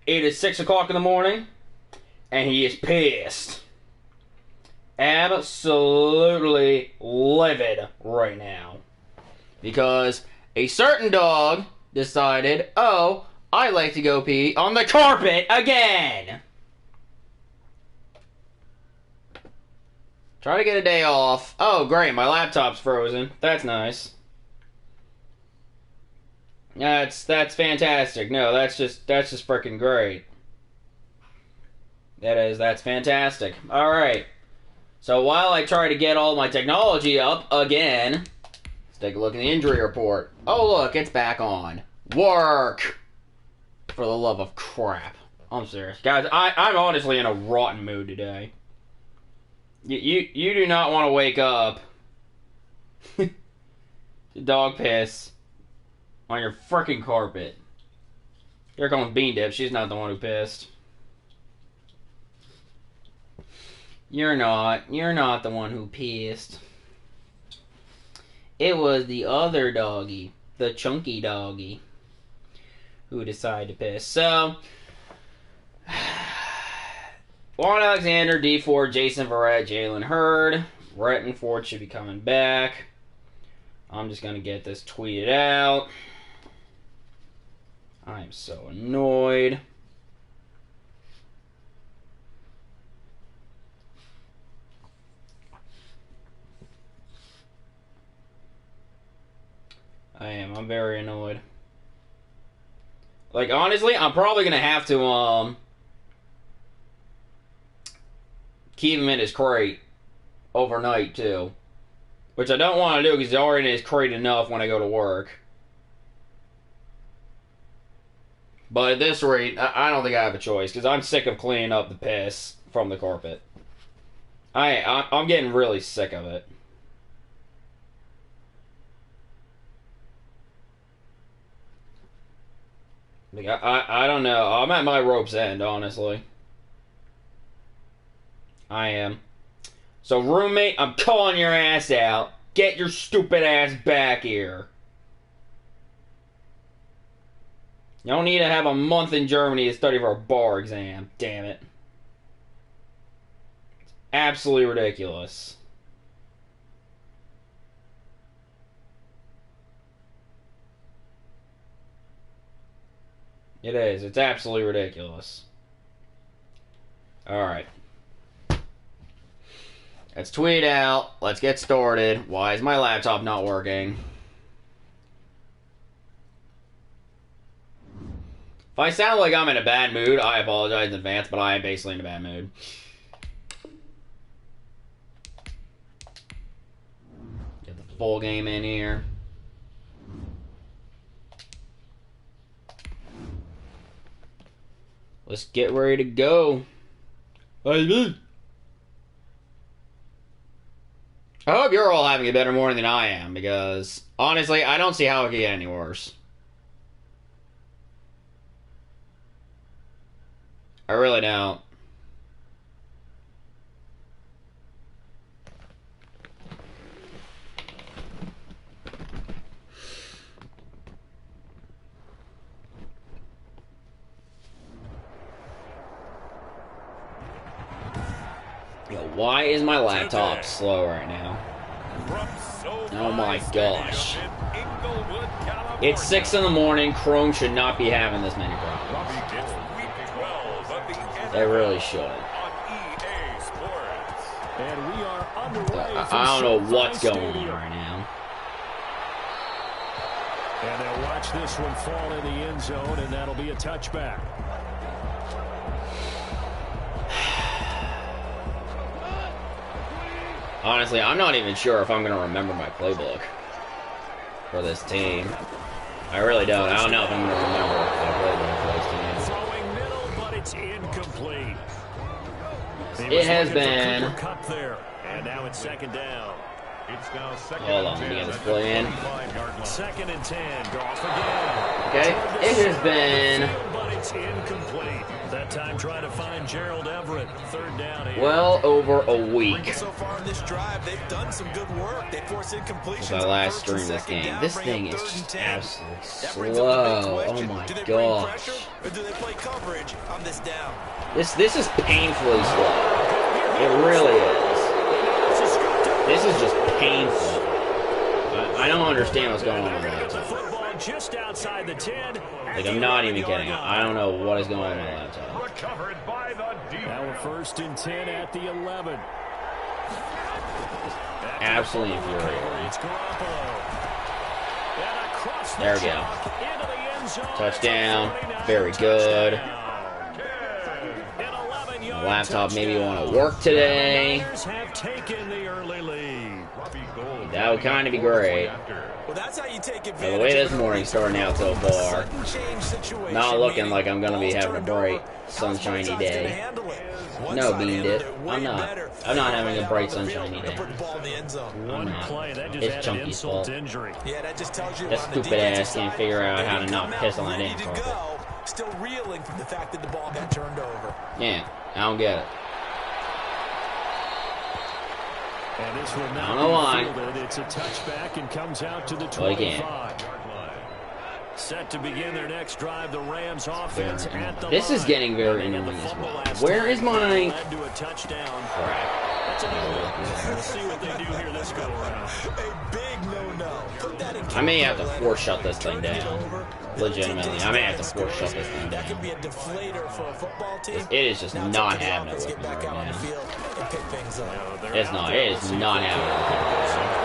It is 6 o'clock in the morning, and he is pissed. Absolutely livid right now. Because a certain dog decided, oh, I like to go pee on the carpet again. Try to get a day off. Oh, great, my laptop's frozen. That's nice. That's fantastic. No, that's just freaking great. That's fantastic. Alright. So while I try to get all my technology up again, let's take a look at the injury report. Oh look, it's back on. Work! For the love of crap. I'm serious. Guys, I'm honestly in a rotten mood today. You do not want to wake up to dog piss on your freaking carpet. Here comes Bean Dip. She's not the one who pissed. You're not the one who pissed. It was the other doggy, the chunky doggy, who decided to piss. So, Juan Alexander, D Ford, Jason Verrett, Jalen Hurd, Rhett and Ford should be coming back. I'm just gonna get this tweeted out. I am so annoyed. I'm very annoyed. Like, honestly, I'm probably gonna have to, keep him in his crate overnight, too. Which I don't want to do, because he's already in his crate enough when I go to work. But at this rate, I don't think I have a choice, because I'm sick of cleaning up the piss from the carpet. I'm getting really sick of it. Like, I don't know. I'm at my rope's end, honestly. I am. So, roommate, I'm calling your ass out. Get your stupid ass back here. You don't need to have a month in Germany to study for a bar exam. Damn it. It's absolutely ridiculous. It is. It's absolutely ridiculous. Alright. Let's tweet out. Let's get started. Why is my laptop not working? If I sound like I'm in a bad mood, I apologize in advance, but I am basically in a bad mood. Get the full game in here. Let's get ready to go. I hope you're all having a better morning than I am, because, honestly, I don't see how it could get any worse. I really don't. Yo, why is my laptop slow right now? Oh my gosh. It's 6 in the morning. Chrome should not be having this many problems. They really should. I don't know what's going on right now. And they'll watch this one fall in the end zone, and that'll be a touchback. Honestly, I'm not even sure if I'm going to remember my playbook for this team. I really don't. I don't know if I'm going to remember my playbook for this team. Throwing middle, but it's incomplete. It has been... Cut there. And now it's second down. It's now second Hold on, let me get this play in. Second and 10. Goff again. Okay, it has been... But it's incomplete. That time trying to find Gerald Everett. Third down here. Well over a week. So far in this drive, they've done some good work. They force incompletions. My last stream this game. This thing is just absolutely slow. Oh my gosh. Or do they play coverage on this down? This is painfully slow. It really is. This is just painful. I don't understand what's going on with that laptop. Just outside the 10. Like, I'm not even kidding. I don't know what is going on with my laptop. Recovered by the now we're first and 10 at the 11. Absolutely infuriating. There we go. Touchdown. Very good. My laptop maybe want to work today. That would kind of be great. Well, that's how you take advantage. By the way, this morning's starting out so far. Not looking like I'm going to be having a bright, sunshiny day. No, Bean Dip. I'm not. I'm not having a bright, sunshiny day. I'm not. It's Chunky's fault. That stupid ass can't figure out how to not piss on that damn carpet. Still reeling from the fact that the ball got turned over. Yeah, I don't get it. And this will I don't know why. It's a touchback and comes out to the 25. Set to begin their next drive, the Rams offense at the This is getting very annoying as well. Where is my crap? Let's see what they do here this go around. A big no-no. I may have to force shut this thing down. Legitimately, I may have to force shut this thing That down. could be a deflator for a football team. It is just not having it with me right now. It's not. It is not having it with me.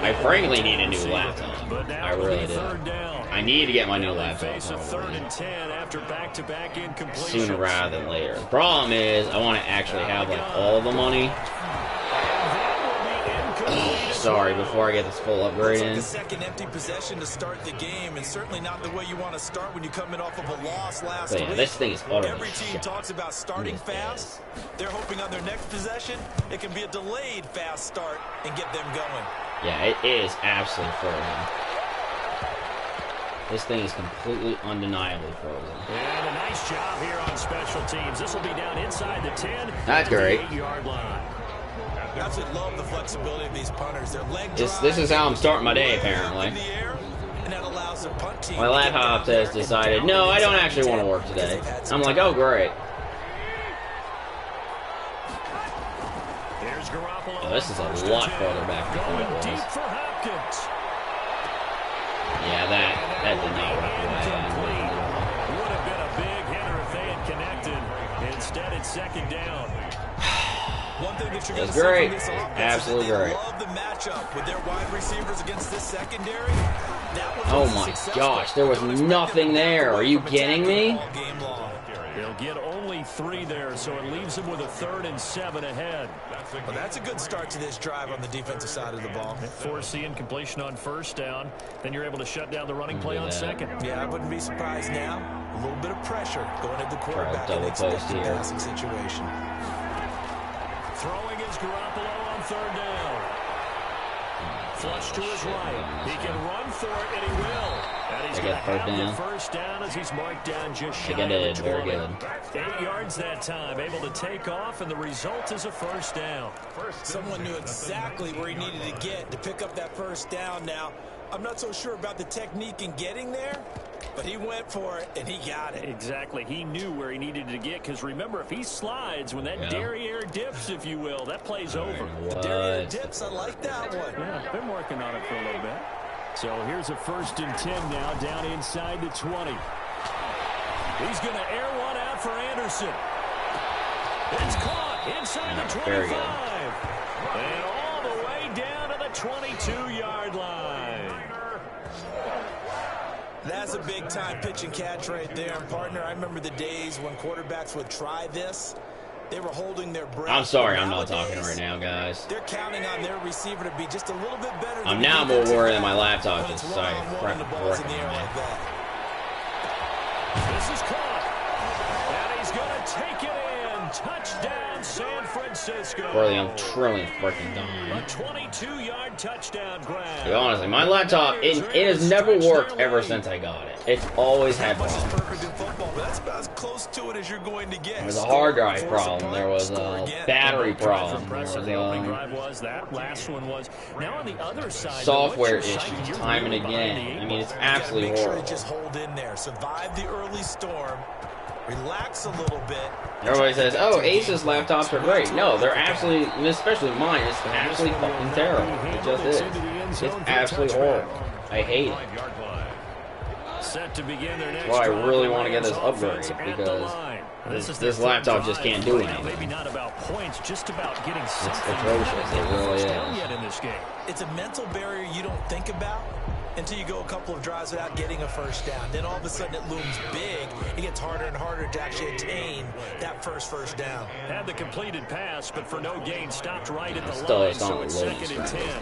I frankly need a new laptop. I really do. I need to get my new laptop sooner rather than later. The problem is, I want to actually have like all the money. Sorry, before I get this full upgrade in. The second empty possession to start the game, and certainly not the way you want to start when you come in off of a loss last week. This thing is utterly Every team shot. talks about starting fast. They're hoping on their next possession it can be a delayed fast start and get them going. Yeah, it is absolutely frozen. This thing is completely undeniably frozen. And a nice job here on special teams. This will be down inside the 10. That's great. 8-yard line. I absolutely love the flexibility of these punters. Their leg This is how I'm starting my day, apparently. And that allows the punt team. My laptop has decided, no, I don't actually want to work today. I'm like, oh, great. Oh, this is a lot farther back than it was. Deep for Hopkins. Yeah, that did not work away. Would have been a big hitter if they had connected. Instead, it's second down. One thing that you're going to That's great. see from this offense Absolutely is that they great. love the matchup with their wide receivers against this secondary. Oh my gosh, there was nothing there. Are you kidding me? They'll get only 3 there, so it leaves them with a 3rd and 7 ahead. Well, that's a good start to this drive on the defensive side of the ball. Force the incompletion on first down. Then you're able to shut down the running play on second. Yeah, I wouldn't be surprised now. A little bit of pressure going at the quarterback in double an post extended here. passing situation. Throwing is Garoppolo on 3rd down. Flush to his right. He can run for it, and he will. And he's going to have the first down as he's marked down just shy of the 20. Very good. 8 yards that time, able to take off, and the result is a first down. Someone knew exactly where he needed to get to pick up that first down. Now, I'm not so sure about the technique in getting there, but he went for it, and he got it. Exactly. He knew where he needed to get, because remember, if he slides, when that derriere dips, if you will, that play's over. The derriere dips, I like that one. Yeah, been working on it for a little bit. So here's a 1st and 10 now, down inside the 20. He's going to air one out for Anderson. It's caught inside the 25. Very good. And all the way down to the 22-yard line. That's a big-time pitch and catch right there. And, partner, I remember the days when quarterbacks would try this. They were holding their breath. I'm sorry I'm not talking right now, guys. They're counting on their receiver to be just a little bit better. I'm now more worried that my laptop just decided to crap the balls in the air like that. This is caught. And he's going to take it in. touchdown, San Francisco. For the trillionth freaking time. A 22-yard touchdown grab. Hey, honestly, my laptop, it has never worked ever since I got it. It's always had problems. Perfect in football, but that's about as close to it as you're going to get. There was a hard drive problem. There was a battery problem. There was the opening drive was that. Last one was. Now on the other side, software issues time and again. I mean, it's absolutely horrible. Make sure just hold in there. Survive the early storm. Relax a little bit. Everybody says, oh, Asus laptops are great. No, they're absolutely, especially mine, it's absolutely fucking terrible. It just is. It's absolutely horrible. I hate it. Set to begin their next That's why I really want to get this upgrade, because this laptop just can't do anything. Maybe not about points, just about getting something. It's atrocious. It really is. In this game. It's a mental barrier you don't think about until you go a couple of drives without getting a first down. Then all of a sudden it looms big. It gets harder and harder to actually attain that first down. Had the completed pass, but for no gain, stopped right at the still, line, it's not so it's loading 2nd and 10. And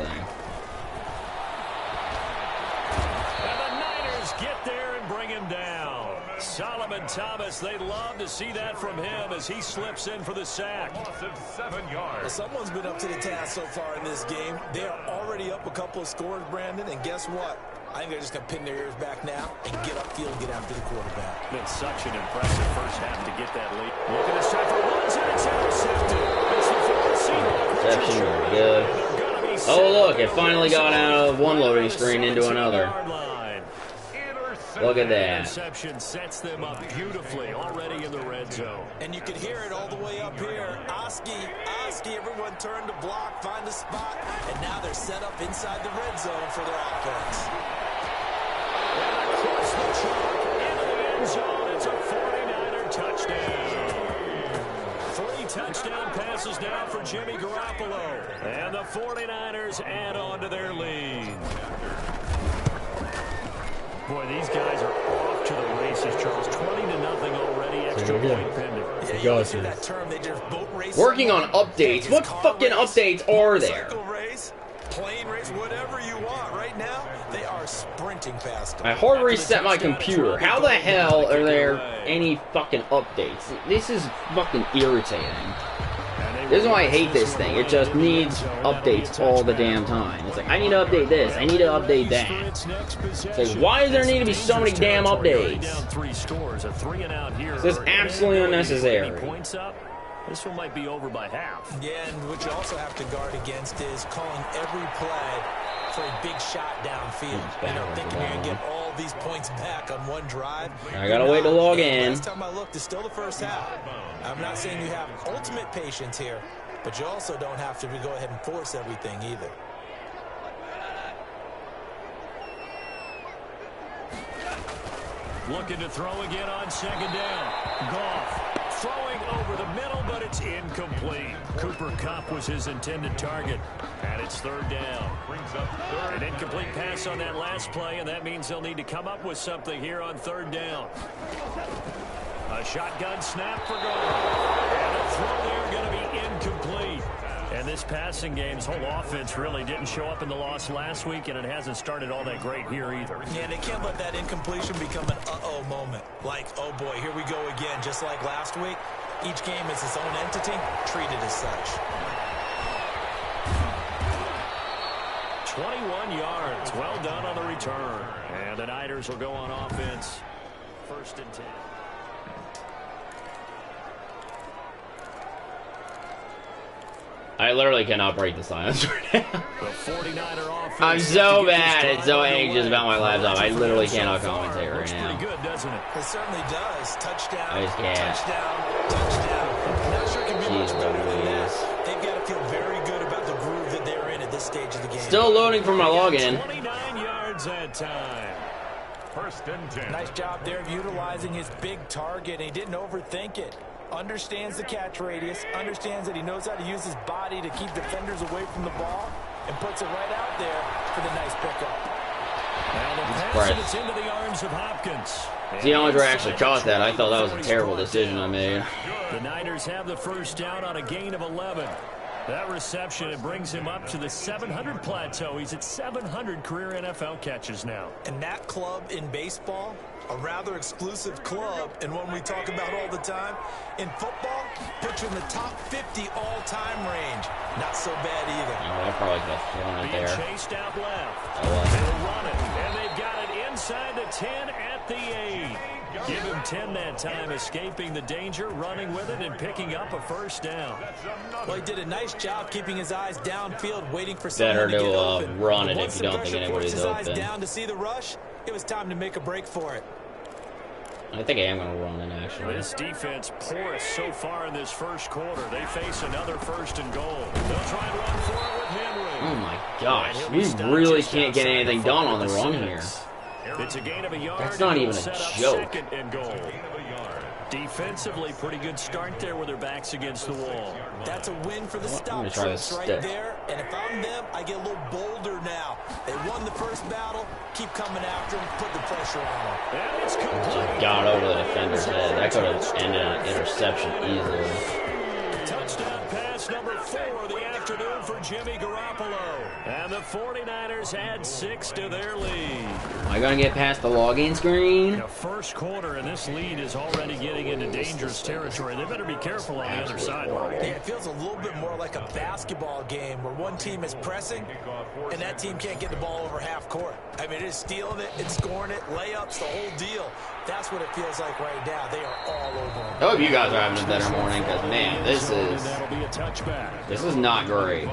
the Niners get there and bring him down. Solomon Thomas, they love to see that from him as he slips in for the sack. Loss of 7 yards. Well, someone's been up to the task so far in this game. They are already up a couple of scores, Brandon, and guess what? I think they're just going to pin their ears back now and get upfield and get after the quarterback. Been such an impressive first half to get that lead. Look at this time for runs, and it's intercepted. It's the fourth Reception, good. Oh, look, it finally got out of one loading screen into another. Look at that. Interception sets them up beautifully already in the red zone. And you can hear it all the way up here. Oski, everyone turned to block, find a spot, and now they're set up inside the red zone for their offense. And across the track into the end zone, it's a 49er touchdown. 3 touchdown passes now for Jimmy Garoppolo. And the 49ers add on to their lead. Boy, these guys are off to the races, Charles. 20-0 already. Extra point pending. Yeah, you hear that term, they just boat race. Working on updates. What fucking updates are there? Race, plane race, whatever you want. Right now, they are sprinting past them. I hard reset my computer. How the hell are there any fucking updates? This is fucking irritating. This is why I hate this thing. It just needs updates all the damn time. It's like, I need to update this. I need to update that. It's like, why does there need to be so many damn updates? This is absolutely unnecessary. This one might be over by half. Yeah, and what you also have to guard against is calling every play for a big shot downfield. And thinking you're going to get all these points back on one drive. I got to wait to log in. Last time I looked, it's still the first half. I'm not saying you have ultimate patience here, but you also don't have to go ahead and force everything either. Looking to throw again on 2nd down. Goff throwing over the middle, but it's incomplete. Cooper Kupp was his intended target, and it's 3rd down. An incomplete pass on that last play, and that means they'll need to come up with something here on 3rd down. A shotgun snap for Goff. And the throw there going to be incomplete. And this passing game's whole offense really didn't show up in the loss last week, and it hasn't started all that great here either. Yeah, they can't let that incompletion become an uh-oh moment. Like, oh boy, here we go again, just like last week. Each game is its own entity, treated as such. 21 yards. Well done on the return. And the Niners will go on offense. 1st and 10. I literally cannot break the silence right now. The 49er offense. I'm so bad and so anxious about my laptop. I literally cannot commentate right now. Pretty good, doesn't it? It certainly does. Touchdown. I just can't. Touchdown. Not sure it can be Jeez, much better than that. Louise. They've got to feel very good about the groove that they're in at this stage of the game. Still loading for my login. 29 yards that time. 1st and 10. Nice job there of utilizing his big target. He didn't overthink it. Understands the catch radius, understands that he knows how to use his body to keep defenders away from the ball, and puts it right out there for the nice pickup. And the pass, and it's into the arms of Hopkins. See, Andre actually caught that. I thought that was a terrible decision I made. The Niners have the 1st down on a gain of 11. That reception, it brings him up to the 700 plateau. He's at 700 career NFL catches now. And that club in baseball a rather exclusive club and one we talk about all the time. In football, picture in the top 50 all-time range. Not so bad either. Oh, I probably could have thrown it there. Chased out left. Oh, well. They'll run it, and they've got it inside the 10 at the 8. Give him 10 that time, escaping the danger, running with it, and picking up a first down. Well, he did a nice job keeping his eyes downfield, waiting for someone Better to get to open. run it Once if you the don't think pressure anybody's forced his eyes open. down to see the rush, it was time to make a break for it. I think I am going to run it, actually. This defense porous so far in this first quarter. They face another first and goal. They'll try and run for it with Henry. Oh, my gosh. We really can't get anything done on the run here. It's a gain of a yard. That's not even a Set up joke. Second and goal. Defensively, pretty good start there with their backs against the wall. That's a win for the I'm stop gonna try troops this right stick. there. And if I'm them, I get a little bolder now. They won the first battle. Keep coming after them. Put the pressure on them. And it's complete. Got over the defender's head. That could have ended an interception easily. Touchdown pass number 4 of the afternoon for Jimmy Garoppolo. And the 49ers add 6 to their lead. Am I going to get past the login screen? The first quarter, and this lead is already getting into dangerous territory. They better be careful on the other sideline. Yeah, it feels a little bit more like a basketball game where one team is pressing and that team can't get the ball over half court. I mean, it is stealing it, it's scoring it, layups, the whole deal. That's what it feels like right now. They are all over them. I hope you guys are having a better morning, because, man, this That'll be a touchback. is not great.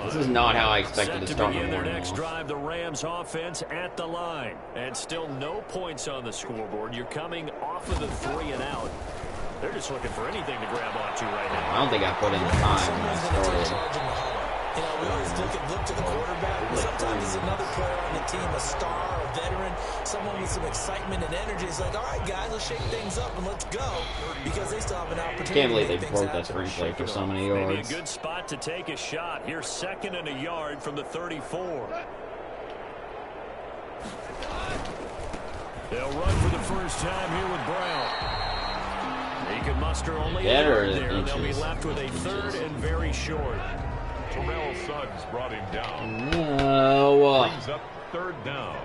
This is not how I expected to Set to start my begin their morning next off. drive, the Rams offense at the line. And still no points on the scoreboard. You're coming off of the 3 and out. They're just looking for anything to grab onto right now. I don't think I put in the time when I started. You know, we always look to the quarterback. Sometimes it's another player on the team, a star, a veteran, someone with some excitement and energy. It's like, all right, guys, let's shake things up and let's go, because they still have an opportunity. Can't believe to they make things broke that happen. screenplay for so many Maybe a yards. good spot to take a shot. Here's 2nd and a yard from the 34. They'll run for the first time here with Brown. He can muster only a Better yard there. They'll be inches. left with a 3rd and very short. Terrell Suggs brought him down. No. Brings up 3rd down.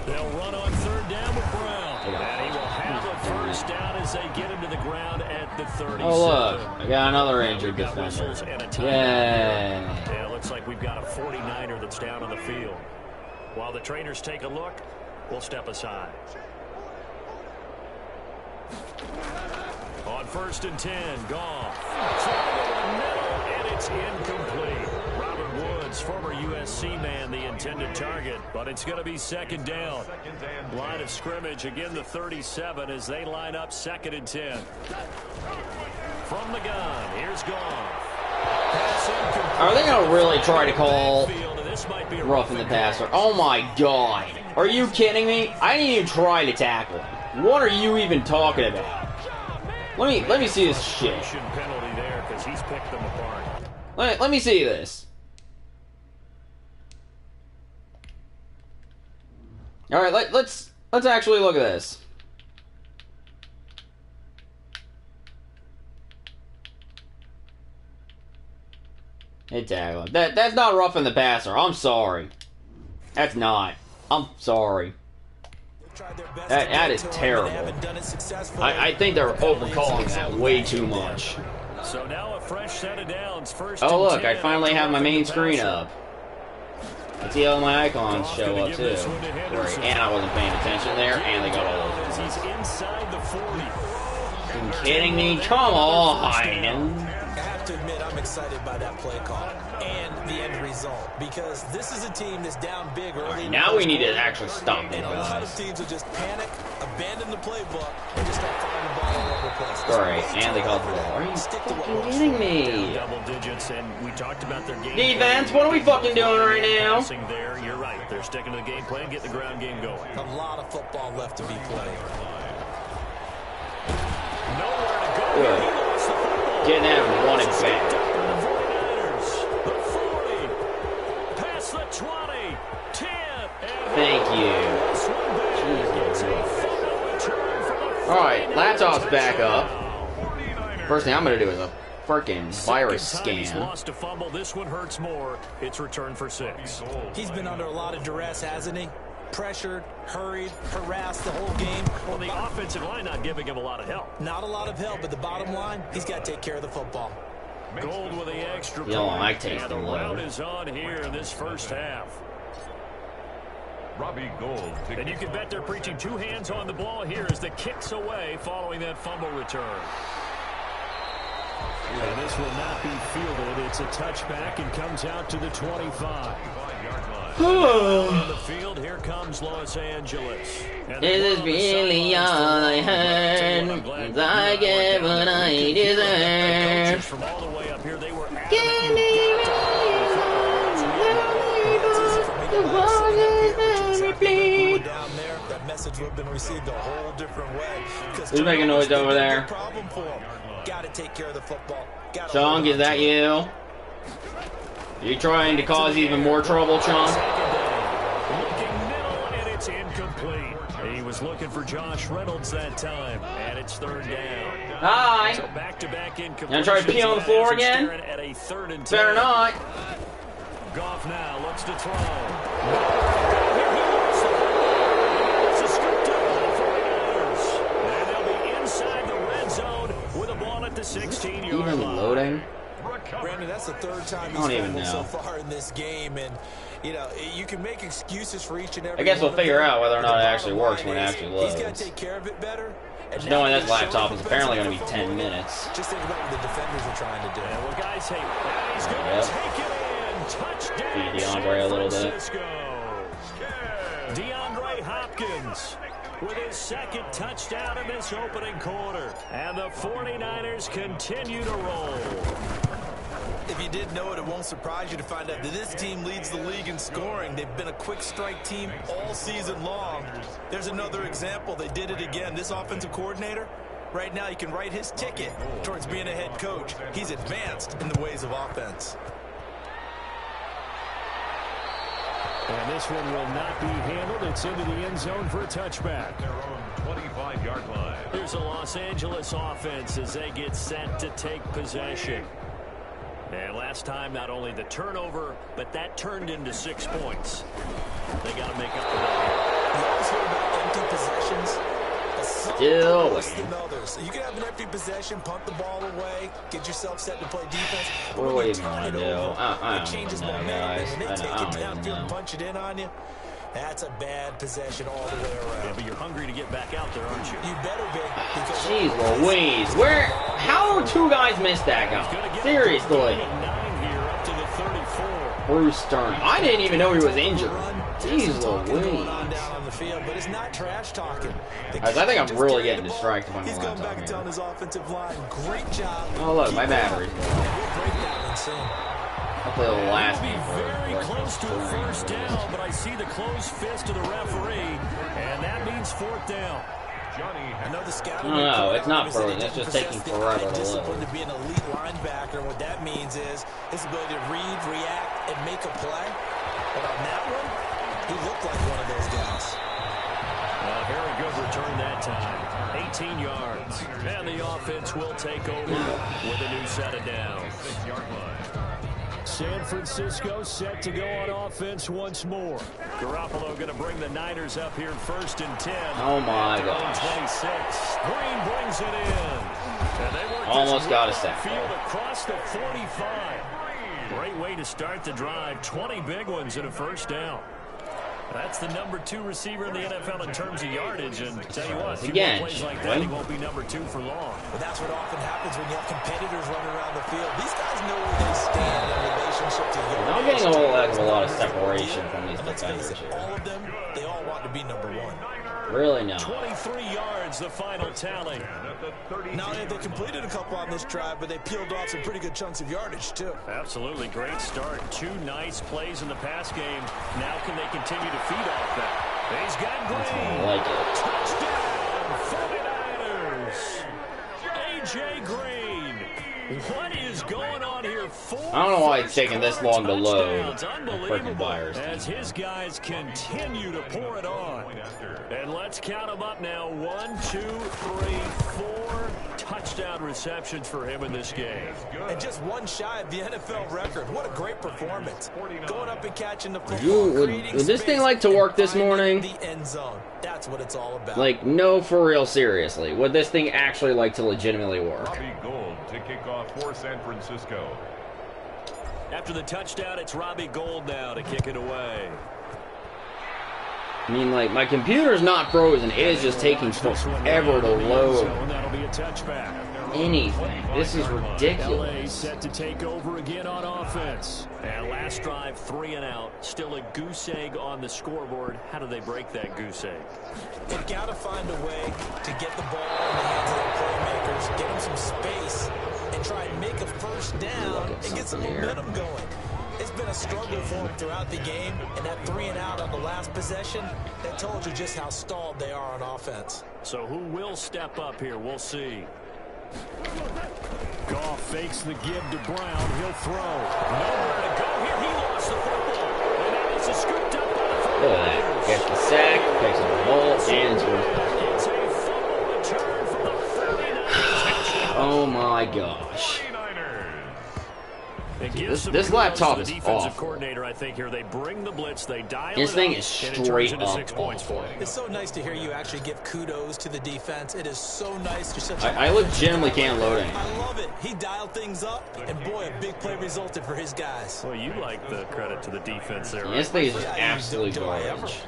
They'll run on 3rd down with Brown. And he will have a first down as they get him to the ground at the 37. Oh, look. I got another injured We've got defender. whistles and a timeout. Yay. Yeah, it looks like we've got a 49er that's down on the field. While the trainers take a look, we'll step aside. On 1st and 10, Goff. Thrown over the middle, and it's incomplete. Robert Woods, former USC man, the intended target, but it's going to be 2nd down. Line of scrimmage, again the 37 as they line up 2nd and 10. From the gun, here's Goff. Pass incomplete. Are they going to really try to call Field, and this might be a roughing the passer? Oh, my God. Are you kidding me? I didn't even try to tackle him. What are you even talking about? Let me see this shit. Penalty there because he's picked them apart. Let me see this. All right, let's actually look at this. Hey, tackle him. That's not roughing the passer. I'm sorry. That's not. I'm sorry. That is terrible. I think they're overcalling that way too much. So now a fresh set of downs. First Oh, and look, 10 I finally have my main after screen passing. up. Let's see all my icons show up, too. Great. And I wasn't paying attention there, and they got all those. He's inside the 40. Are you kidding me? Come on! I have to admit, I'm excited by that play call and the end result, because this is a team that's down big early. Now we need to actually stop And these a lot of guys. teams will just panic, abandon the playbook, and just start firing the ball all over the place. Great, and they called the ball. Are you fucking kidding me? Double digits, and we talked about their game. Defense, what are we fucking doing right now? Passing there, you're right. They're sticking to the game plan, get the ground game going. A lot of football left to be played. Nowhere to go. Good. He lost the football. Getting out and running back. The 40, past the 20, 10, and Thank you. Alright, laptop's back up. First thing I'm going to do is a freaking virus Second time he's scan. lost a fumble. This one hurts more. It's returned for 6. He's been under a lot of duress, hasn't he? pressured, hurried, harassed the whole game. Well, the offensive line not giving him a lot of help. Not a lot of help, but the bottom line, he's got to take care of the football. Gold with the extra You don't point. like tasting And the load. round is on here in this first half. Robbie Gould. And you can bet they're preaching 2 hands on the ball here as the kick's away following that fumble return. And this will not be fielded. It's a touchback and comes out to the 25. On the field, here comes Los Angeles. And This is really all I had. I get what I deserve. From all the way up here, they were Down there, that message would have been received a whole different way. Who's making noise over there? Problem for him. Got to take care of the football. Chunk, is that you? You trying to cause even more trouble, Chunk? looking middle, and it's incomplete. He was looking for Josh Reynolds that time, and it's 3rd down. Hi. So back-to-back incompletions. Gonna try to pee on the floor again? At a 3rd and 10. Better not. Goff now looks to throw. And they'll be inside the red zone with a ball at the 16-yard line. Even loading? Brandon, that's the 3rd time I don't he's even fumbled so know. far in this game, and you know you can make excuses for each and every. I guess we'll one of figure them, out whether or but not the it actually bottom works line when it is actually He's got loads. to take care of it better. And Just now knowing he's this laptop showing is apparently going to be defensive 10 minutes. Just think about what the defenders are trying to do. And well, guys, hey, he's going to Yep. take it in. Touchdown, Feed DeAndre San a little bit. Francisco. DeAndre Hopkins with his 2nd touchdown in this opening quarter. And the 49ers continue to roll. If you didn't know it, it won't surprise you to find out that this team leads the league in scoring. They've been a quick strike team all season long. There's another example. They did it again. This offensive coordinator, right now, he can write his ticket towards being a head coach. He's advanced in the ways of offense. And this one will not be handled. It's into the end zone for a touchback. Their own 25-yard line. Here's the Los Angeles offense as they get set to take possession. And last time, not only the turnover, but that turned into 6 points. They got to make up for that. You always hear about empty possessions. But some Still are worse than others. You can have an empty possession, punt the ball away, get yourself set to play defense. What When do we you even turn want it to do? over, I it don't changes even know, momentum, guys. and they I take don't it even downfield and know. punch it in on you. That's a bad possession all the way Yeah, around. but you're hungry to get back out there, aren't you? You better be. Because Jeez Louise. How 2 guys missed that guy? Seriously. 9 here up to the 34. Bruce Stern. I didn't even know he was injured. Jeez talking going Louise. on down on the field, but it's not trash talking. Guys, I think I'm Just really carry getting the ball. distracted by my He's going laptop back and here. telling his offensive line, great job. Oh, look, Keep my going. battery's low. We'll break that one soon. Hopefully it'll last Be me for very like close to a 30 first minutes. down, but I see the closed fist of the referee, and that means 4th down. Johnny I know the scouting. No, it's not report frozen. It's said he just didn't taking possess the forever eye to discipline load. to be an elite linebacker. And what that means is his ability to read, react, and make a play. But on that one, he looked like one of those guys. Very good return that time. 18 yards. And the offense will take over with a new set of downs. 6-yard line. San Francisco set to go on offense once more. Garoppolo going to bring the Niners up here 1st and 10. Oh my At their own gosh. 26. Green brings it in. And they work Almost this got a well sack. field across the 45. Great way to start the drive. 20 big ones and a first down. That's the number 2 receiver in the NFL in terms of yardage. And tell you what, if you Again, plays like that, he won't be number 2 for long. But that's what often happens when you have competitors running around the field. These guys know where they stand in relationship to you. I'm getting a whole heck of a lot of separation from these And let's face defenders it, here. all of them, they all want to be number 1. Really no. 23 yards, the final tally. At the 30. Not only have they completed a couple on this drive, but they peeled off some pretty good chunks of yardage, too. Absolutely great start. 2 nice plays in the pass game. Now can they continue to feed off that? He's got Green. I like it. Touchdown, 49ers. A.J. Green. What is is going on here. I don't know why it's taking this long to load. Freaking virus. As his guys continue to pour it on. And let's count them up now. 1, 2, 3, 4 touchdown receptions for him in this game. And just one shy of the NFL record. What a great performance. Going up and catching the football. Would this thing like to work this morning? The end zone. That's what it's all about. Like, no, for real, seriously. Would this thing actually like to legitimately work? Robbie Gould to kick off for San Francisco. After the touchdown, it's Robbie Gould now to kick it away. I mean, like, my computer's not frozen. It is just taking forever to load That'll be a touchback. anything. This is LA ridiculous. set to take over again on offense. And last drive, 3 and out. Still a goose egg on the scoreboard. How do they break that goose egg? They've got to find a way to get the ball in the hands of their playmakers, get them some space, and try and make a first down and get some momentum going. It's been a struggle for them throughout the game, and that 3 and out on the last possession, that told you just how stalled they are on offense. So who will step up here? We'll see. Goff fakes the give to Brown. He'll throw. Nowhere to go here. He lost the football. And now it's scooped up by the Look at that. Gets the sack, picks up the ball, and It's a fumble return for the 49ers. oh my gosh. It gives some This kudos laptop to is the defensive awful. coordinator, I think, here. They bring the blitz, they dial This it thing up, is and it turns straight into up 6 points for awful. them. It's so nice to hear you actually give kudos to the defense. It is so nice. You're such a I legitimately can't load anything. I love it. He dialed things up, and boy, a big play resulted for his guys. Well, you like the credit to the defense there, This right? thing is just absolute garbage.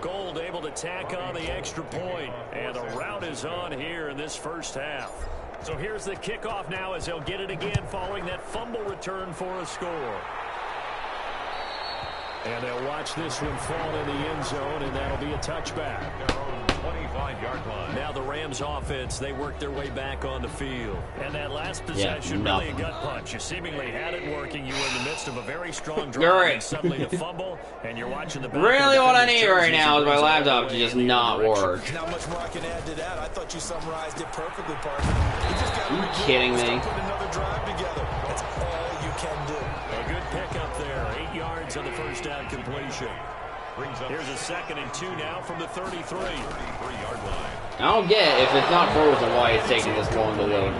Gold able to tack on the extra point, and the route is on here in this first half. So here's the kickoff now as they'll get it again following that fumble return for a score. And they'll watch this one fall in the end zone, and that'll be a touchback. 25-yard line. Now the Rams offense, they work their way back on the field. And that last possession, really a gut punch. You seemingly had it working. You were in the midst of a very strong drive, Great. and suddenly a fumble, and you're watching the back Really of the what I defender's need right jerseys now is my as he brings it laptop away to just in the not direction. work. Not much more I can add to that. I thought you summarized it perfectly, partner. You just got to Are you kidding me? put another drive together. That's all you can do. A good pickup there. 8 yards on the first down completion. Here's a 2nd and 2 now from the 33. 33-yard line. I don't get if it's not frozen why it's taking this long to load.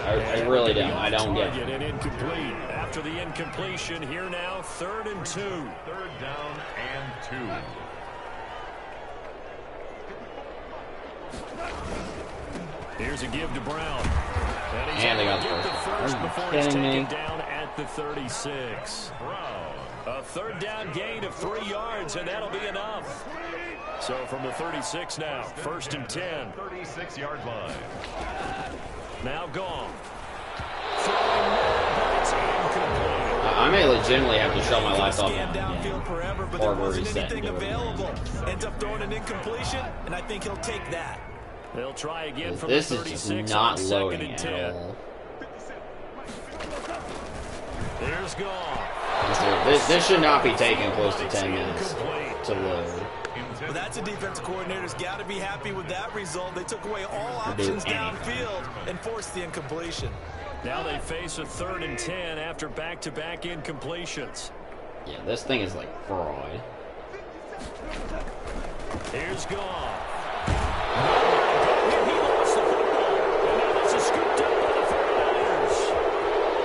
I really don't. I don't get Target it. and incomplete. After the incompletion, here now, 3rd and 2. 3rd down and 2. Here's a give to Brown. And he's And they able got to the get the first first down. Are you before he's kidding taken me? down at the 36. Brown. A 3rd down gain of 3 yards, and that'll be enough. So from the 36 now, 1st and 10. 36-yard line. Now gone. Throwing more, but it's incomplete. I may legitimately have to shut my laptop Scanned down downfield again. forever, but Or there wasn't reset and anything do it again. available. Ends up throwing an incompletion, and I think he'll take that. They'll try again from This the is 36 just not on 2nd loading and at 10. all. There's gone. This should not be taking close to 10 minutes to load. Well, that's a defense coordinator's got to be happy with that result. They took away all options downfield and forced the incompletion. Now they face a 3rd and 10 after back-to-back incompletions. Yeah, this thing is like fraud. Here's gone. He lost the football. And now it's a scooped up by the 49ers.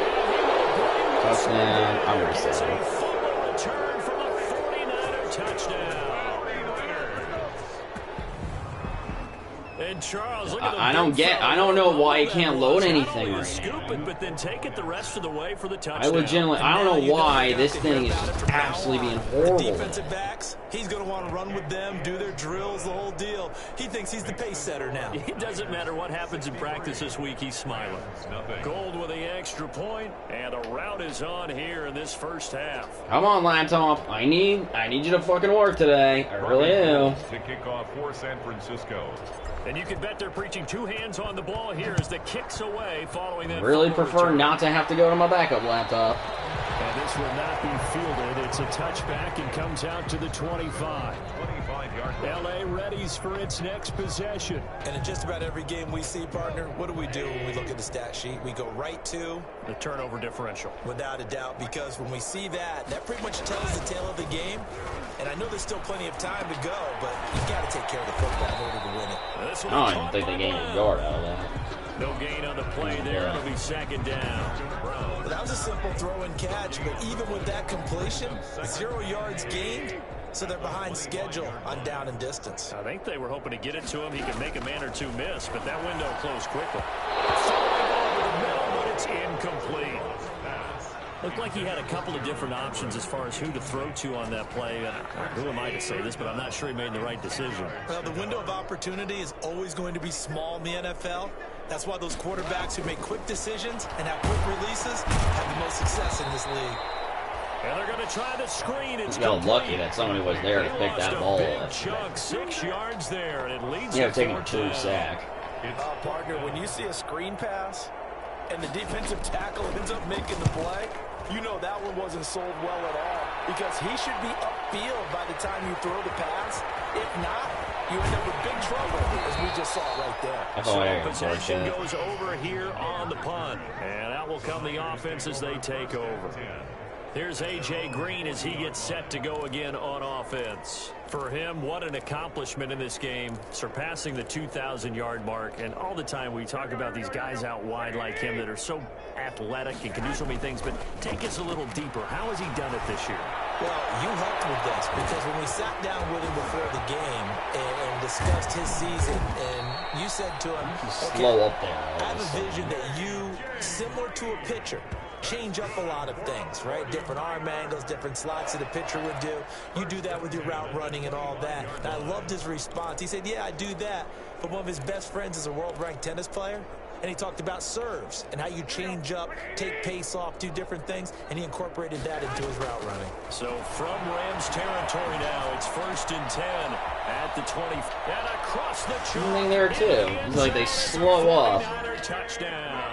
And he will bring this Touchdown. one I'm back. It's resetting. a fumble return from a 49er touchdown. And Charles, look at the I don't big get. fella. I don't know why it That can't was load not anything only right scoop now. it, but then take it the rest of the way for the I touchdown. legitimately. I And don't now know you why have this to thing hear is about it just from now absolutely on. being horrible. The defensive backs, he's going to want to run with them, do their drills, the whole deal. He thinks he's the pace setter now. It doesn't matter what happens in practice this week, he's smiling. Nothing. Gold with the extra point, and a rout is on here in this first half. Come on, laptop. I need you to fucking work today. I really do. To kick off for San Francisco. And you can bet they're preaching 2 hands on the ball here as the kicks away following that. Really fumble prefer return. not to have to go to my backup laptop. And this will not be fielded. It's a touchback and comes out to the 25. 25-yard L.A. readies for its next possession. And in just about every game we see, partner, what do we do when we look at the stat sheet? We go right to the turnover differential. Without a doubt, because when we see that, that pretty much tells the tale of the game. And I know there's still plenty of time to go, but you've got to take care of the football in order to win it. I don't even think they gained a yard out of that. No gain on the play there. It'll be second down. Well, that was a simple throw and catch, but even with that completion, 0 yards gained, so they're behind schedule on down and distance. I think they were hoping to get it to him. He could make a man or two miss, but that window closed quickly. Throwing over the middle, but it's incomplete. Looked like he had a couple of different options as far as who to throw to on that play. Who am I to say this, but I'm not sure he made the right decision. Well, the window of opportunity is always going to be small in the NFL. That's why those quarterbacks who make quick decisions and have quick releases have the most success in this league. And they're going to try the screen. It's got lucky that somebody was there to pick that ball up. Chunk, 6 yards there, and it leads to taking a true sack. Partner, when you see a screen pass and the defensive tackle ends up making the play, you know that one wasn't sold well at all, because he should be upfield by the time you throw the pass. If not, you end up with big trouble, as we just saw right there. So possession goes over here on the punt, and out will come the offense as they take over. Here's A.J. Green as he gets set to go again on offense. For him, what an accomplishment in this game, surpassing the 2,000-yard mark. And all the time we talk about these guys out wide like him that are so athletic and can do so many things. But take us a little deeper. How has he done it this year? Well, you helped with this, because when we sat down with him before the game and discussed his season, and you said to him, okay, slow up there. I have a vision that you, similar to a pitcher, change up a lot of things, right? Different arm angles, different slots that a pitcher would do. You do that with your route running and all that. And I loved his response. He said, yeah, I do that. But one of his best friends is a world-ranked tennis player. And he talked about serves and how you change up, take pace off, do different things. And he incorporated that into his route running. So from Rams territory now, it's 1st and 10 at the 20. And across the chalk. There too. It's like they slow up. Touchdown.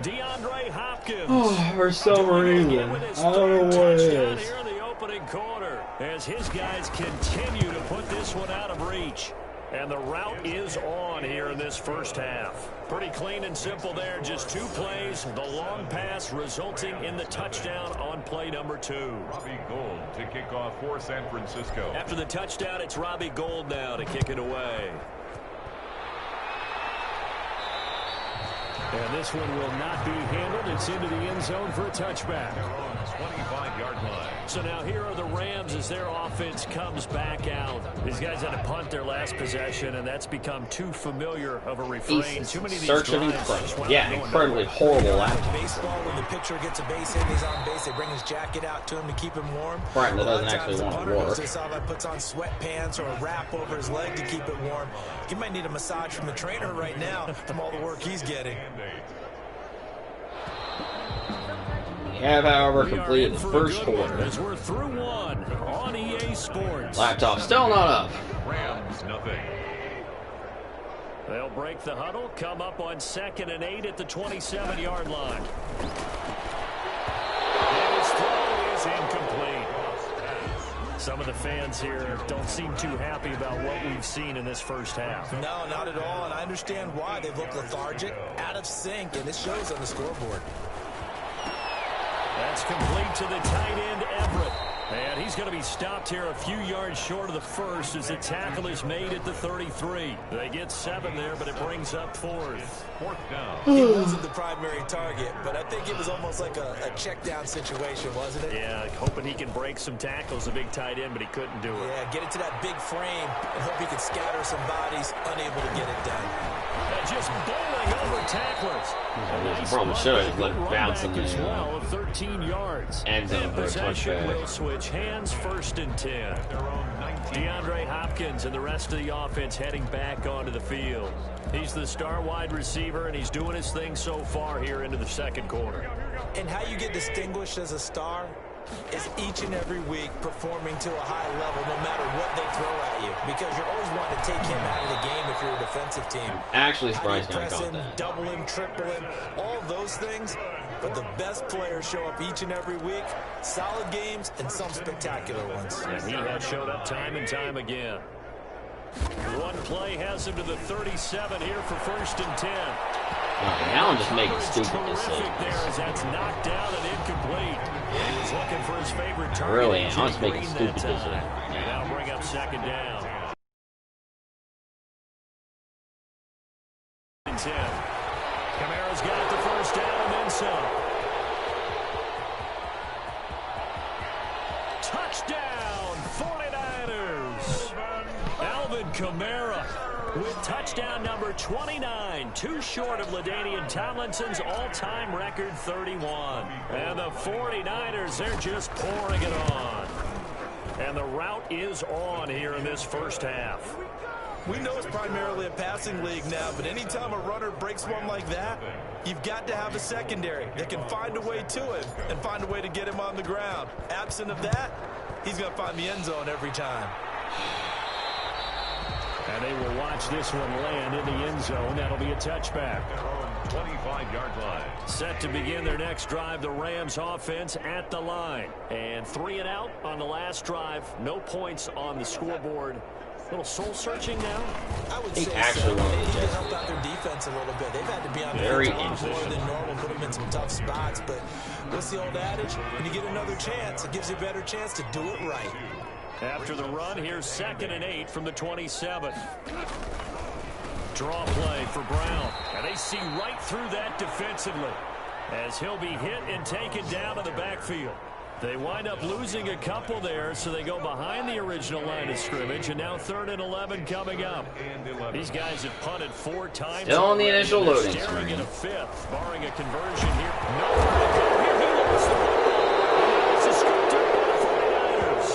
DeAndre Hopkins. Oh, for some reason, I don't know what it is. Here in the opening quarter, as his guys continue to put this one out of reach. And the route is on here in this first half. Pretty clean and simple there. Just 2 plays. The long pass resulting in the touchdown on play number 2. Robbie Gould to kick off for San Francisco. After the touchdown, it's Robbie Gould now to kick it away. And this one will not be handled. It's into the end zone for a touchback. 25-yard line. So now here are the Rams as their offense comes back out. These guys had to punt their last possession, and that's become too familiar of a refrain. Too many of these drives. Yeah, incredibly horrible out. Baseball, when the pitcher gets a base hit and he's on base, they bring his jacket out to him to keep him warm. Right, that doesn't actually want to work. Puts on sweatpants or a wrap over his leg to keep it warm. He might need a massage from the trainer right now from all the work he's getting. We have, however, completed the first quarter. As we're through one on EA Sports. Laptop still not up. Rams nothing. They'll break the huddle, come up on 2nd and 8 at the 27-yard line. And his throw is incomplete. Some of the fans here don't seem too happy about what we've seen in this first half. No, not at all, and I understand why. They look lethargic, out of sync, and it shows on the scoreboard. That's complete to the tight end, Everett. And he's going to be stopped here a few yards short of the first as the tackle is made at the 33. They get 7 there, but it brings up 4th. 4th down. He wasn't the primary target, but I think it was almost like a check down situation, wasn't it? Yeah, hoping he can break some tackles, a big tight end, but he couldn't do it. Yeah, get it to that big frame and hope he could scatter some bodies, unable to get it done. And just bowling over tacklers. Nice probably should have let it bounce in as well of 13 yards. And possession will switch hands, 1st and 10. DeAndre Hopkins and the rest of the offense heading back onto the field. He's the star wide receiver, and he's doing his thing so far here into the second quarter. And how you get distinguished as a star, is each and every week performing to a high level no matter what they throw at you, because you're always wanting to take him out of the game if you're a defensive team. Actually surprised I press caught him, that. double him, triple him, all those things. But the best players show up each and every week. Solid games and some spectacular ones. And he has showed up time and time again. One play has him to the 37 here for 1st and 10. Now I'm just making stupid Terrific there as decisions. that's knocked down and incomplete. He was looking for his favorite target. Really, I'm AJ just making Green stupid that time. decisions right And now. that'll bring up 2nd down. 10. Kamara's got the 1st down and then some. Touchdown, 49ers. Alvin Kamara with touchdown number 29, too short of LaDainian Tomlinson's all-time record 31. And the 49ers, they're just pouring it on. And the route is on here in this first half. We know it's primarily a passing league now, but anytime a runner breaks one like that, you've got to have a secondary that can find a way to him and find a way to get him on the ground. Absent of that, he's going to find the end zone every time. And they will watch this one land in the end zone. That'll be a touchback. 25-yard line. Set to begin their next drive, the Rams offense at the line. And 3 and out on the last drive. No points on the scoreboard. A little soul-searching now. I would He say actually so. wanted They to need to just- help out their defense a little bit. They've had to be on the Very field a lot more inefficient. than normal, put them in some tough spots. But what's the old adage? When you get another chance, it gives you a better chance to do it right. After the run, here's 2nd and 8 from the 27. Draw play for Brown. And they see right through that defensively as he'll be hit and taken down in the backfield. They wind up losing a couple there, so they go behind the original line of scrimmage, and now 3rd and 11 coming up. These guys have punted 4 times. Still on the already, initial and they're loading staring screen. at a 5th, barring a conversion here. Nowhere to go here. He lost the ball. It's a scooped up by the 49ers.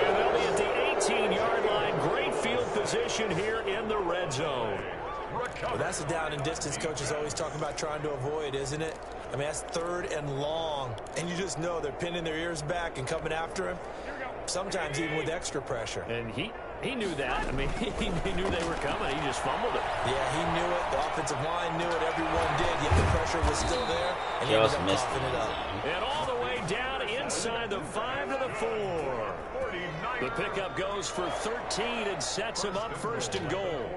And they'll be at the 18-yard line. Great field position here in the red zone. Well, that's the down and distance coaches always talking about trying to avoid, isn't it? I mean, that's 3rd and long. And you just know they're pinning their ears back and coming after him, sometimes even with extra pressure. And he knew that. I mean, he knew they were coming. He just fumbled it. Yeah, he knew it. The offensive line knew it. Everyone did. Yet the pressure was still there. And he ended Just up missed coughing it up. And all the way down inside the 5 to the 4. The pickup goes for 13 and sets him up 1st and goal.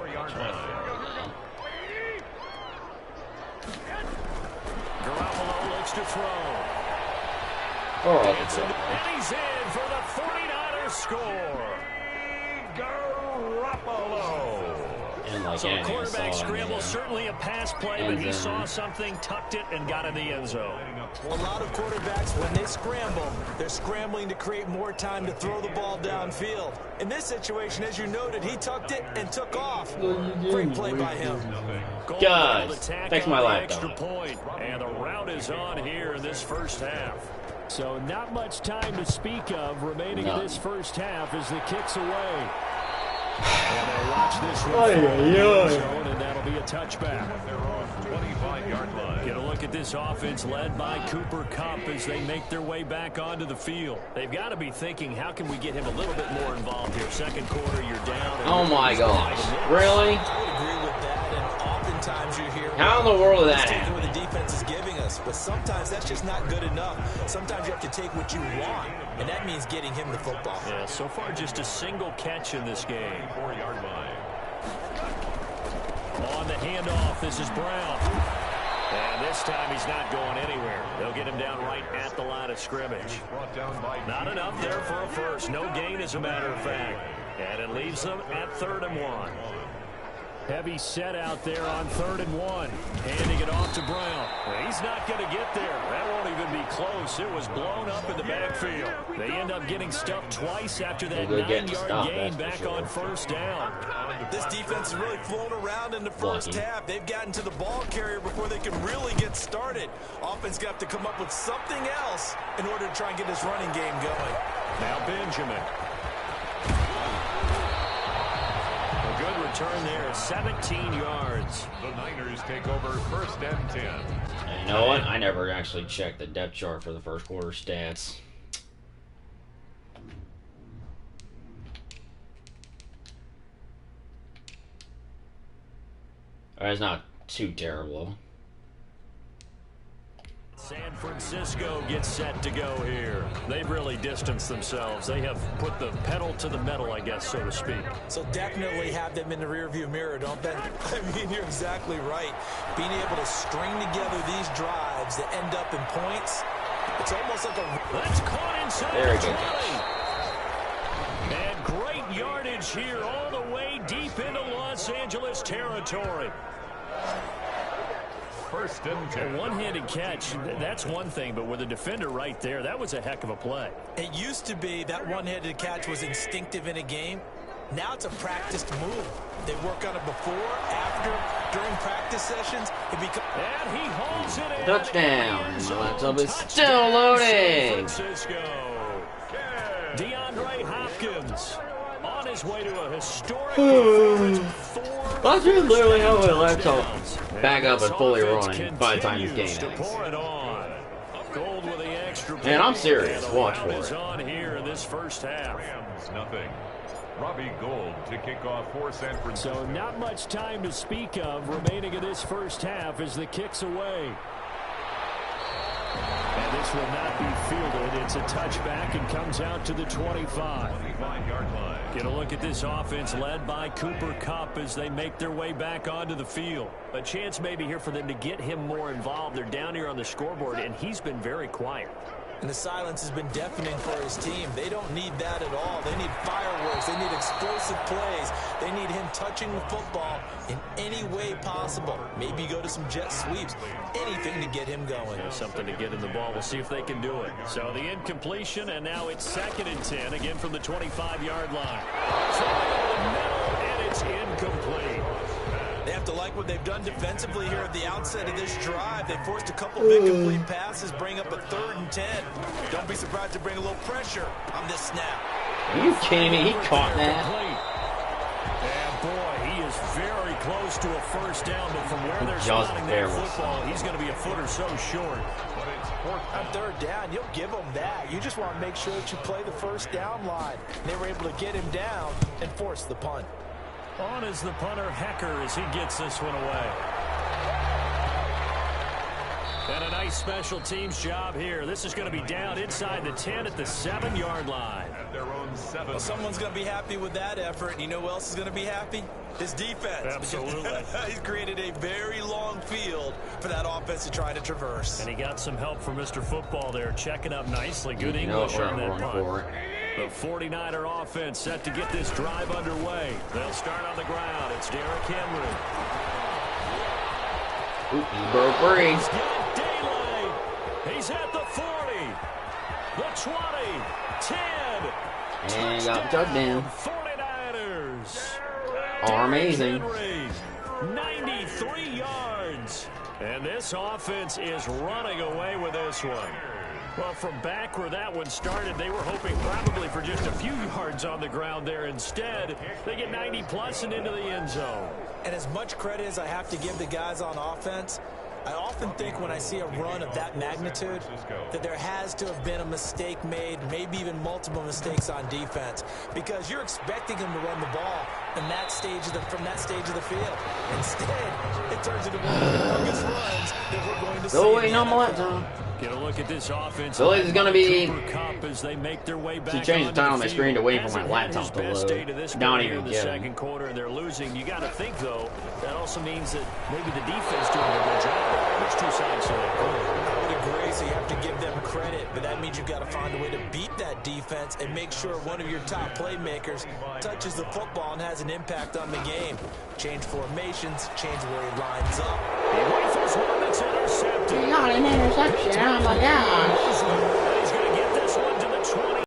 Garoppolo looks to throw. Oh, And he's in for the 49ers score. Garoppolo. and like So a anything I quarterback saw, scramble, man. certainly a pass play, but he End saw zone. something, tucked it, and got in the end zone. Well, a lot of quarterbacks, when they scramble, they're scrambling to create more time to throw the ball downfield. In this situation, as you noted, he tucked it and took off. Great play by him. Goal Guys, able to tack fix on my the laptop. extra point, and the route is on here in this first half. So not much time to speak of remaining in None. this first half as the kick's away. And they'll watch this one Oy, fall in the oy. end zone, and that'll be a touchback. They're on 25-yard line. Get a look at this offense led by Cooper Kupp as they make their way back onto the field. They've got to be thinking, how can we get him a little bit more involved here? Second quarter, you're down. and Oh my gosh. Really? I would agree with that, and oftentimes you hear, How in the world did that let's take happen? what the defense is giving us, but sometimes that's just not good enough. Sometimes you have to take what you want, and that means getting him the football. Yeah, so far just a single catch in this game. 4-yard line. On the handoff, this is Brown. And this time he's not going anywhere. They'll get him down right at the line of scrimmage. Brought down by Not enough there for a first. No gain, as a matter of fact. And it leaves them at 3rd and 1. Heavy set out there on 3rd and 1. Handing it off to Brown. He's not going to get there. That won't even be close. It was blown up in the backfield. They end up getting stuffed twice after that Well, they're getting 9-yard stopped, gain that's for back sure. on 1st down. This defense has really flown around in the first Lucky. half. They've gotten to the ball carrier before they can really get started. Offense got to come up with something else in order to try and get this running game going. Now Benjamin. A good return there, 17 yards. the Niners take over 1st and 10. And you know what? I never actually checked the depth chart for the first quarter stats. It's not too terrible. San Francisco gets set to go here. They've really distanced themselves. They have put the pedal to the metal, I guess, so to speak. So definitely have them in the rearview mirror, don't they? I mean, you're exactly right. Being able to string together these drives that end up in points, it's almost like a... That's caught inside Very the good 20. And great yardage here all the way deep into Los Angeles territory. First and 10. A one-handed catch, that's one thing, but with a defender right there, that was a heck of a play. It used to be that one-handed catch was instinctive in a game. Now it's a practiced move. They work on it before, after, during practice sessions. It becomes... And he holds it in. Touchdown. The laptop is still loading. San Francisco. DeAndre Hopkins on his way to a historic performance with 4 That's just literally how my laptop touchdowns. back up and fully This running offense by the time this game continues to ends. pour it on. Gold with the extra Man, I'm point, serious. and the Watch round for is it. on here in this first half. Rams nothing. Robbie Gould to kick off for San Francisco. So not much time to speak of remaining in this first half as the kick's away. And this will not be fielded. It's a touchback and comes out to the 25. 25-yard line. Get a look at this offense led by Cooper Kupp as they make their way back onto the field. A chance maybe here for them to get him more involved. They're down here on the scoreboard, and he's been very quiet. And the silence has been deafening for his team. They don't need that at all. They need fireworks. They need explosive plays. They need him touching the football in any way possible. Maybe go to some jet sweeps. Anything to get him going. Something to get in the ball. We'll see if they can do it. So the incompletion, and now it's 2nd and 10, again from the 25-yard line. Throwing over the middle, and it's incomplete. They have to like what they've done defensively here at the outset of this drive. They forced a couple of incomplete passes, bring up a 3rd and 10. Don't be surprised to bring a little pressure on this snap. Are you kidding me? He caught that. And boy, he is very close to a first down, but from where they're Just spotting that barely. football, he's going to be a foot or so short. But it's 4th On 3rd down, you'll give them that. You just want to make sure that you play the first down line. They were able to get him down and force the punt. On is the punter, Hecker, as he gets this one away. And a nice special teams job here. This is going to be down inside the 10 at the 7-yard line. at their own 7. Well, someone's going to be happy with that effort. And you know who else is going to be happy? His defense. Absolutely. He's created a very long field for that offense to try to traverse. And he got some help from Mr. Football there, checking up nicely. Good You know English what on we're that going punt. for. The 49er offense set to get this drive underway. They'll start on the ground. It's Derrick Henry. Oop, he broke free. He's got daylight. He's at the 40, the 20, 10. And got the touchdown. 49ers. Are amazing. Henry, 93 yards. And this offense is running away with this one. Well, from back where that one started, they were hoping probably for just a few yards on the ground there. Instead, they get 90-plus and into the end zone. And as much credit as I have to give the guys on offense, I often think when I see a run of that magnitude that there has to have been a mistake made, maybe even multiple mistakes on defense, because you're expecting them to run the ball in that stage from that stage of the field. Instead, it turns into one of the longest runs that we're going to see. Still waiting on my laptop. Get a look at this offense. So this is going to be... Cooper Kupp as they make their way back To change the onto title on my field. screen to wait for my Hasn't had his laptop to best day load. this Don't point here even in the get it. second quarter, and they're losing. You got to think, though, that also means that maybe the defense doing a good job. There's two sides to that coin. I would agree, so you have to give them credit, but that means you've got to find a way to beat that defense and make sure one of your top playmakers touches the football and has an impact on the game. Change formations, change where he lines up. He rifles one that's intercepted. He got an interception. Oh my gosh. And he's going to get this one to the 20.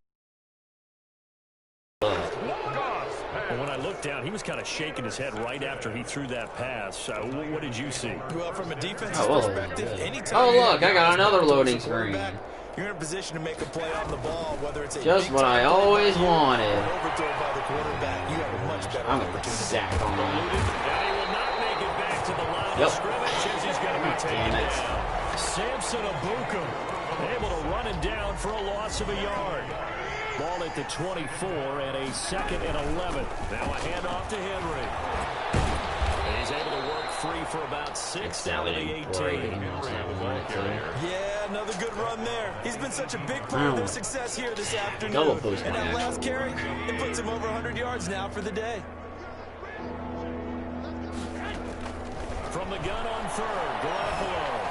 And when I looked down, he was kind of shaking his head right after he threw that pass. What did you see? Well, from a defensive Oh, well, perspective, yeah. anytime Oh, you look, I got have another guys loading touch the screen. quarterback, you're in a position to make a play on the ball, whether it's a Just big what I time play always by you wanted. or an overthrow by the quarterback. You have a much better I'm going to opportunity. sack on And that. he will not make it back to the line Yep. of scrimmage as he's going to be taken Damn it. down. Samson Abukum able to run it down for a loss of a yard. Ball at the 24 and a 2nd and 11. Now a handoff to Henry. And he's able to work free 6th out of the 18. Yeah, another good run there. He's been such a big part of their success here this afternoon. Double post and that action. last carry, it puts him over 100 yards now for the day. From the gun on 3rd, Garoppolo.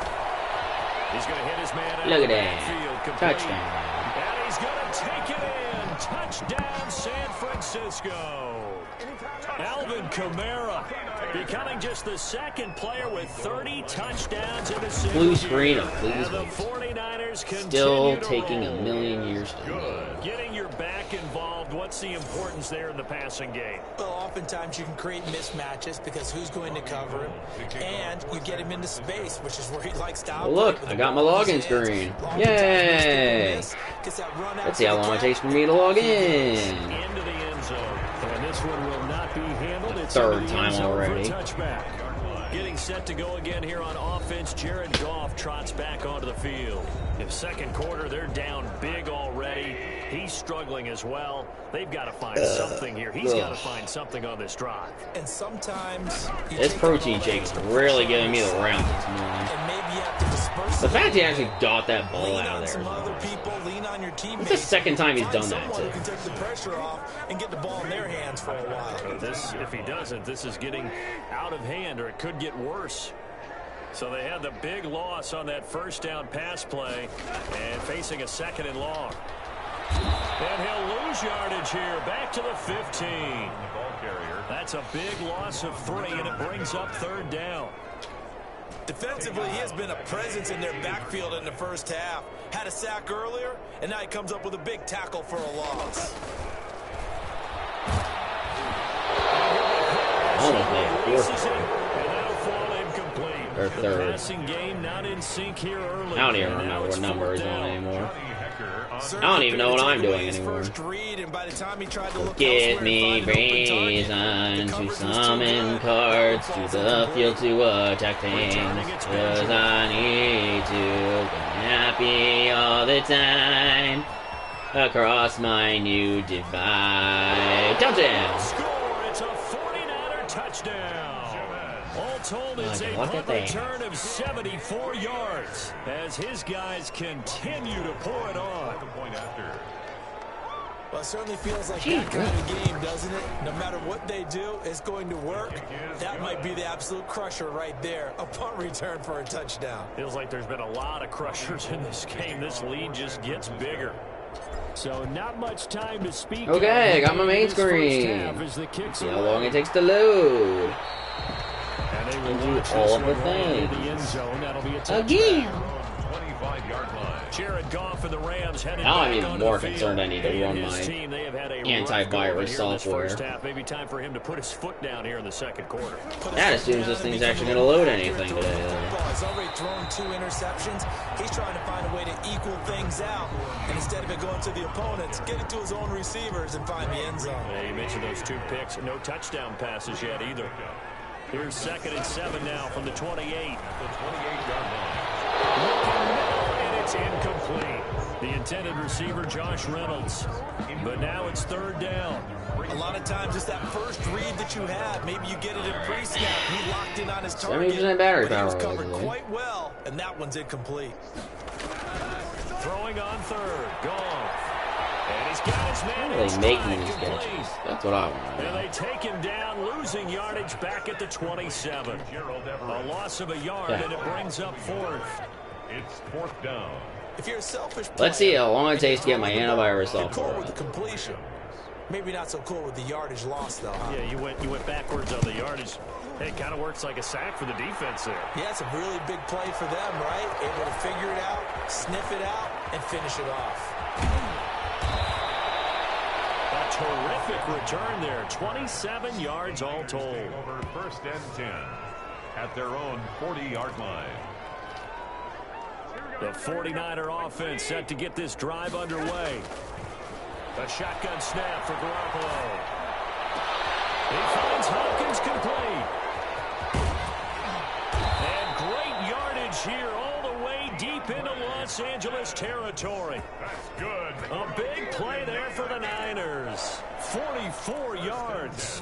He's going to hit his man out Look of at the that. backfield. Complete. Touchdown. And he's going to take it in. Touchdown, San Francisco. Alvin Kamara becoming just the 2nd player with 30 touchdowns in a season. Blue screen of And the please. 49ers Still continue to taking a roll. million years to load. Getting your back involved, what's the importance there in the passing game? Well, oftentimes you can create mismatches because who's going to cover him, and you get him into space, which is where he likes to operate. Look, with I the got my ball in login his hands. screen. Oftentimes Yay! gets that run Let's see how after long the it takes catch. for me to log in. Into the end zone. And this one will not be handled. It's Third into the time end zone already. For a touchback. Getting set to go again here on offense. Jared Goff trots back onto the field. In 2nd quarter, they're down big already. He's struggling as well. They've got to find something here. He's got to find something on this drive. And sometimes you This take protein out all shake that is extra really pressure giving me the on rounds yourself, this morning. and maybe you have to disperse The it. fact he actually got that ball Lean out on of some there. other people, lean on your teammates. It's the second time he's Find done that, someone too. who can take the pressure off and get the ball in their hands for a while. This, if he doesn't, this is getting out of hand, or it could get worse. So they had the big loss on that 1st down pass play and facing a 2nd and long. And he'll lose yardage here, back to the 15. That's a big loss of 3, and it brings up 3rd down. Defensively, he has been a presence in their backfield in the 1st half. Had a sack earlier, and now he comes up with a big tackle for a loss. Almost made it. 4th And that'll fall incomplete. or The 3rd. passing game not in sync here early. I don't even And now remember it's what number 4th he's on down. anymore. I don't even know what I'm doing his anymore. First read, and by the time he tried to look Give elsewhere me and find an open target, reason the to coverage was too summon good. cards to Falls the incomplete. field to attack things. Returning its 'Cause I need to be happy all the time. Across my new divide. Touchdown! Score! It's a 49er touchdown. All told, it's a Look at punt that. return of 74 yards as his guys continue to pour it on. Well, it certainly feels like Gee, that kind of game, doesn't it? No matter what they do, it's going to work. That might be the absolute crusher right there. A punt return for a touchdown. Feels like there's been a lot of crushers in this game. This lead just gets bigger. So not much time to speak. Okay, I of. got my main This first screen. half as the kicks See how away. long it takes to load. And they will And do launch all this of the one right into things. the end zone. That'll be a touchback. Again! 25-yard line. Jared Goff and the Rams headed Now I'm back even onto more the field. concerned I need to He and run his my team, they have had a rough antivirus go of it here in this software. first half. Maybe time for him to put his foot down here in the 2nd quarter. That assumes this thing's actually going to load anything today. He's already thrown 2 interceptions. He's trying to find a way to equal things out. And instead of it going to the opponents, get it to his own receivers and find the end zone. Yeah, you mentioned those 2 picks. No touchdown passes yet either. Here's 2nd and 7 now from the 28. The 28-yard line. Looking middle, and it's incomplete. The intended receiver, Josh Reynolds. But now it's 3rd down. A lot of times it's that first read that you have. Maybe you get it in pre-snap. He locked in on his target. 70% battery but he was power, covered allegedly. quite well, and that one's incomplete. Throwing on 3rd. Goff. And he's got his man How in are they stride, making these complete. catches? That's what I want to And know. they take him down, losing yardage back at the 27. A loss of a yard, Yeah. and it brings up 4th. It's 4th down. If you're a selfish player, Let's see how long it takes to get my and you throw the ball, antivirus you're software cool with the up. completion. Maybe not so cool with the yardage loss, though, huh? Yeah, you went backwards on the yardage. Hey, it kind of works like a sack for the defense there. Yeah, it's a really big play for them, right? Able to figure it out, sniff it out, and finish it off. A terrific return there. 27 yards all told. Over 1st and 10 at their own 40-yard line. The 49er offense set to get this drive underway. A shotgun snap for Garoppolo. He finds Hopkins complete. And great yardage here all the way deep into Los Angeles territory. That's good. A big play there for the Niners. 44 yards.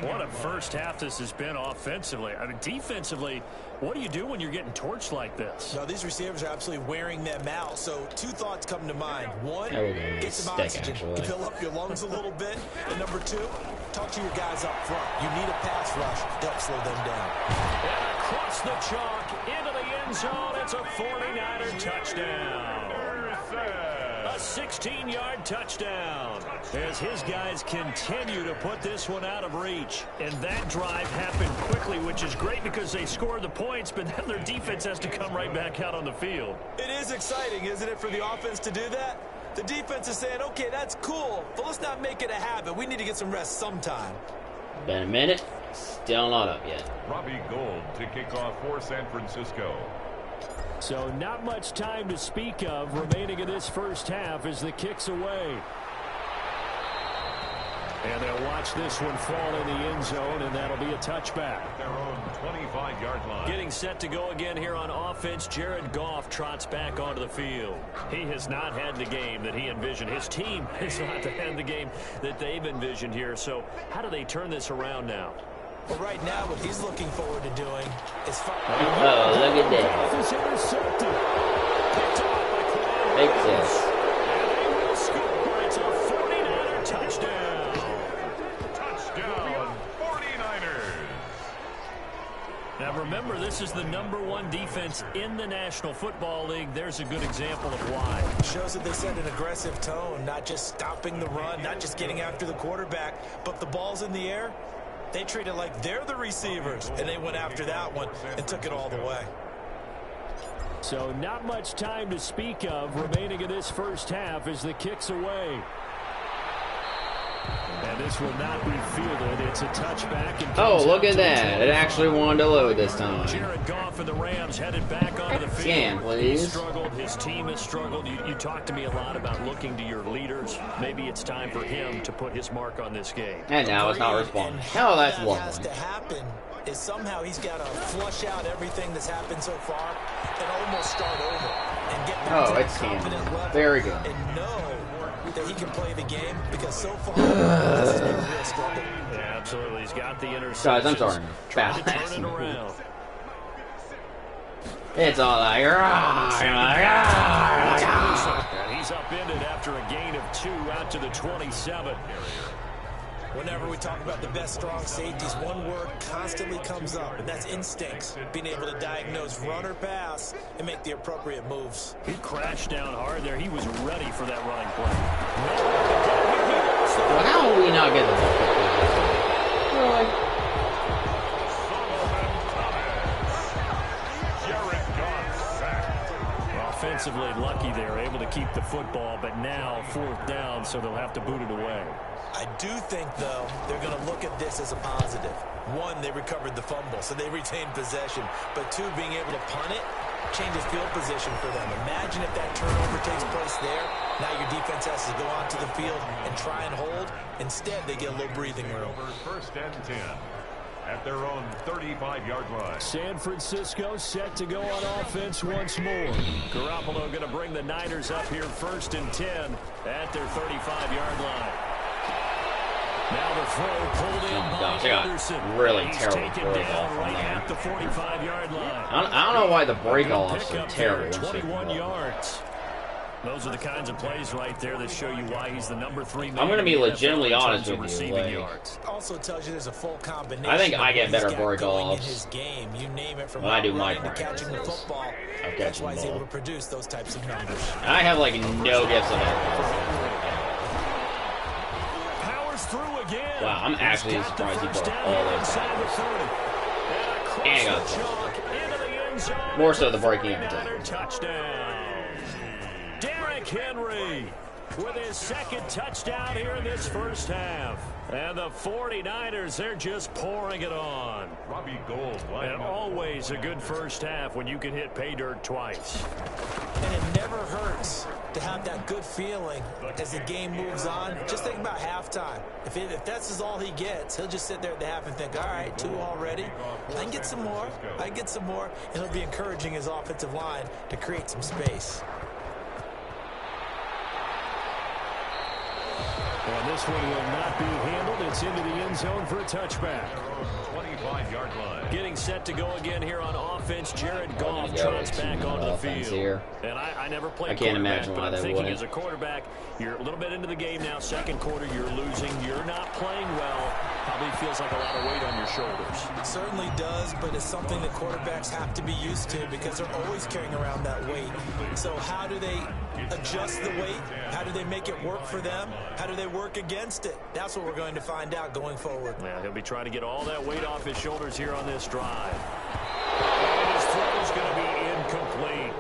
What a first half this has been offensively. I mean, defensively, what do you do when you're getting torched like this? No, these receivers are absolutely wearing them out. So two thoughts come to mind. One, get some oxygen, fill up your lungs a little bit. And number two, talk to your guys up front. You need a pass rush to help slow them down. And across the chalk, into the end zone, it's a 49er touchdown. A 16-yard touchdown as his guys continue to put this one out of reach. And that drive happened quickly, which is great because they scored the points, but then their defense has to come right back out on the field. It is exciting, isn't it, for the offense to do that? The defense is saying, okay, that's cool, but let's not make it a habit. We need to get some rest sometime. Been a minute. Still not up yet. Robbie Gould to kick off for San Francisco. So not much time to speak of remaining in this first half as the kick's away. And they'll watch this one fall in the end zone, and that'll be a touchback. Their own 25-yard line. Getting set to go again here on offense, Jared Goff trots back onto the field. He has not had the game that he envisioned. His team has not had the game that they've envisioned here. So how do they turn this around now? Well, right now, what he's looking forward to doing is... Oh, look at that. Big six. And they will score. It's a 49er touchdown. Touchdown, 49ers. Now remember, this is the #1 defense in the National Football League. There's a good example of why. Shows that they set an aggressive tone, not just stopping the run, not just getting after the quarterback, but the ball's in the air. They treat it like they're the receivers, and they went after that one and took it all the way. So not much time to speak of remaining in this first half as the kick's away. And this will not be fielded. It's a touchback. Oh, look at that. It actually wanted to load this time. Jared Goff and the Rams headed back onto the field. Scan, please. He struggled. His team has struggled. You talked to me a lot about looking to your leaders. Maybe it's time for him to put his mark on this game. And now it's not responding. Oh, that's what has lovely. to happen is somehow he's got to flush out everything that's happened so far and almost start over and get back to it's a confident Campbell. level Very good. and know that he can play the game, because so far this has been a real struggle. Yeah, absolutely. He's got the interception. Guys, I'm sorry. Trying to turn it around. It's all like, And he's upended after a gain of 2 out to the 27. Whenever we talk about the best strong safeties, one word constantly comes up, and that's instincts. Being able to diagnose run or pass and make the appropriate moves. He crashed down hard there. He was ready for that running play. Well, how will we not get the ball? Really? Jared Goff sacked. Offensively lucky they're able to keep the football, but now 4th down, so they'll have to boot it away. I do think, though, they're going to look at this as a positive. One, they recovered the fumble, so they retained possession. But two, being able to punt it changes field position for them. Imagine if that turnover takes place there. Now your defense has to go onto the field and try and hold. Instead, they get a little breathing room. Over 1st and 10 at their own 35-yard line. San Francisco set to go on offense once more. Garoppolo going to bring the Niners up here 1st and 10 at their 35-yard line. Now the throw pulled in by Anderson. Really He's terrible taken break down off right on at the 45-yard line. I don't know why the break off is so Pickup terrible. there, 21 yards. Those are the kinds of plays right there that show you why he's the #3 man. I'm going to be in the legitimately NFL in honest terms of with you. receiving Like, yards. Also tells you there's a full combination. I think I get of what better he's got break going in offs his game. You name it, from when I do my running to catching the practices football. of That's catching why the he's able ball. to produce those types of numbers. I have like no gifts of it. Powers through again. Wow, I'm actually He's got the surprised he first broke down all here those inside the 30. And he got across the chalk into the end zone. More so the breaking Another everything. touchdown. Derrick Henry with his 2nd touchdown here in this first half. And the 49ers, they're just pouring it on. Robbie Gould. And always a good first half when you can hit pay dirt twice. And it never hurts to have that good feeling as the game moves on. Just think about halftime. If that's all he gets, he'll just sit there at the half and think, all right, 2 already. I can get some more. I can get some more. And he'll be encouraging his offensive line to create some space. And this one will not be handled. It's into the end zone for a touchback. 25-yard line. Getting set to go again here on offense. Jared Goff trots back onto the field. Here. And I never played I can't quarterback, imagine but why I'm they thinking wouldn't. as a quarterback, you're a little bit into the game now. Second quarter, you're losing. You're not playing well. Probably feels like a lot of weight on your shoulders. It certainly does, but it's something that quarterbacks have to be used to because they're always carrying around that weight. So how do they adjust the weight? How do they make it work for them? How do they work against it? That's what we're going to find out going forward. Yeah, he'll be trying to get all that weight off his shoulders here on this drive. And his throw is going to be incomplete.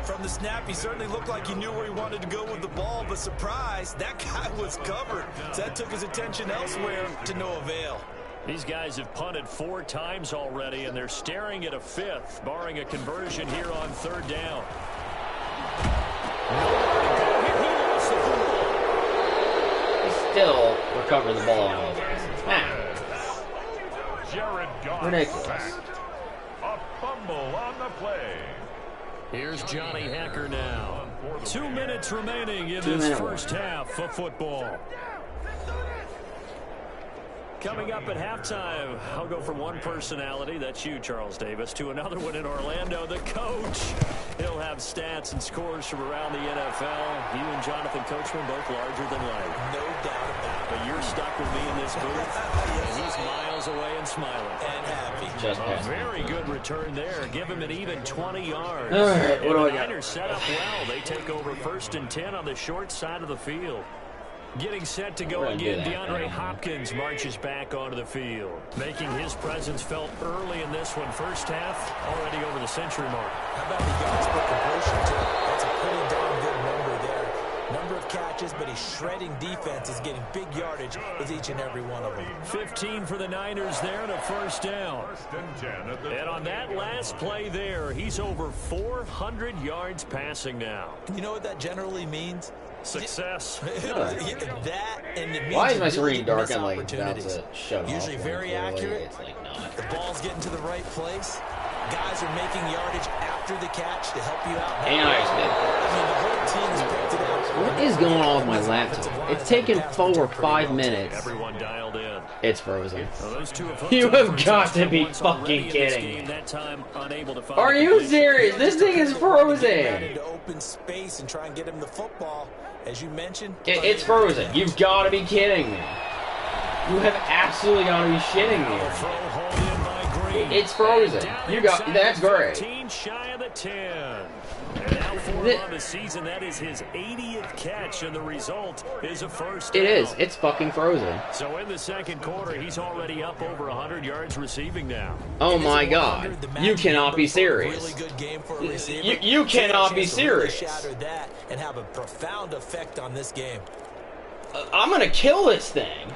From the snap, he certainly looked like he knew where he wanted to go with the ball, but surprise, that guy was covered. So that took his attention elsewhere to no avail. These guys have punted 4 times already, and they're staring at a 5th, barring a conversion here on 3rd down. He lost the football. He still recovered the ball. Jared Goff. Ridiculous. Sacked. A fumble on the play. Here's Johnny Hacker now. 2 minutes remaining in this first half of football. Coming up at halftime, I'll go from one personality, that's you, Charles Davis, to another one in Orlando, the coach. He'll have stats and scores from around the NFL. You and Jonathan Coachman both larger than life. No doubt about it. But you're stuck with me in this booth, and he's miles away and smiling. And happy. Just A passed. very good return there. Give him an even 20 yards. All right, what And do I the got? Niners set up well. They take over 1st and 10 on the short side of the field. Getting set to go We're gonna do again, that. DeAndre Hopkins marches back onto the field, making his presence felt early in this one. First half, already over the century mark. How about the yards per completion, too? That's a pretty darn good number there. Number of catches, but he's shredding defense. Is getting big yardage with each and every one of them. 15 for the Niners there and a first down. 1st and 10 at the And on that last play there, he's over 400 yards passing now. You know what that generally means? Success. That and it means Why is my you screen really dark miss and like about opportunities. to shut off? Usually when very clearly accurate. It's like not. The ball's getting to the right place. Guys are making yardage after the catch to help you out. And I just did. I mean, the whole team has picked it up. What is going on with my laptop? It's taken 4 or 5 minutes. Everyone dialed in. It's frozen. Well, those two have You hooked up have for got to touchdown be once already fucking in this kidding game. me. That time unable to find Are a you completion. serious? This thing is Get him frozen. into open space and try and get him the football. As you mentioned, It's frozen. You've got to be kidding me. You have absolutely got to be shitting Throw me. hauled in by Green. It's frozen. Down You got. inside That's the great. 15, shy of the 10. And now for him on the season, that is his 80th catch, and the result is a first down. It is. It's fucking frozen. So in the second quarter, he's already up over 100 yards receiving now. Oh my god. You cannot be serious. Really good game for a receiver. You cannot be Chance to really serious. shatter that and have a profound effect on this game. I'm gonna kill this thing.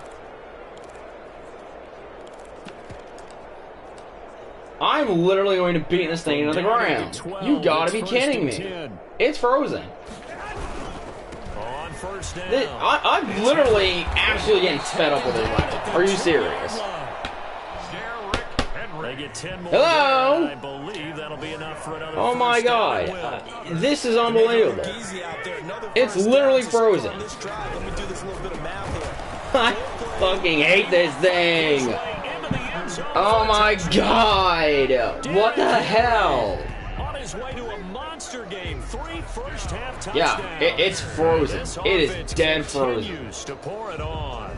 I'm literally going to beat this thing into the ground. You gotta be kidding me. It's frozen. On first down. I'm literally absolutely getting fed up with this laptop. Are you serious? They get 10 more. Hello? There, and I believe that'll be enough for another Oh my first down god. win. This is unbelievable. It's literally frozen. Let me do this little bit of math here. I fucking hate this thing. Oh my god. What the hell? On his way to a monster game. 3 first half touchdowns. Yeah, it's frozen. This It is offense dead frozen. continues to pour it on.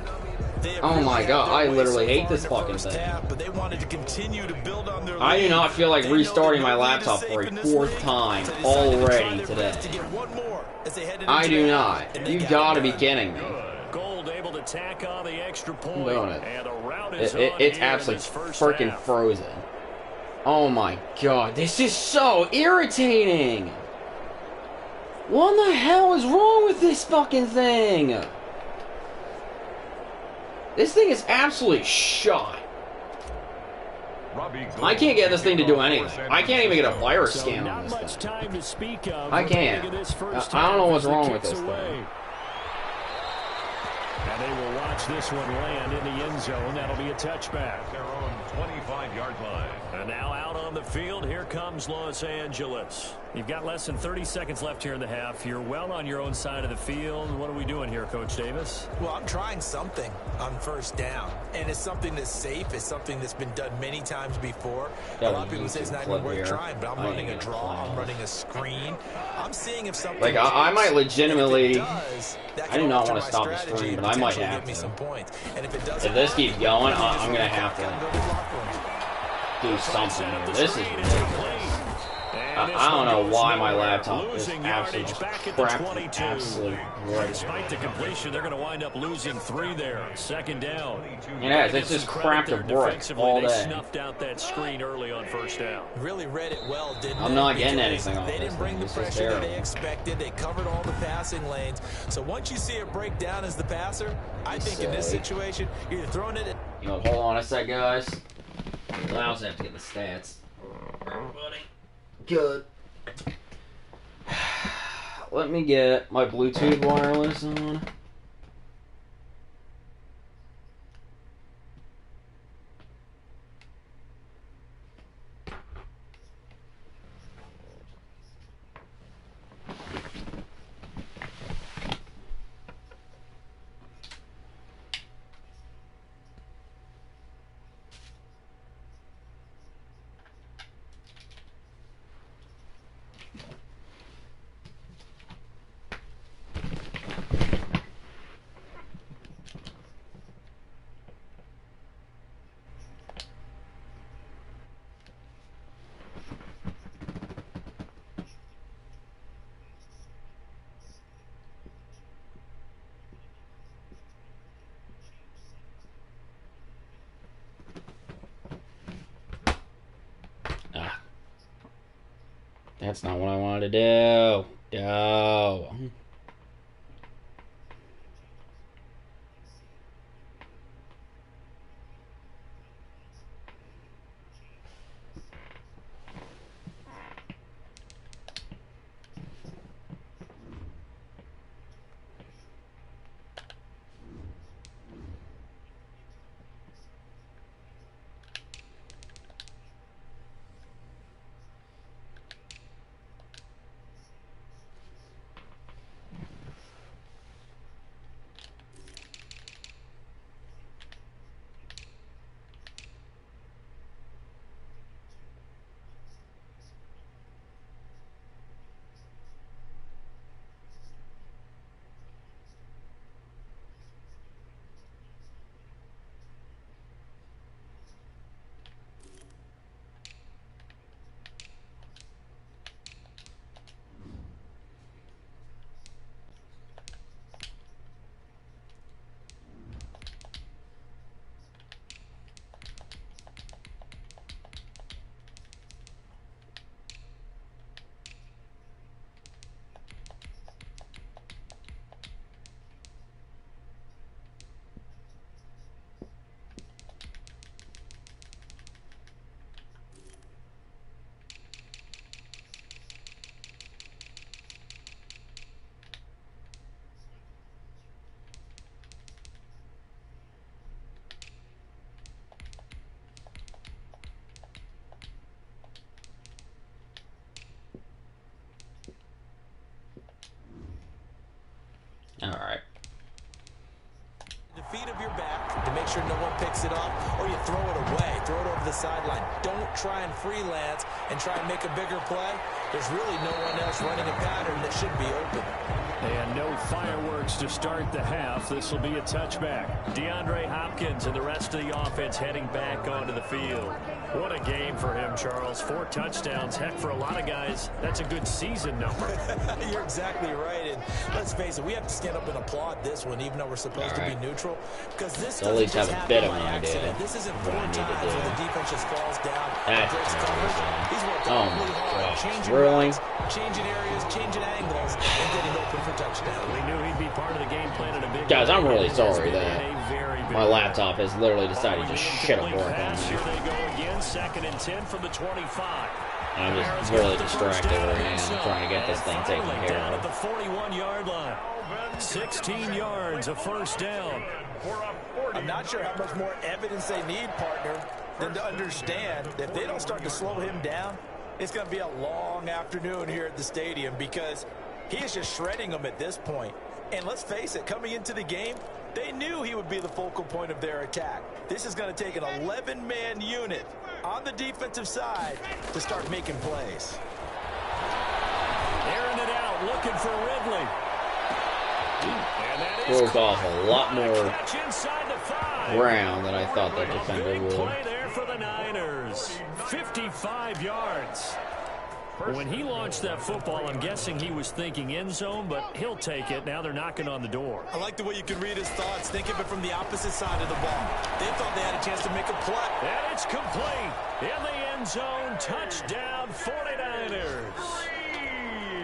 Oh my god, I literally hate this fucking thing. But they wanted to continue to build on their I do lead. not feel like They know restarting that my no lead is laptop safe for a in this 4th league, time so they decided to already try their best today. to get one more as they headed into I do halftime, not. and they You got gotta it be done. kidding me. Gold able to tack on the extra point. I'm doing it. And the route is on It's here in absolutely this first freaking half. frozen. Oh my god, this is so irritating! What the hell is wrong with this fucking thing? This thing is absolutely shot. I can't get this thing to do anything. I can't even get a virus So scan on not this much thing. time to speak of. I at the can't. beginning of this first I don't know half what's as it wrong with kicks this thing. away. And they will watch this one land in the end zone. That'll be a touchback. Their own 25-yard line. And now out on the field, here comes Los Angeles. You've got less than 30 seconds left here in the half. You're well on your own side of the field. What are we doing here, Coach Davis? Well, I'm trying something on first down, and it's something that's safe. It's something that's been done many times before. A lot of people say it's not even worth trying, but I'm running a draw. I'm running a screen. I'm seeing if something. Like, I might legitimately. I do not want to stop the stream, but I might have to. If this keeps going, I'm going to have to do something here. This is ridiculous. I don't know why my laptop is absolutely crap. Absolutely right. Despite the completion, they're going to wind up losing 3 there. Second down. Yeah, it's just crap to break all They day. snuffed out that screen early on first down. Really read it well, didn't they? I'm not getting anything off They this didn't bring thing. the This is pressure that they terrible. expected. They covered all the passing lanes. So once you see it break down as the passer, I think in this situation, you're either throwing it. You know, hold on a sec, guys. I also have to get the stats. Everybody. Good. Let me get my Bluetooth wireless on. That's not what I wanted to do. No. Alright. The feet of your back to make sure no one picks it up, or you throw it away, throw it over the sideline. Don't try and freelance and try and make a bigger play. There's really no one else running a pattern that should be open. And no fireworks to start the half. This will be a touchback. DeAndre Hopkins and the rest of the offense heading back onto the field. What a game for him, Charles. 4 touchdowns. Heck, for a lot of guys, that's a good season number. You're exactly right. And let's face it, we have to stand up and applaud this one, even though we're supposed to be neutral. Because this So at least have a bit of an accident. idea. This isn't what 4 I need to times do. where the defense just falls down and That's breaks coverage. He's worked oh awfully my hard, gosh. changing Really? routes, changing areas, changing angles, and getting open for touchdown. We knew he'd be part of the game plan in a big Guys, I'm really way. sorry In that a very big my way. laptop has literally decided to Following the shit a incomplete fork on pass, me. Here they go again, 2nd and 10 from the 25. I'm just really distracted right now trying to get this thing taken care Down at of. the 41-yard line. 16 yards, a first down. I'm not sure how much more evidence they need, partner, than to understand that if they don't start to slow him down, it's going to be a long afternoon here at the stadium because he is just shredding them at this point. And let's face it, coming into the game, they knew he would be the focal point of their attack. This is going to take an 11-man unit on the defensive side to start making plays. Airing it out, looking for Ridley. Broke off a lot more Catch inside the 5. ground than I thought that defender Big would. play there for the Niners. 55 yards. When he launched that football, I'm guessing he was thinking end zone, but he'll take it. Now they're knocking on the door. I like the way you can read his thoughts. Think of it from the opposite side of the ball. They thought they had a chance to make a play. And it's complete. In the end zone, touchdown 49ers.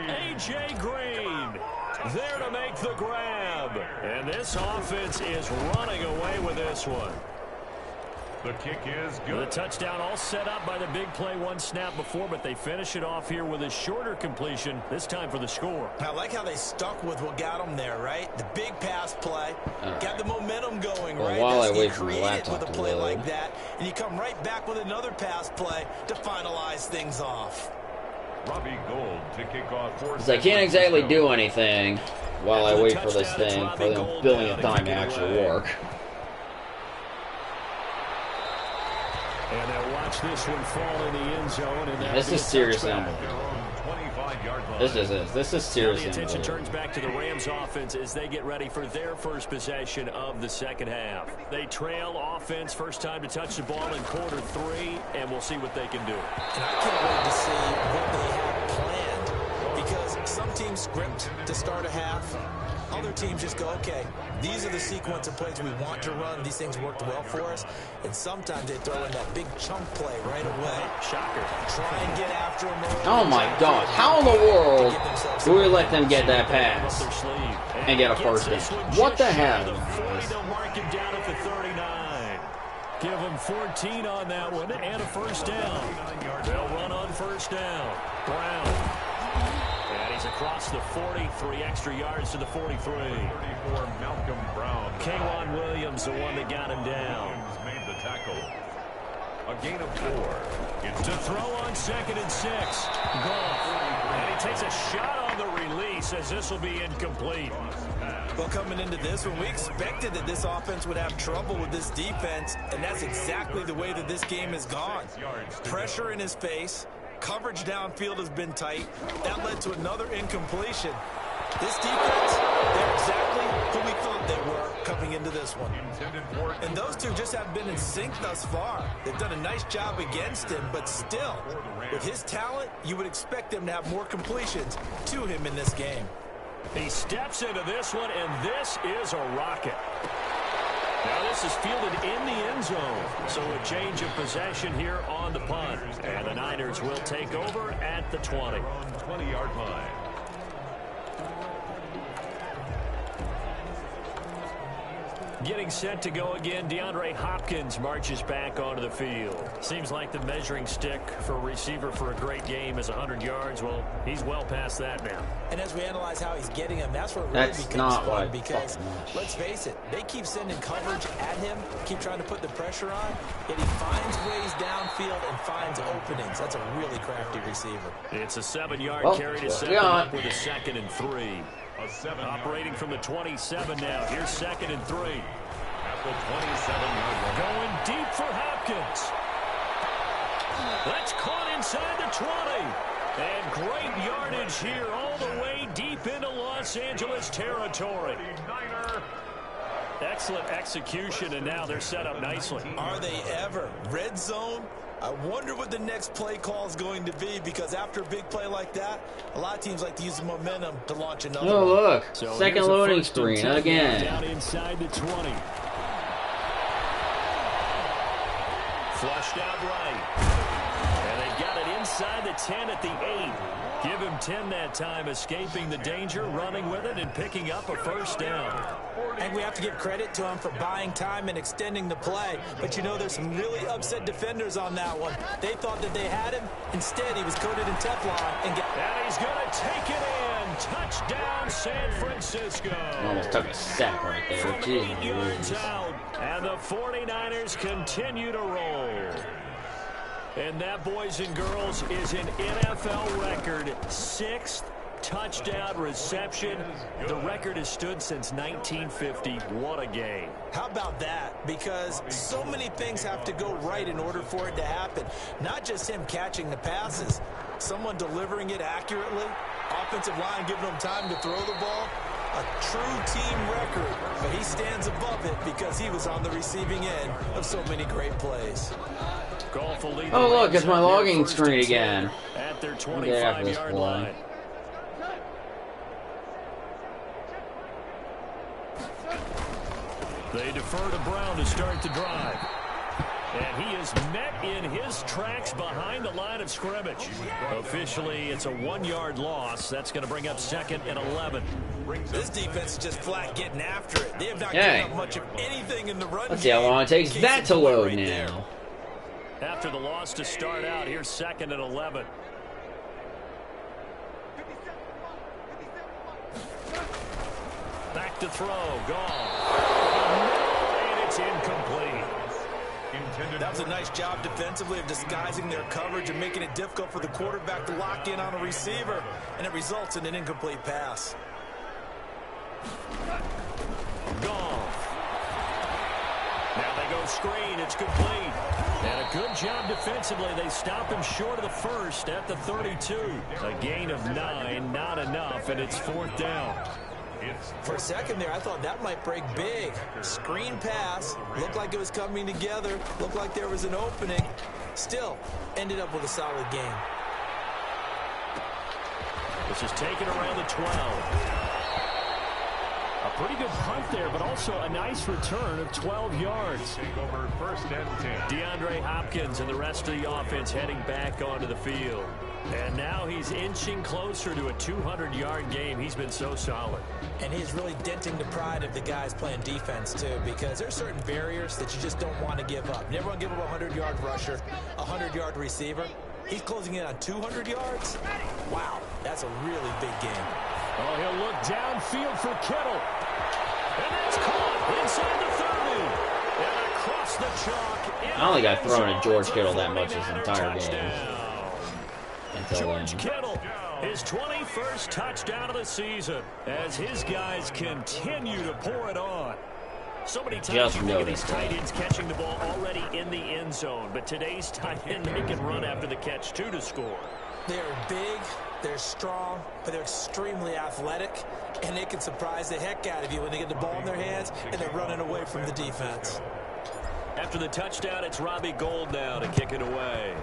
A.J. Green there to make the grab. And this offense is running away with this one. The kick is The good. touchdown all set up by the big play one snap before, but they finish it off here with a shorter completion, this time for the score. I like how they stuck with what got them there, right? The big pass play, got the momentum going, Well, right? while That's I wait you for my create it laptop with a to play load. like that, and you come right back with another pass play to finalize things off. Robbie Gould to kick off. Because I can't exactly do anything while I wait for this thing for the billionth time to actually work. And they'll watch this one fall in the end zone. And This is seriously unbelievable. Their own 25-yard line. This is Now seriously the attention unbelievable. turns back to the Rams offense as they get ready for their first possession of the second half. They trail offense, first time to touch the ball in quarter 3, and we'll see what they can do. And I can't wait to see what they have planned, because some teams script to start a half. Other teams just go, okay, these are the sequence of plays we want to run. These things worked well for us. And sometimes they throw in that big chunk play right away. Shocker. Try and get after them early. Oh my God! How in the world do we let them get that pass and get a first down? What the hell? They'll mark him down at the 39. Give him 14 on that one and a first down. They'll run on first down. Brown. And he's across the 40, 3 extra yards to the 43. 34, Malcolm Brown. K'Wan Williams, the one that got him down. Williams made the tackle. A gain of 4. It's To throw on 2nd and 6. Goff. And he takes a shot on the release as this will be incomplete. Well, coming into this one, we expected that this offense would have trouble with this defense, and that's exactly the way that this game has gone. Pressure in his face. Coverage downfield has been tight. That led to another incompletion. This defense, they're exactly who we thought they were coming into this one. intended for. And those two just haven't been in sync thus far. They've done a nice job against him, but still, with his talent, you would expect them to have more completions to him in this game. He steps into this one, and this is a rocket. Now this is fielded in the end zone. So a change of possession here on the punt. And the Niners will take over at the 20. 20-yard line. Getting set to go again, DeAndre Hopkins marches back onto the field. Seems like the measuring stick for a receiver for a great game is 100 yards. Well, he's well past that now. And as we analyze how he's getting him, that's where it really That's becomes not what fun I because, fucking want. let's face it, they keep sending coverage at him, keep trying to put the pressure on, yet he finds ways downfield and finds openings. That's a really crafty receiver. It's a 7-yard Well, carry to well, set yeah. them up with a 2nd and 3. A 7-yard. Operating from the 27 now. Here's 2nd and 3. At the 27-yard line. Going deep for Hopkins. That's caught inside the 20. And great yardage here all the way deep into Los Angeles territory. 49er. Excellent execution, and now they're set up nicely. Are they ever? Red zone? I wonder what the next play call is going to be because after a big play like that, a lot of teams like to use the momentum to launch another Oh, one. look. So Second here's a loading 1st and screen 10 again. Down inside the 20. Flushed out right. And they got it inside the 10 at the 8. Give him 10 that time, escaping the danger, running with it, and picking up a first down. And we have to give credit to him for buying time and extending the play. But you know, there's some really upset defenders on that one. They thought that they had him. Instead, he was coated in Teflon. And he's going to take it in. Touchdown, San Francisco. Almost took a sack right there. From 8 yards out. And the 49ers continue to roll. And that, boys and girls, is an NFL record 6th touchdown reception. The record has stood since 1950. What a game. How about that? Because so many things have to go right in order for it to happen. Not just him catching the passes, someone delivering it accurately, offensive line giving him time to throw the ball. A true team record, but he stands above it because he was on the receiving end of so many great plays. Oh, look, it's my logging screen again. At their 25-yard line. They defer to Brown to start the drive. And he is met in his tracks behind the line of scrimmage. Officially, it's a 1-yard loss. That's going to bring up 2nd and 11. This defense is just flat getting after it. They have not given up much of anything in the run. Let's see how long it takes that to load now. After the loss to start out, here's 2nd and 11. Back to throw, gone. And it's incomplete. That was a nice job defensively of disguising their coverage and making it difficult for the quarterback to lock in on a receiver, and it results in an incomplete pass. Gone. Now they go screen. It's complete. And a good job defensively. They stop him short of the first at the 32. A gain of 9, not enough, and it's 4th down. For a second there, I thought that might break big. Screen pass. Looked like it was coming together. Looked like there was an opening. Still, ended up with a solid game. This is taken around the 12. A pretty good punt there, but also a nice return of 12 yards. Take over 1st and 10. DeAndre Hopkins and the rest of the offense heading back onto the field. And now he's inching closer to a 200-yard game. He's been so solid. And he's really denting the pride of the guys playing defense, too, because there's certain barriers that you just don't want to give up. You never want to give up a 100-yard rusher, a 100-yard receiver. He's closing in on 200 yards. Wow, that's a really big game. Oh, he'll look downfield for Kittle. And that's caught inside the 30. And across the chalk. I don't think I've thrown at George Kittle that much this entire game. George Kittle, his 21st touchdown of the season, as his guys continue to pour it on. So many times you look at these tight ends catching the ball already in the end zone, but today's tight end, they can run after the catch, too, to score. They're big, they're strong, but they're extremely athletic, and they can surprise the heck out of you when they get the ball in their hands and they're running away from the defense. After the touchdown, it's Robbie Gould now to kick it away.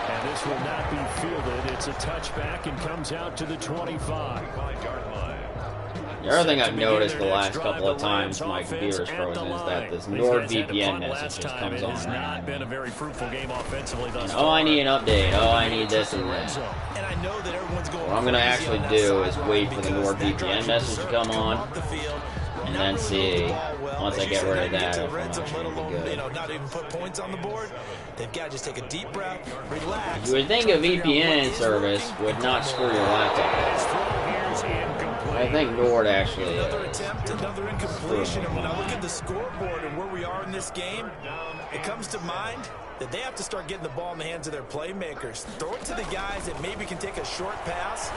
And this will not be fielded. It's a touchback and comes out to the 25-yard line. The other thing I've noticed the last couple of times my computer is frozen is that this NordVPN message just comes on. It has not been a very fruitful game offensively thus far. Oh, I need an update. Oh, I need this and that. And I know that everyone's going. What I'm going to actually do is wait for the NordVPN message to come on, and then see, once I get rid of that, if I'm actually good. Not even put points on the board. They've got to just take a deep breath, relax. You would think a VPN service would not screw your laptop. I think Nord actually Another attempt, another incompletion. And when I look at the scoreboard and where we are in this game, it comes to mind that they have to start getting the ball in the hands of their playmakers. Throw it to the guys that maybe can take a short pass.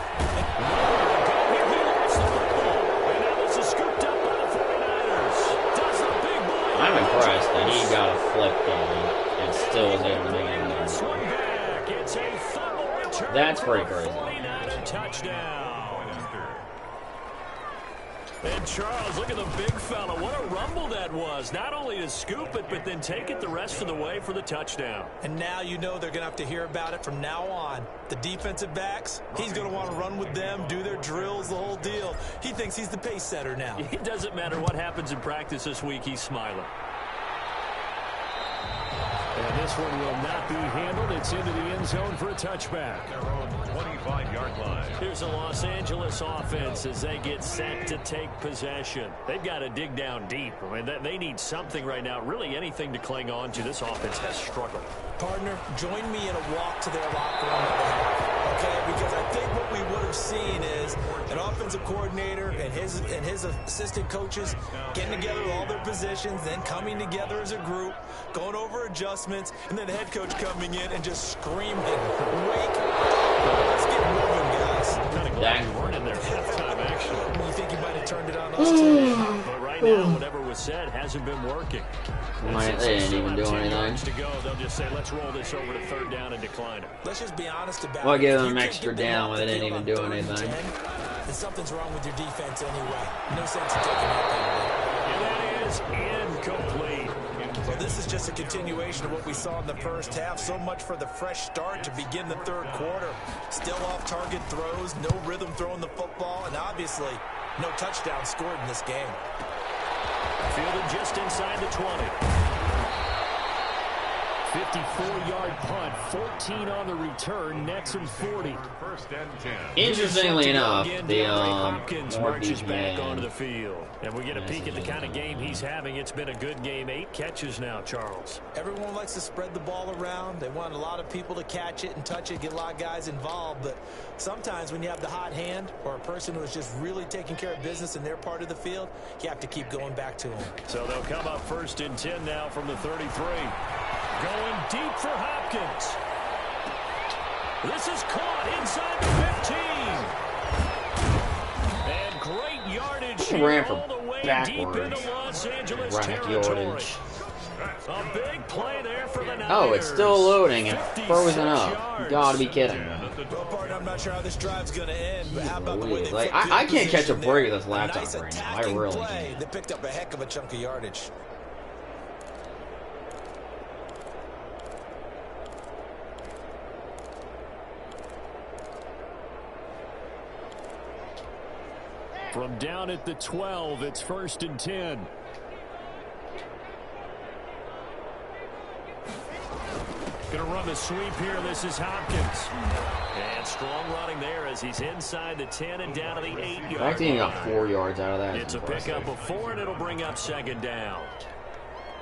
I'm impressed that he got a flip going and still was able to make it. That's pretty crazy. Touchdown. And Charles, look at the big fella. What a rumble that was. Not only to scoop it, but then take it the rest of the way for the touchdown. And now you know they're going to have to hear about it from now on. The defensive backs, he's going to want to run with them, do their drills, the whole deal. He thinks he's the pace setter now. It doesn't matter what happens in practice this week, he's smiling. this one will not be handled. It's into the end zone for a touchback. Their own 25-yard line. Here's the Los Angeles offense as they get set to take possession. They've got to dig down deep. I mean, they need something right now, really anything to cling on to. This offense has struggled. Partner, join me in a walk to their locker room that they have, okay? Because I think what we would have seen is an offensive coordinator and his assistant coaches getting together with all their positions, then coming together as a group, going over adjustments, and then the head coach coming in and just screaming, "Wake up! Let's get moving, guys." I'm kind of glad we weren't in there halftime, actually. You think he might have turned it on us, too? But right now, whatever was said hasn't been working. They didn't even do anything. To go, they'll just say, let's roll this over to third down and decline it. Let's just be honest about it. Well, give If them you an can't extra get them down off when they the didn't field even on do 3rd and anything. 10, then something's wrong with your defense anyway. No sense in taking that penalty. And that is incomplete. Well, this is just a continuation of what we saw in the first half. So much for the fresh start to begin the third quarter. Still off-target throws, no rhythm throwing the football, and obviously no touchdown scored in this game. Fielded just inside the 20. 54-yard punt, 14 on the return, nets him 40. First and 10. Interestingly enough, the Hopkins more marches back BPA. onto the field. And we get a peek at the kind of game he's having. It's been a good game. 8 catches now, Charles. Everyone likes to spread the ball around. They want a lot of people to catch it and touch it, get a lot of guys involved. But sometimes when you have the hot hand or a person who is just really taking care of business in their part of the field, you have to keep going back to them. So they'll come up first and 10 now from the 33. Going deep for Hopkins. This is caught inside the 15. And great yardage He ran all for the way backwards. deep into Los Angeles Rack territory. yardage. A big play there for the Niners. Oh, it's still loading and 56 frozen up. You yards. gotta be kidding me. Well, partner, I'm not sure how this drive's going to end, but how about the way they Like, put I field can't catch a position break there? with this laptop nice right now. I attacking really play can't. that picked up a heck of a chunk of yardage. From down at the 12, it's first and 10. Going to run the sweep here. This is Hopkins. And strong running there as he's inside the 10 and down to the 8-yard I think he got line. 4 yards out of that. It's a pickup of 4, and it'll bring up second down.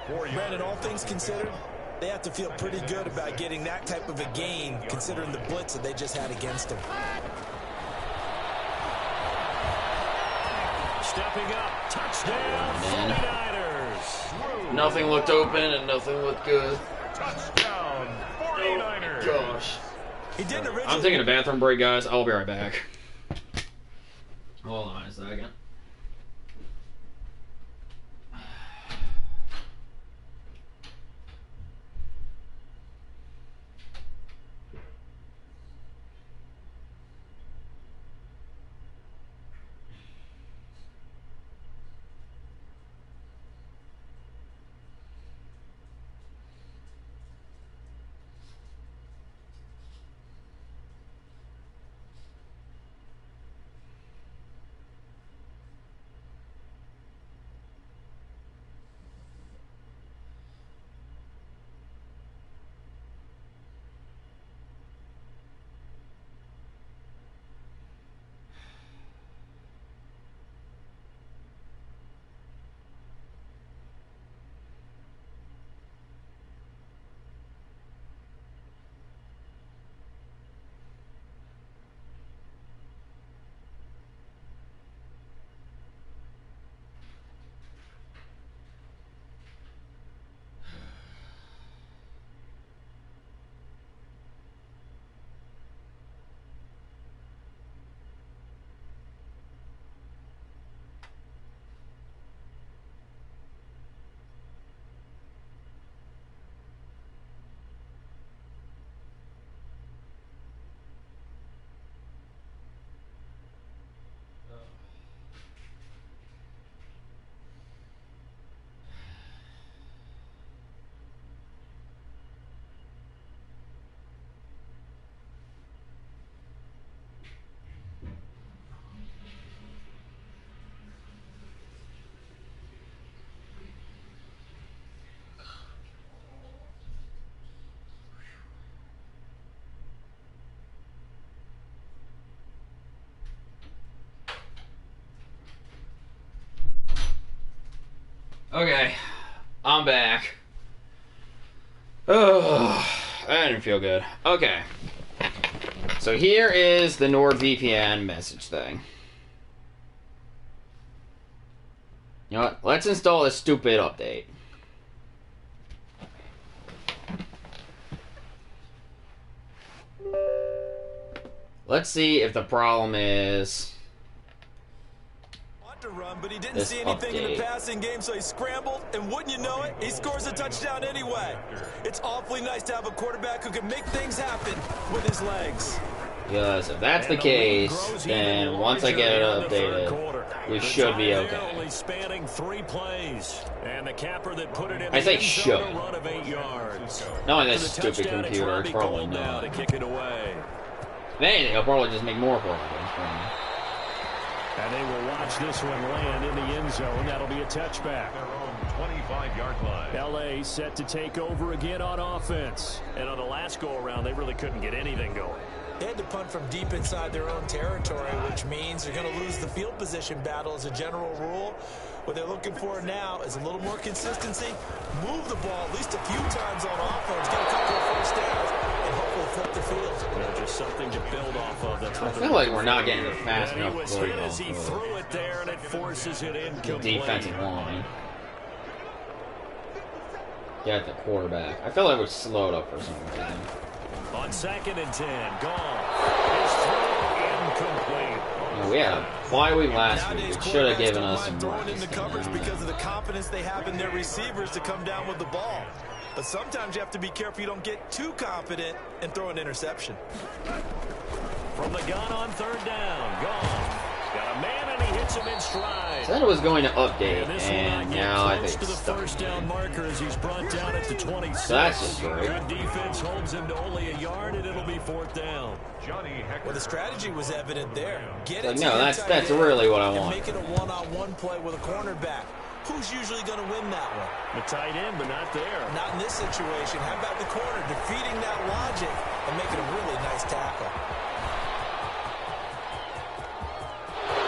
Brandon, all things considered, they have to feel pretty good about getting that type of a gain, considering the blitz that they just had against them. Stepping up, touchdown, 49ers. Nothing looked open and nothing looked good. Touchdown, 49ers. Gosh. He didn't originally. I'm taking a bathroom break, guys. I'll be right back. Hold on a second. Okay, I'm back. Oh, that didn't feel good. Okay. So here is the NordVPN message thing. You know what? Let's install this stupid update. Let's see if the problem is To run, but he didn't this see anything in update. the passing game, so he scrambled, and wouldn't you know it, he scores a touchdown anyway. It's awfully nice to have a quarterback who can make things happen with his legs. Because if that's the case, then once I get it updated, we should be okay. Only spanning 3 plays, and the capper that put it in I the say end zone, should. a run of 8 yards. Not on this For the stupid touchdown, it's computer, it's Robbie probably Gould now not. to kick it away. If anything, I'll probably just make more problems for me. And they will watch this one land in the end zone. That'll be a touchback. Their own 25-yard line. L.A. set to take over again on offense. And on the last go-around, they really couldn't get anything going. They had to punt from deep inside their own territory, which means they're going to lose the field position battle as a general rule. What they're looking for now is a little more consistency, move the ball at least a few times on offense, get a couple of first downs, and hopefully flip the field. Just something to build off of. That's I feel like we're not getting the fast and he enough was play hit as he off threw it there, and it forces it the incomplete. defensive line. Get the quarterback. I feel like we're slowed up for some reason. On 2nd and 10, gone. His throw incomplete. You know, we had a bye week last week. Nowadays, It should have quarterbacks given don't us mind some throwing in the coverage rest. because of the confidence they have in their receivers to come down with the ball. But sometimes you have to be careful you don't get too confident and throw an interception. From the gun on 3rd down, gone. Got a man, and he hits him in stride. Said it was going to update, And this will and not get now I close think to the it's stuck. first down marker as he's brought down at the 26. So that's just great. Good defense holds him to only a yard, and it'll be 4th down. Johnny Hecker. Well, the strategy was evident there. Get Like, it to no, your that's tight end really what I and want. make it a one-on-one play with a cornerback. Who's usually going to win that one? The tight end, but not there. Not in this situation. How about the corner defeating that logic and making a really nice tackle?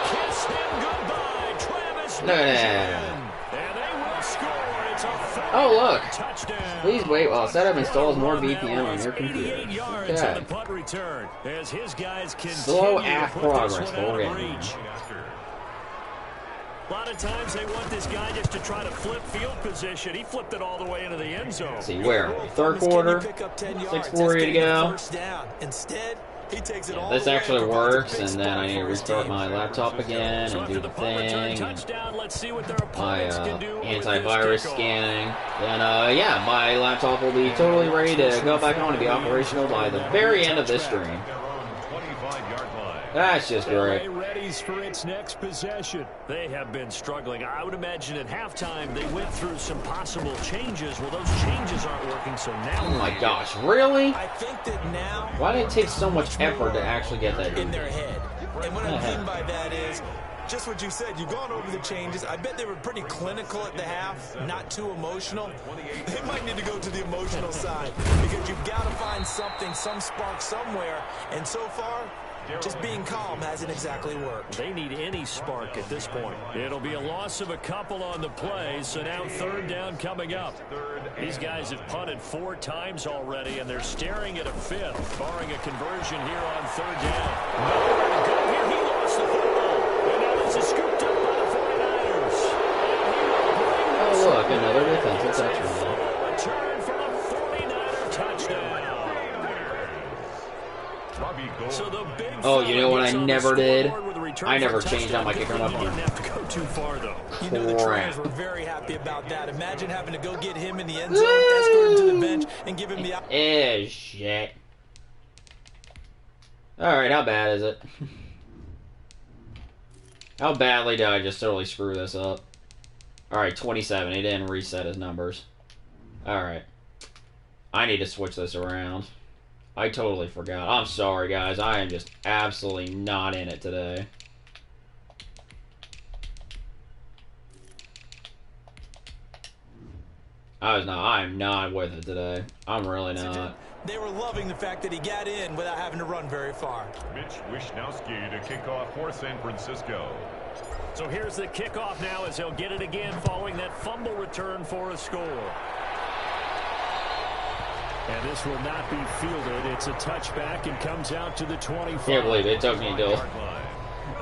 Kiss him goodbye, Travis Look at Benjamin. And they will score. It's a Oh, look. touchdown. Please wait while setup installs more VPN on your 88 computer. yards on the Okay. punt return as his guys continue Slow to ass put this progress, one but out we're of getting reach. After. A lot of times they want this guy just to try to flip field position. He flipped it all the way into the end zone. Let's see, where? Rule of Third thumb is, can you quarter? pick up 10 yards? 6:40 That's to getting the go. first down. Instead, he takes it all This the way actually and provides a works, big and then I spot need to for his restart team. my laptop again So and after do the the punt return thing. touchdown, let's see what their My opponents can do with this antivirus kickoff. scanning. Then, yeah, my laptop will be totally ready to go back on to be operational by the very end of this stream. Their own 25-yard line. That's just great. LA readies for its next possession. They have been struggling. I would imagine at halftime they went through some possible changes. Well, those changes aren't working, so now Oh my gosh, really? I think that now Why did it take so much effort to actually get that in done? their head. And what I mean by that is just what you said. You've gone over the changes. I bet they were pretty clinical at the half, not too emotional. They might need to go to the emotional side because you've got to find something, some spark somewhere. And so far, just being calm hasn't exactly worked. they need any spark at this point. It'll be a loss of a couple on the play, so now 3rd down coming up. These guys have punted 4 times already, and they're staring at a 5th, barring a conversion here on 3rd down. Nowhere to go here. He lost the football, and now this is scooped up by the 49ers. And he will bring this Oh, look, another defensive touchdown. return for a 49er touchdown. Robbie Gould. So the big Oh, you know what I fella gets on the never did? scoreboard with a return I for a never changed out my touchdown. kicker on my He phone. didn't have to go too far, though. You know the Crap. trainers were very happy about that. Imagine having to go get him in the end zone, escort him to the bench, and give him the Shit. Alright, how bad is it? How badly did I just totally screw this up? Alright, 27. He didn't reset his numbers. Alright. I need to switch this around. I totally forgot. I'm sorry, guys. I am just absolutely not in it today. I'm not with it today. I'm really not. They were loving the fact that he got in without having to run very far. Mitch Wishnowski to kick off for San Francisco. So here's the kickoff now as he'll get it again following that fumble return for a score. And this will not be fielded. It's a touchback and comes out to the 25. Can't believe it took me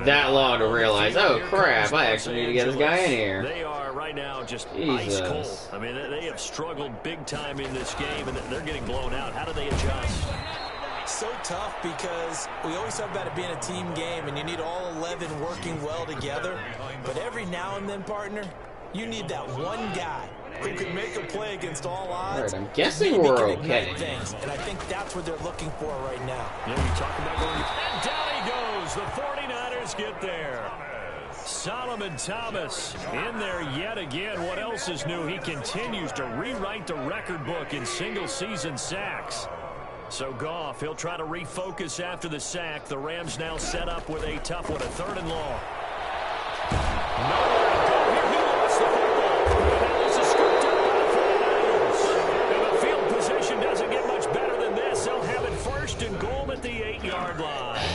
that long to realize, oh crap, I actually need to get this guy in here. They are right now just Jesus. ice cold. I mean, they have struggled big time in this game, and they're getting blown out. How do they adjust? So tough because we always talk about it being a team game, and you need all 11 working well together. But every now and then, partner, you need that one guy who can make a play against all odds. Right, I'm guessing we're okay. Things, and I think that's what they're looking for right now. Yeah, you talk about going, and down he goes. The 49ers get there. Solomon Thomas in there yet again. What else is new? He continues to rewrite the record book in single-season sacks. So Goff, he'll try to refocus after the sack. The Rams now set up with a tough one, a 3rd and long. Nowhere to go here. He lost the football. Now this is scooped up by the 49ers. And the field position doesn't get much better than this. They'll have it 1st and goal at the 8-yard line.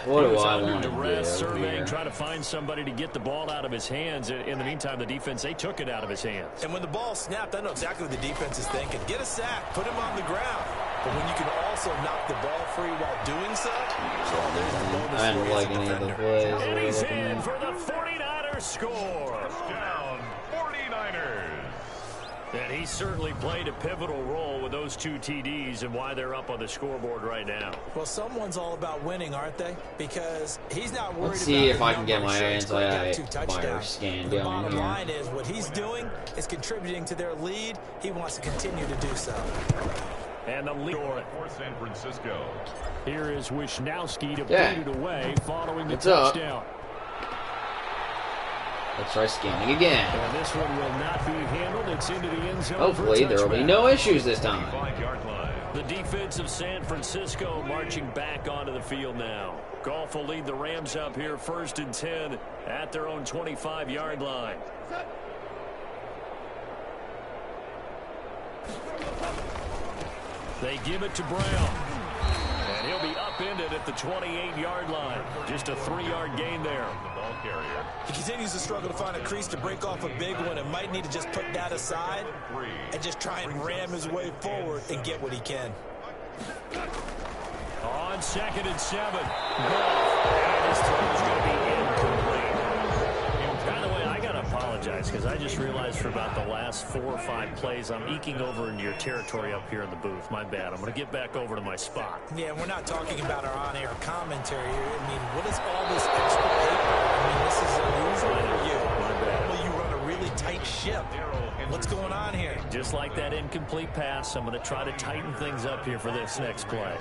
What do I under want to duress, do surveying, here? trying to find somebody to get the ball out of his hands. In the meantime, the defense, they took it out of his hands. And when the ball snapped, I know exactly what the defense is thinking. Get a sack, put him on the ground. But when you can also knock the ball free while doing so, there's the bonus. I don't like any of the plays. And he's in for the 49ers score. Touchdown, 49ers. And he certainly played a pivotal role with those 2 TDs and why they're up on the scoreboard right now. Well, someone's all about winning, aren't they? Because he's not worried Let's see about if I can get my anti-wire scan The going bottom here. line is what he's doing is contributing to their lead. He wants to continue to do so. And the lead For San Francisco. here is Wisnowski to put Yeah. it away following the What's up? touchdown. Let's try scanning again. And this one will not be handled. It's into the end zone. Hopefully there will be no issues this time. 5-yard line. The defense of San Francisco marching back onto the field now. Goff will lead the Rams up here 1st and 10 at their own 25-yard line. They give it to Brown. And he'll be upended at the 28-yard line. Just a 3-yard gain there. The ball carrier. He continues to struggle to find a crease to break off a big one and might need to just put that aside and just try and ram his way forward and get what he can. On 2nd and 7. Goff. And his throw is going to be incomplete. By the way, I got to apologize because I just realized for about the last 4 or 5 plays I'm eking over into your territory up here in the booth. My bad. I'm going to get back over to my spot. Yeah, we're not talking about our on-air commentary here. I mean, what is all this extra paper? I mean, this is unusual for you. My bad. Well, you run a really tight ship. What's going on here? Just like that incomplete pass, I'm going to try to tighten things up here for this next play.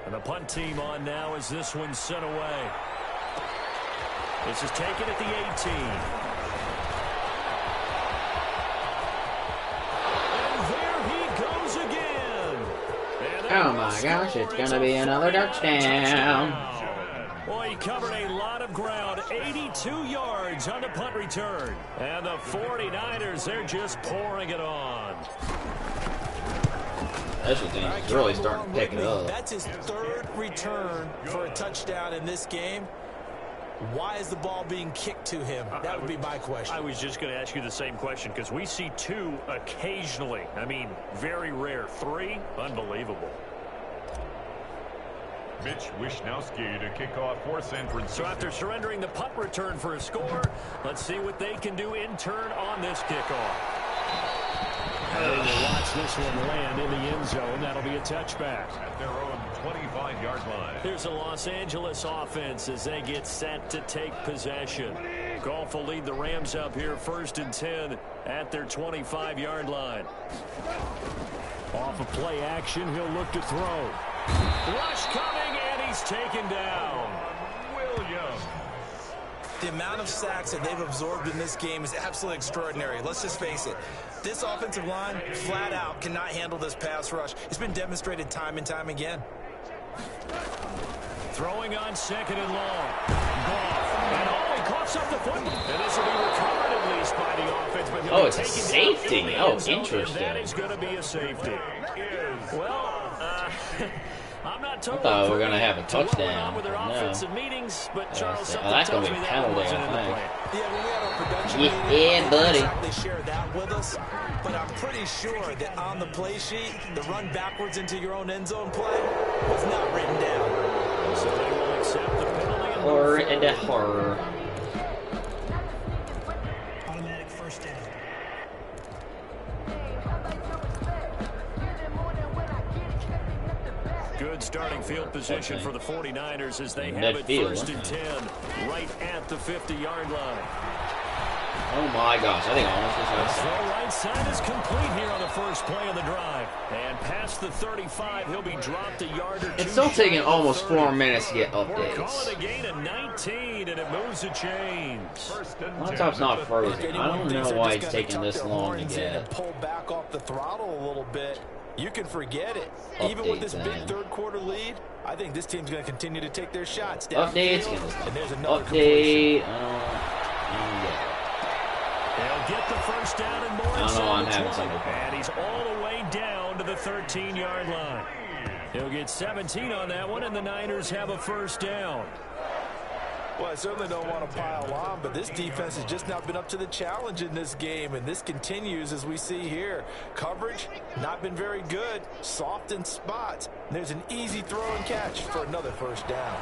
And the punt team on now as this one's sent away. This is taken at the 18. And there he goes again. Oh my gosh, it's going to be another touchdown. Boy, he covered a lot of ground, 82 yards on the punt return. And the 49ers, they're just pouring it on. Special teams is really starting to pick it up. That's his 3rd return for a touchdown in this game. Why is the ball being kicked to him? That would be my question. I was just going to ask you the same question because we see 2 occasionally. I mean, very rare. 3, unbelievable. Mitch Wisnowski to kick off for San Francisco. So after surrendering the punt return for a score, let's see what they can do in turn on this kickoff. And they will watch this one land in the end zone. That'll be a touchback. At their own 25-yard line. Here's the Los Angeles offense as they get set to take possession. Goff will lead the Rams up here 1st and 10 at their 25-yard line. Off of play action, he'll look to throw. Rush coming, and he's taken down. Williams. The amount of sacks that they've absorbed in this game is absolutely extraordinary. Let's just face it. This offensive line, flat out, cannot handle this pass rush. It's been demonstrated time and time again. Throwing on 2nd and long. Goff. And he coughs up the football. And this will be recovered at least by the offense. But he'll Oh, be it's a taken safety. down in the Oh, end zone, and interesting. that is going to be a safety. Well, I'm not total I thought we were of gonna have a 3 to what went touchdown, on with their but no. offensive meetings, but Charles, something that's gonna tells be me a that penalty, wasn't I in the think. plan. Yeah, when we had our production Yeah, meeting, they didn't buddy. exactly share that with us, but I'm pretty sure that on the play sheet, the run backwards into your own end zone play was not written down. So they will accept the penalty and Horror move into forward. horror. Automatic first down. Good starting field position Okay. for the 49ers as they have it Midfield, 1st and huh? 10, right at the 50-yard line. Oh my gosh, I think I almost was The outside. throw right side is complete here on the first play of the drive. And past the 35, he'll be dropped a yard or two. It's still taking shy of the almost 30. 4 minutes to get We're calling updates. a gain of 19, and it moves the chains. First and 10 Laptop's not at the frozen. If I anyone don't thinks know they're why just it's gonna taking tuck this their long to horns in and get. pull back off the throttle a little bit, you can forget it. Even with this Updates, big then. third quarter lead, I think this team's going to continue to take their shots Updates. downfield, and there's another completion. Update. Yeah. They'll get the first down and more I don't know, inside I'm the having 20. some fun. And he's all the way down to the 13-yard line. He'll get 17 on that one, and the Niners have a first down. Well, I certainly don't want to pile on, but this defense has just not been up to the challenge in this game, and this continues as we see here. Coverage, not been very good, soft in spots. And there's an easy throw and catch for another first down.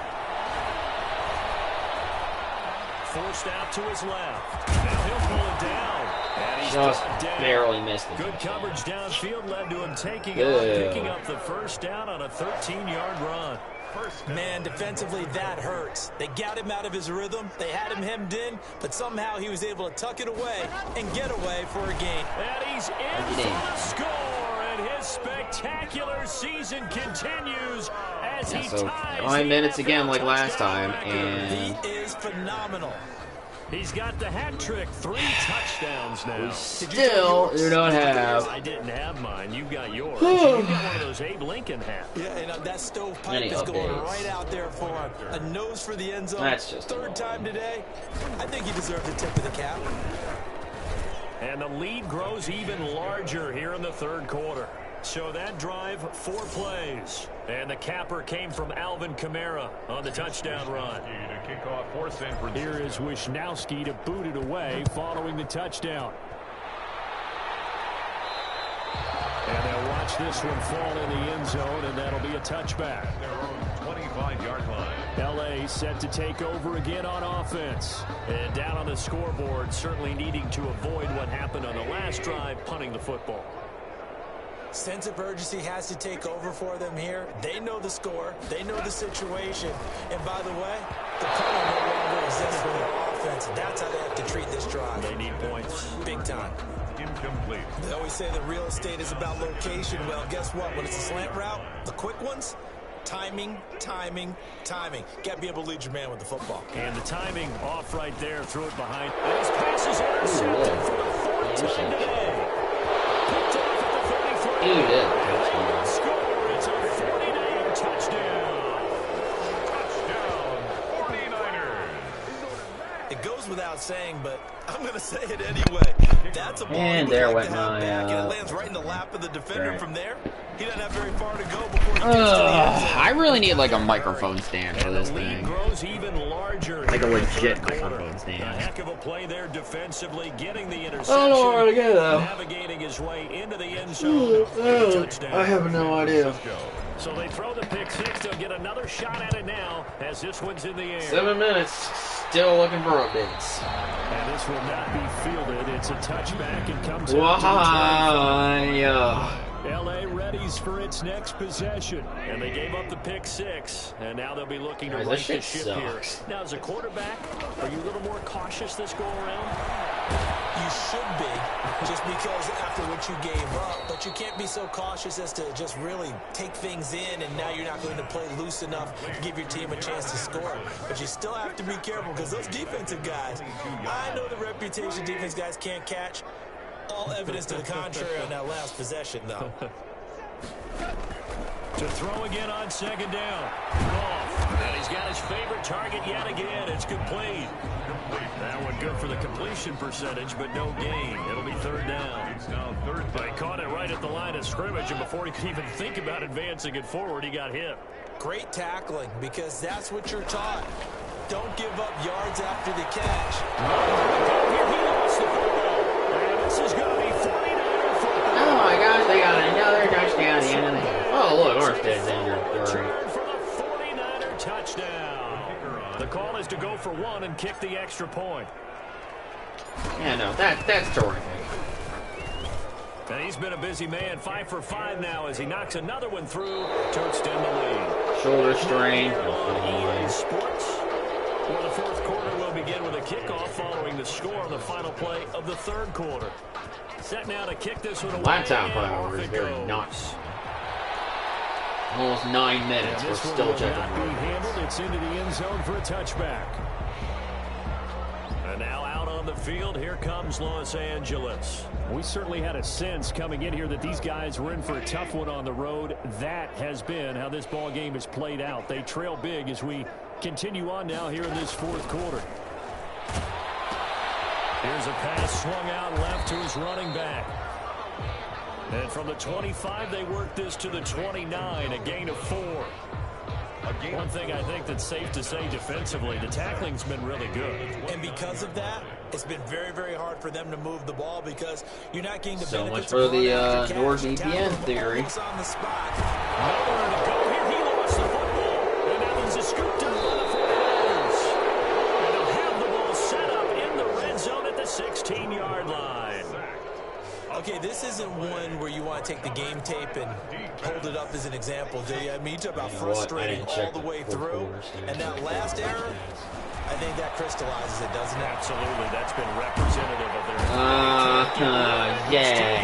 Forced out to his left. Now he'll pull it down. And he's Just brought down. barely missed it. Good coverage downfield led to him taking Good. off, picking up the first down on a 13-yard run. Man, defensively, that hurts. They got him out of his rhythm. They had him hemmed in, but somehow he was able to tuck it away and get away for a gain. And he's in for the score, and his spectacular season continues as he So ties 9 the minutes NFL again like last touchdown time, record. He and is phenomenal. He's got the hat trick, 3 touchdowns now. we still do not have. I didn't have mine. You got yours. You got one of those Abe Lincoln hats. Yeah, and that stovepipe Any is going updates? right out there for him. A nose for the end zone. That's just third time today. I think he deserves a tip of the cap. And the lead grows even larger here in the third quarter. So that drive, 4 plays. And the capper came from Alvin Kamara on the touchdown run. To kick off for San Francisco. Here is Wisnowski to boot it away following the touchdown. And they'll watch this one fall in the end zone, and that'll be a touchback. Their own 25-yard line. L.A. set to take over again on offense. And down on the scoreboard, certainly needing to avoid what happened on the last drive, punting the football. Sense of urgency has to take over for them here. They know the score. They know the situation. And by the way, the punter no longer exists for their offense. That's how they have to treat this drive. They need points. Big time. Incomplete. They always say that real estate is about location. Well, guess what? When it's a slant route, the quick ones, timing, timing, timing. Got to be able to lead your man with the football. And the timing off right there. Threw it behind. And his pass is intercepted for the 4th time today. Picked off at the 33. Dude, And score. It's a 49er touchdown. Touchdown, 49ers. It goes without saying, but I'm going to say it anyway. That's a ball And he would there like went to have my, back, and it lands right in the lap of the defender. right. From there, he doesn't have very far to go before he gets to the end zone. I really need like a microphone stand for And this the lead thing. grows even larger. Like a here in the legit third quarter. microphone stand. A heck of a play there defensively, getting the I interception. don't know where to go though. Navigating his way into the end zone. for the touchdown. I have no idea. So they throw the pick six. They'll get another shot at it now as this one's in the air. 7 minutes. Still looking for updates. And this will not be fielded. It's a touchback and comes out Why? to the 20. L.A. readies for its next possession. And they gave up the pick six. And now they'll be looking to Guys, right this the shit ship sucks. here. Now, as a quarterback, are you a little more cautious this go around? You should be, just because after what you gave up, but you can't be so cautious as to just really take things in, and now you're not going to play loose enough to give your team a chance to score. But you still have to be careful, because those defensive guys, I know the reputation defense guys can't catch. All evidence to the contrary on that last possession, though. To throw again on second down. Off. And he's got his favorite target yet again. It's complete. That one good for the completion percentage, but no gain. It'll be third down. It's now third They down. caught it right at the line of scrimmage, and before he could even think about advancing it forward, he got hit. Great tackling, because that's what you're taught. Don't give up yards after the catch. He lost the football. And this is going to be 49er football. Oh my gosh, they got another touchdown at the end of the game. Oh, look, Armstead's injured. Return for the 49er touchdown. The call is to go for one and kick the extra point. Yeah, no, that's terrific. And he's been a busy man, 5 for 5 now as he knocks another one through to extend the lead. Shoulder strain. Sports. Well, the fourth quarter will begin with a kickoff following the score on the final play of the third quarter. Set now to kick this one away. Laptop power is very nuts. Almost 9 minutes. We're still checking. Handled. It's into the end zone for a touchback. And now out on the field, here comes Los Angeles. We certainly had a sense coming in here that these guys were in for a tough one on the road. That has been how this ball game has played out. They trail big as we continue on now here in this fourth quarter. Here's a pass swung out left to his running back. And from the 25, they work this to the 29, a gain of 4. One thing I think that's safe to say defensively, the tackling's been really good. And because of that, it's been very, very hard for them to move the ball because you're not getting the so benefits much for the NordVPN theory. On the spot. Nowhere to go here. He lost the football. And that was a scoop to the 49ers. And they'll have the ball set up in the red zone at the 16-yard line. Okay, this isn't one where you want to take the game tape and hold it up as an example, do you? I mean, you talk about frustrating all the way through. And that last error, I think that crystallizes it, doesn't it? Absolutely. That's been representative of their... yeah.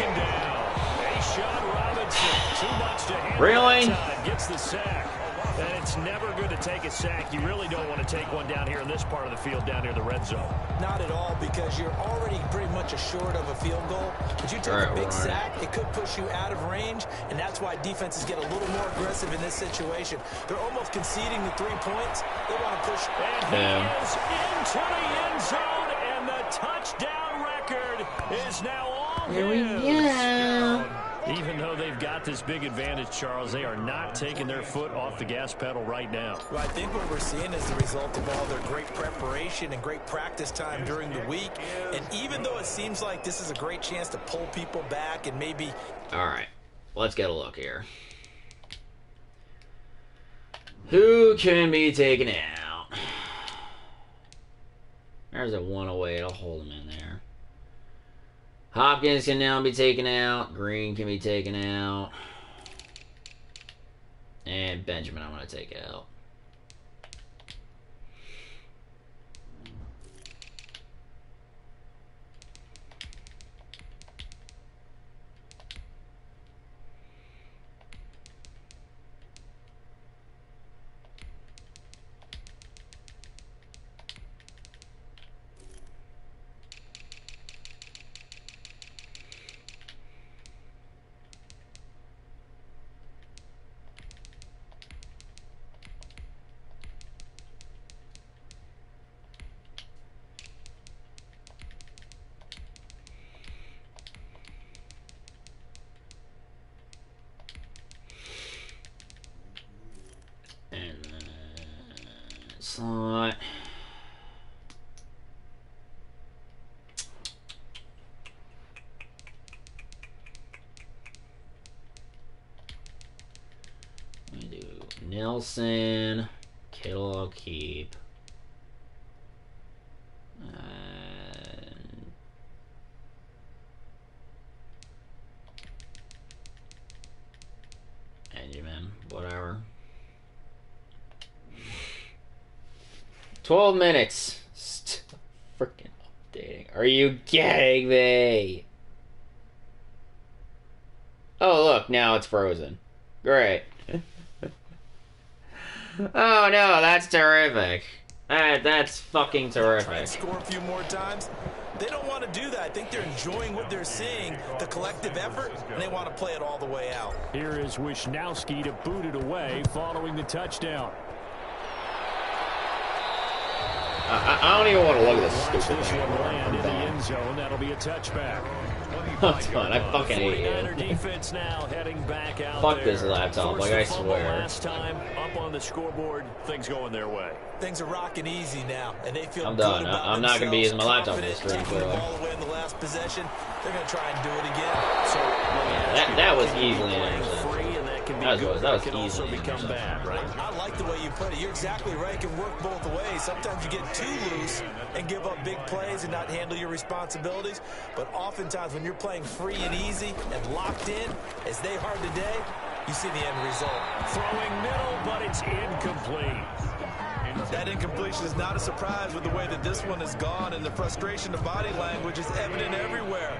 Sean Robinson, too much to handle. Really? Gets the sack. And it's never good to take a sack. You really don't want to take one down here in this part of the field, down near the red zone. Not at all, because you're already pretty much assured of a field goal. But you take a big sack, it could push you out of range, and that's why defenses get a little more aggressive in this situation. They're almost conceding the 3 points. They want to push. And he is into the end zone, and the touchdown record is now on Here we go. Even though they've got this big advantage, Charles, they are not taking their foot off the gas pedal right now. Well, I think what we're seeing is the result of all their great preparation and great practice time during the week. And even though it seems like this is a great chance to pull people back and maybe... All right, let's get a look here. Who can be taken out? There's a one away. I'll hold him in there. Hopkins can now be taken out. Green can be taken out. And Benjamin I'm going to take out. Slot. We do Nelson, Kittle. I'll keep. Benjamin, whatever. 12 minutes. Still freaking updating. Are you kidding me? Oh, look. Now it's frozen. Great. Oh, no. That's terrific. That's fucking terrific. Try and score a few more times. They don't want to do that. I think they're enjoying what they're seeing, the collective effort, and they want to play it all the way out. Here is Wisnowski to boot it away following the touchdown. I don't even want to look at this Watch stupid this thing. one land in the end zone. That'll be a touchback. I'm done. I fucking hate 49er you. defense now heading back out Fuck there. this laptop, like I swear. Last time up on the scoreboard, things going their way. Things are rocking easy now, and they feel I'm good done. about I'm not gonna be using my laptop for themselves, this stream, confident, taking the clearly. ball away in the last possession. They're going to try and do it again. So That was easily an playing interception. free, and that can be That good. was- that was It can also easily an become interception. bad, right? I like the way you put it. You're exactly right. It can work both ways. Sometimes you get too loose and give up big plays and not handle your responsibilities. But oftentimes when you're playing free and easy and locked in, as they are today, you see the end result. Throwing middle, but it's incomplete. That incompletion is not a surprise with the way that this one has gone, and the frustration of body language is evident everywhere.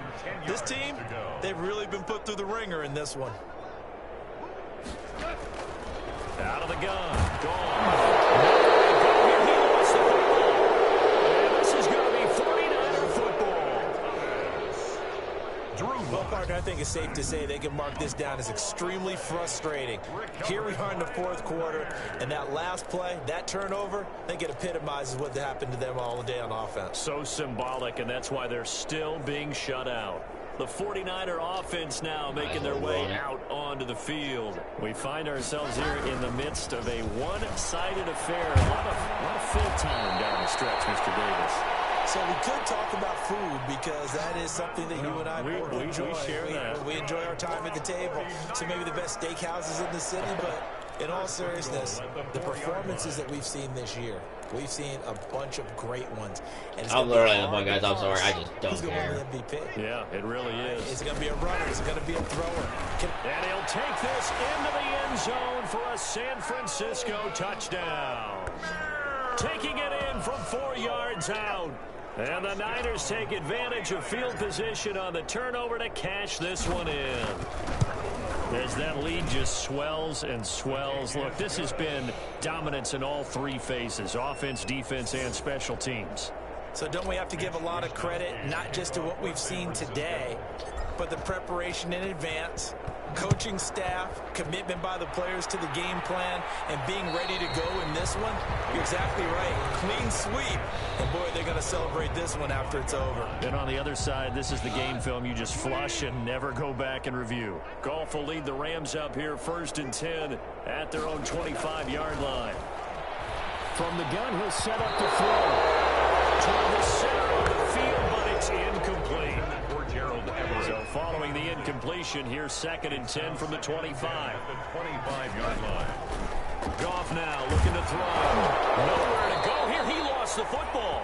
This team, they've really been put through the ringer in this one. Out of the gun. Gone. He lost the football. And this is going to be 49er football. Well, partner, I think it's safe to say they can mark this down as extremely frustrating. Here we are in the fourth quarter, and that last play, that turnover, I think it epitomizes what happened to them all day on offense. So symbolic, and that's why they're still being shut out. The 49er offense now making their way out onto the field. We find ourselves here in the midst of a one-sided affair. A lot of fill time down the stretch, Mr. Davis. So we could talk about food because that is something that you and I both enjoy. We share that. We enjoy our time at the table. So maybe the best steakhouses in the city, but in all seriousness, the performances that we've seen this year, we've seen a bunch of great ones. And it's I'm gonna be literally the hard one, guys. to I'm sorry. I parse just don't who's gonna care. win the MVP. Yeah, it really is. Is it going to be a runner? Is it going to be a thrower? And he'll take this into the end zone for a San Francisco touchdown. Taking it in from 4 yards out. And the Niners take advantage of field position on the turnover to cash this one in. As that lead just swells and swells. Look, this has been dominance in all three phases, offense, defense, and special teams. So don't we have to give a lot of credit, not just to what we've seen today, but the preparation in advance, coaching staff, commitment by the players to the game plan, and being ready to go in this one? You're exactly right. Clean sweep. And, boy, they're going to celebrate this one after it's over. And on the other side, this is the game film you just flush and never go back and review. Goff will lead the Rams up here 1st and 10 at their own 25-yard line. From the gun, he'll set up to throw. Toward the center of the field, but it's incomplete. So following the incompletion, here's 2nd and 10 from the 25. The 25-yard line. Goff now looking to throw. Nowhere to go here. He lost the football.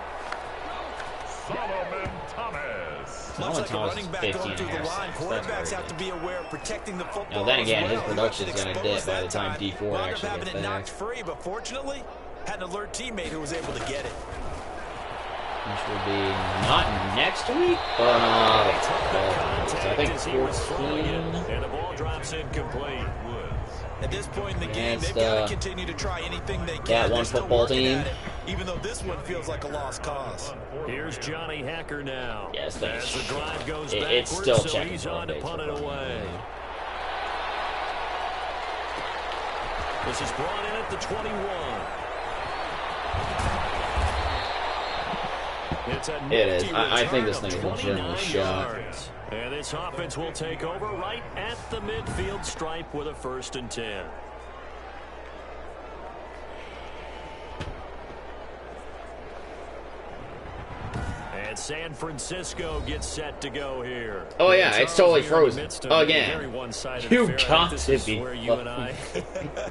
Solomon Thomas. Much like a Thomas running is back 15 going through the and a half line, sacks. That's quarterbacks very have to be aware of protecting the football. Now, then again, as his well. production's He gonna wasn't dip exposed by the that time time. D4 Wound up actually having gets it back. knocked free, but fortunately, had an alert teammate who was able to get it. Which will be not next week, but so I think As he was throwing it, 14. and the ball drops incomplete. At this point in the game, Against, they've got to continue to try anything they can. that one They're still football working team. at it, even though this one feels like a lost cause. Here's Johnny Hacker now. Yes, as the drive goes it's backwards, still so checking he's for on to updates punt for it fun. away. This is brought in at the 21. It's a It is. nifty I think this return thing is of legitimately 29 shot. yards. And this offense will take over right at the midfield stripe with a 1st and 10. And San Francisco gets set to go here. Oh, yeah, it's totally Charles, we're in the frozen. midst of a Again. very one-sided You affair. got This to is be where you and I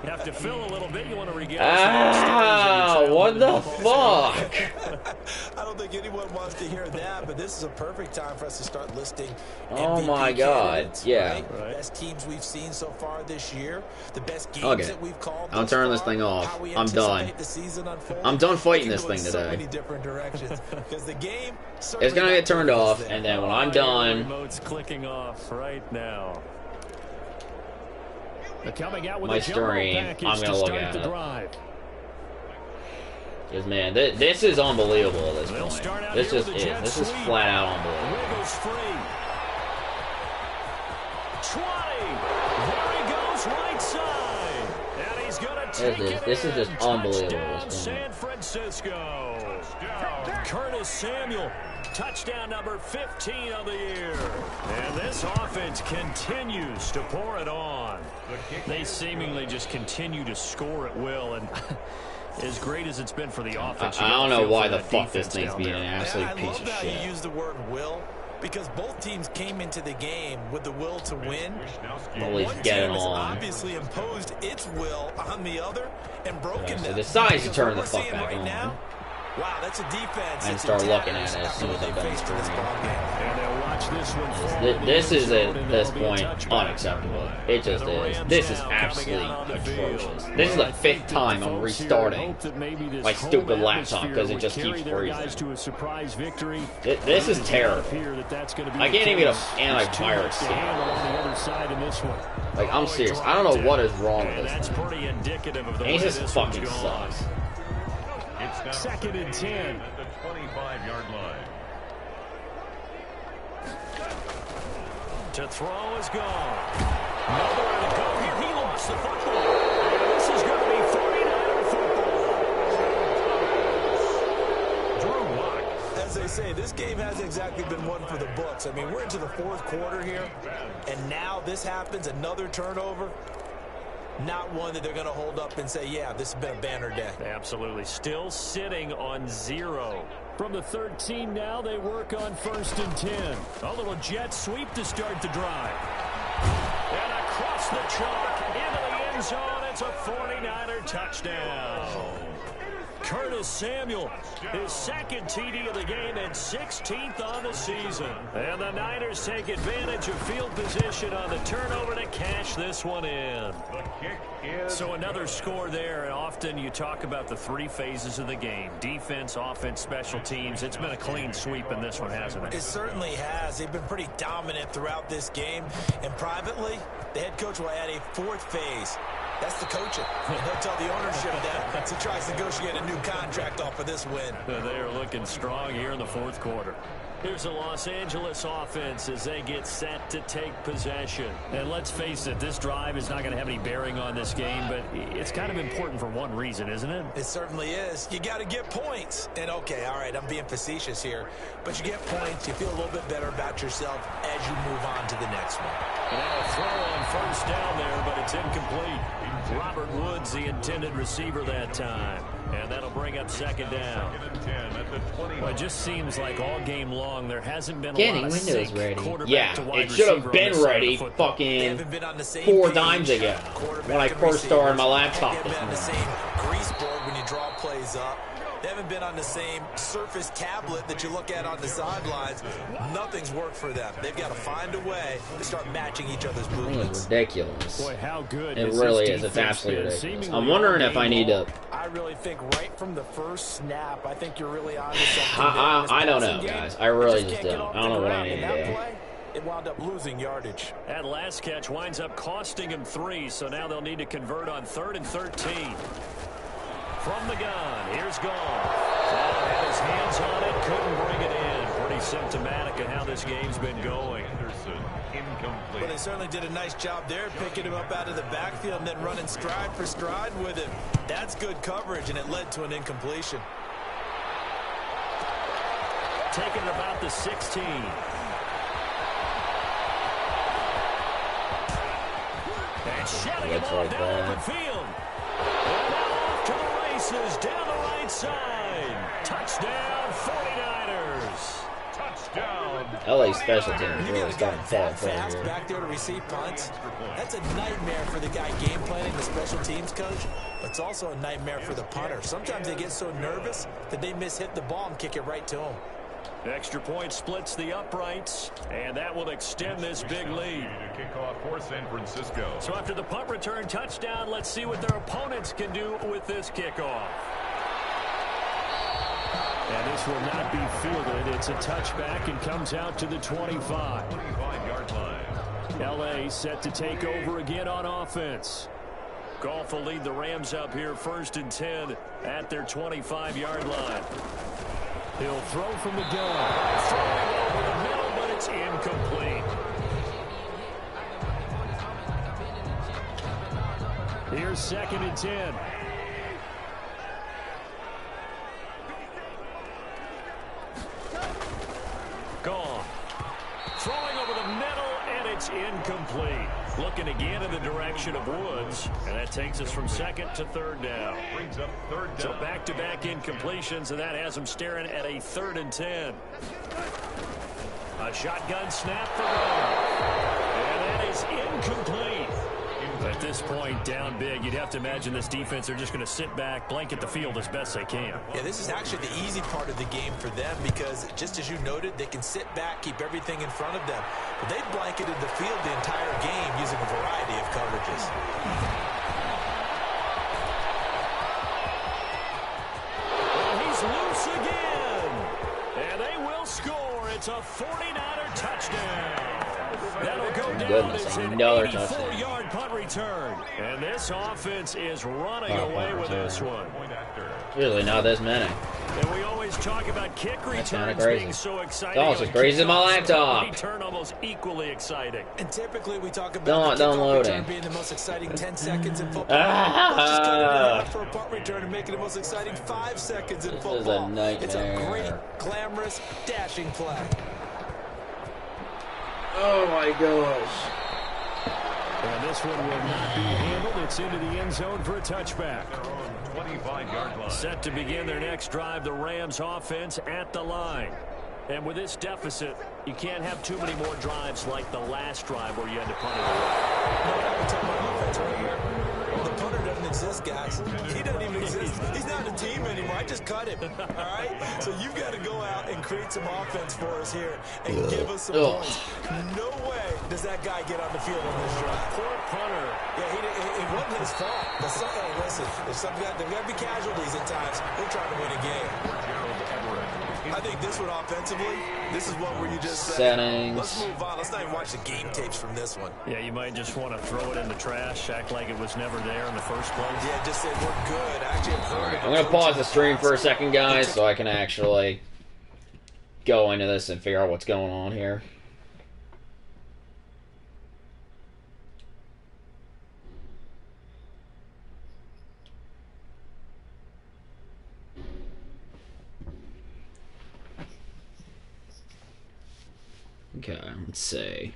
have to fill a little bit. You want to regale Ah, what the fuck? I don't think anyone wants to hear that, but this is a perfect time for us to start listing Oh MVP my God, candidates, yeah. right? Best teams we've seen so far this year, the best games Okay. that we've called. I'm thus turning this far, thing off. how we I'm done. anticipate the season unfolding. I'm done fighting It this can go thing in so today. many different directions because the game It's gonna get turned off, and then when I'm The done, remote's clicking off right now. They're coming out with My a jumbo stream, package I'm gonna to look start at the it. drive. because man, this is unbelievable at this They'll point. start out This here just with a is. jet This is sweep. flat out unbelievable. Wiggles free. 20. There he goes, right side. And he's going to take it This is in. just unbelievable at Touchdown, this point. San Francisco. Curtis Samuel touchdown number 15 of the year. And this offense continues to pour it on. They seemingly just continue to score at will, and as great as it's been for the offense, I don't know why the fuck this thing's being an absolute piece of shit. I love how you use the word will, because both teams came into the game with the will to win. But one team has obviously imposed its will on the other and broken them. So decides to turn the fuck back right on. Now, wow, that's a defense. And start looking at it as soon as I'm done screwing. And they'll watch this one fall. This is at this point unacceptable. It just is. This is absolutely atrocious. This is the 5th time I'm restarting my stupid laptop because it just keeps freezing. This is terrible. I can't even get an antivirus. Like, I'm serious. I don't know what is wrong with this thing. It just fucking sucks. Second and 10. At the 25-yard line. To throw is gone. Nowhere to go here. He lost the football. This is going to be 49er football. Drew Lock. As they say, this game hasn't exactly been one for the books. I mean, we're into the 4th quarter here, and now this happens, another turnover. Not one that they're going to hold up and say, yeah, this has been a banner day. Absolutely. Still sitting on 0. From the 13 now, they work on 1st and 10. A little jet sweep to start the drive. And across the chalk into the end zone. It's a 49er touchdown. Curtis Samuel, his 2nd TD of the game and 16th on the season. And the Niners take advantage of field position on the turnover to cash this one in. The kick is So another score there, and often you talk about the 3 phases of the game. Defense, offense, special teams. It's been a clean sweep in this one, hasn't it? It certainly has. They've been pretty dominant throughout this game. And privately, the head coach will add a 4th phase. That's the coaching. And he'll tell the ownership that as he tries to negotiate a new contract off of this win. They are looking strong here in the 4th quarter. Here's the Los Angeles offense as they get set to take possession. And let's face it, this drive is not going to have any bearing on this game, but it's kind of important for one reason, isn't it? It certainly is. You got to get points. And, okay, all right, I'm being facetious here. But you get points, you feel a little bit better about yourself as you move on to the next one. And now a throw on 1st down there, but it's incomplete. Robert Woods, the intended receiver that time. And that'll bring up 2nd down. Well, it just seems like all game long there hasn't been a lot of Windows sync ready. quarterback Yeah, to wide it should have receiver on been this side of ready the football. fucking 4 times ago when I first started my laptop They this haven't been on the morning. same grease board when you draw plays up. They haven't been on the same Surface tablet that you look at on the sidelines. Nothing's worked for them. They've got to find a way to start matching each other's It movements. is ridiculous. Boy, how good It has really this is. It's defense absolutely been? ridiculous. Seemingly I'm wondering all if I game need long. to. I really think right from the first snap, I think you're really on to something. I don't know, guys. I really just can't get don't. off I don't the know what I ground. need And to that do. play, it wound up losing yardage. That last catch winds up costing him 3, so now they'll need to convert on 3rd and 13. From the gun, here's Gone. Had his hands on it, couldn't bring it in. Pretty symptomatic of how this game's been going. Anderson, incomplete. But they certainly did a nice job there, picking him up out of the backfield and then running stride for stride with him. That's good coverage, and it led to an incompletion. Taking it about the 16. And shouting him Looks off like down that. open field. And now off to the races down the right side. Touchdown 49ers. Touchdown. LA special teams You really got a guy starting to fall that apart fast here. back there to receive punts. That's a nightmare for the guy game planning, the special teams coach. But it's also a nightmare for the punter. Sometimes they get so nervous that they hit the ball and kick it right to him. Extra point splits the uprights, and that will extend this big lead. To kick off for San Francisco. So after the punt return touchdown, let's see what their opponents can do with this kickoff. And this will not be fielded. It's a touchback and comes out to the 25. 25-yard line. LA set to take over again on offense. Goff will lead the Rams up here 1st and 10 at their 25-yard line. He'll throw from the gun. Throwing over the middle, but it's incomplete. Here's 2nd and 10. It's incomplete. Looking again in the direction of Woods, and that takes us from second to third down. Brings up third down. So back-to-back incompletions, and that has them staring at a 3rd and 10. A shotgun snap for Brown. And that is incomplete. At this point, down big, you'd have to imagine this defense are just going to sit back, blanket the field as best they can. Yeah, this is actually the easy part of the game for them because, just as you noted, they can sit back, keep everything in front of them. But they've blanketed the field the entire game using a variety of coverages. Well, he's loose again. And they will score. It's a 49er touchdown. That'll go down Goodness, as an another touchdown. 84-yard punt return. And this offense is running away with this one. Usually not this many. And we always talk about kick returns crazy. being so exciting. It's almost as crazy as my laptop. Return almost equally exciting. And typically we talk about Don't the kickoff downloading. return being the most exciting 10 seconds in football. Let's just cut it in half for a punt return and make it the most exciting 5 seconds in This football. is a nightmare. It's a great, glamorous, dashing play. Oh my gosh. And this one will not be handled. It's into the end zone for a touchback. 25-yard line. Set to begin their next drive, the Rams offense at the line. And with this deficit, you can't have too many more drives like the last drive where you had to punt it away. No, we're talking about offense right here. The punter doesn't exist, guys. He doesn't even exist. He's not a team anymore. I just cut him. All right? So you've got to go out and create some offense for us here and give us some points. No way does that guy get on the field on this drive. Poor punter. Yeah, it wasn't his fault. But listen, there's got to be casualties at times. We're trying to win a game. I think this one offensively, this is one where you just say, Settings. let's move on. Let's not even watch the game tapes from this one. Yeah, you might just want to throw it in the trash, act like it was never there in the first place. Yeah, just say we're good. Actually, Alright, I'm going to pause the stream for a second, guys, so I can actually go into this and figure out what's going on here. Okay, let's see.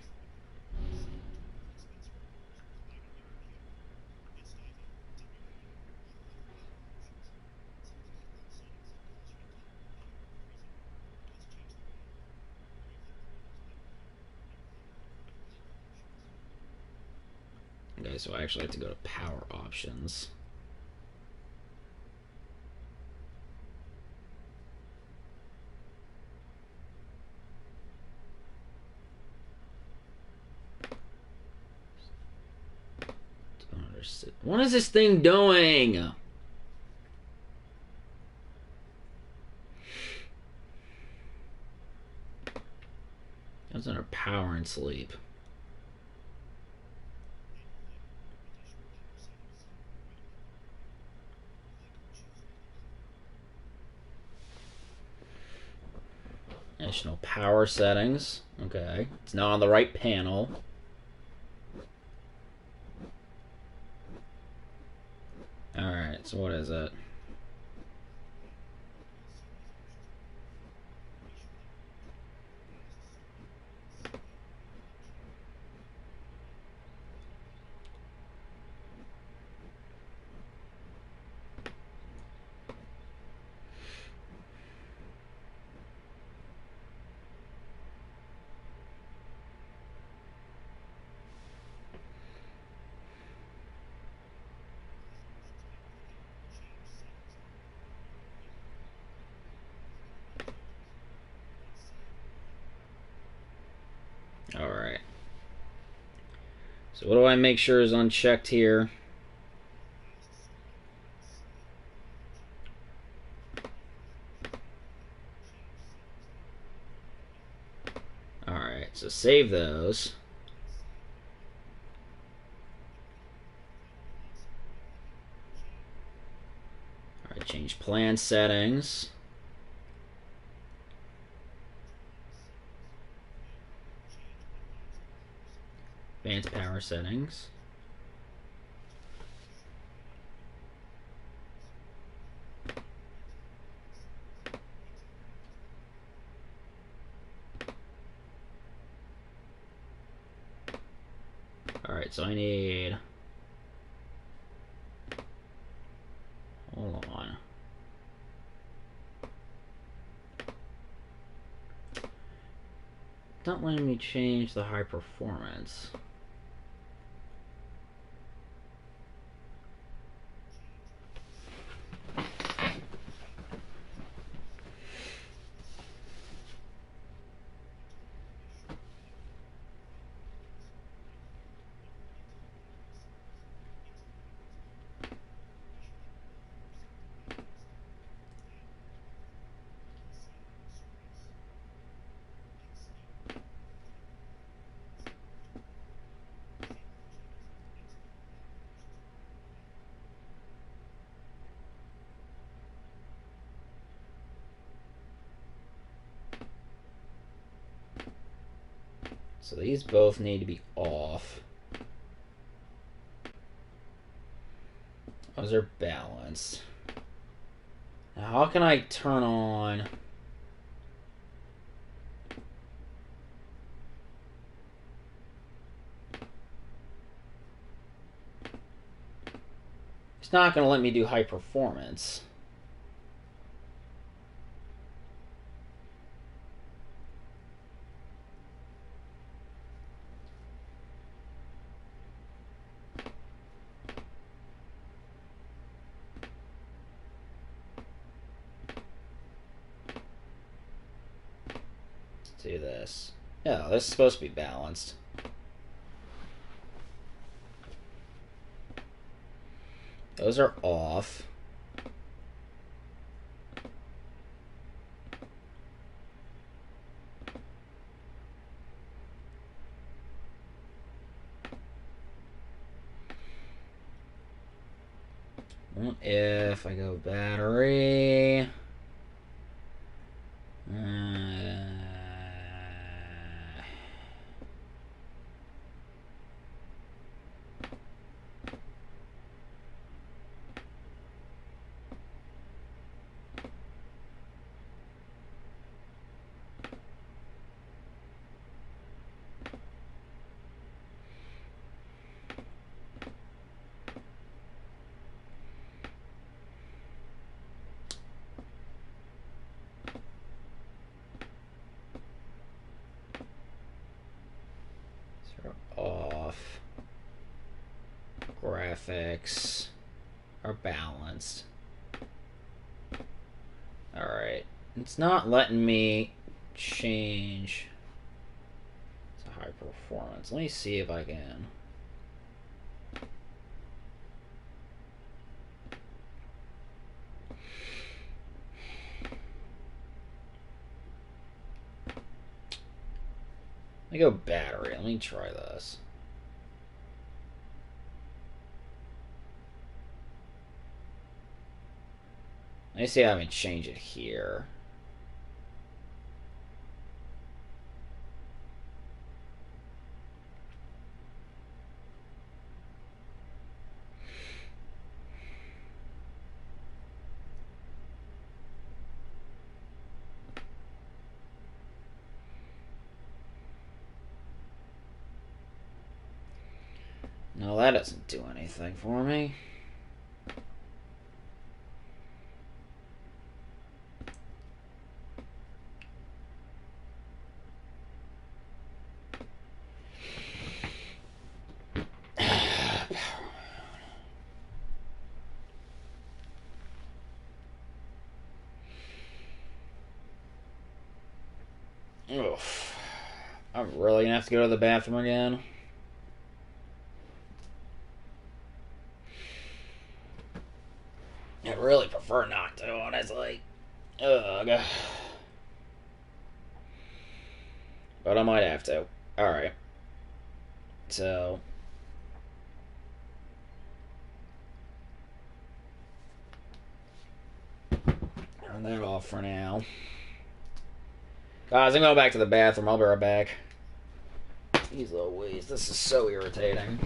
Okay, so I actually have to go to power options. What is this thing doing? That's under power and sleep. Additional power settings. Okay. It's now on the right panel. Alright, so what is it? Alright. So what do I make sure is unchecked here? Alright, so save those. Alright, change plan settings. Advanced power settings. Alright, so I need... Hold on. Not letting me change the high performance. So these both need to be off. Those are balanced. Now how can I turn on... It's not going to let me do high performance. Do this. Yeah, this is supposed to be balanced. Those are off. What if I go battery? Off. Graphics are balanced. Alright. It's not letting me change to high performance. Let me see if I can. Let me go battery. Let me try this. Let me see how I can change it here. No, that doesn't do anything for me. Oof. I'm really gonna have to go to the bathroom again. I'd really prefer not to, honestly. Ugh. But I might have to. Alright. So. Turn that off for now. Guys, I'm going back to the bathroom. I'll be right back. Jeez Louise, this is so irritating.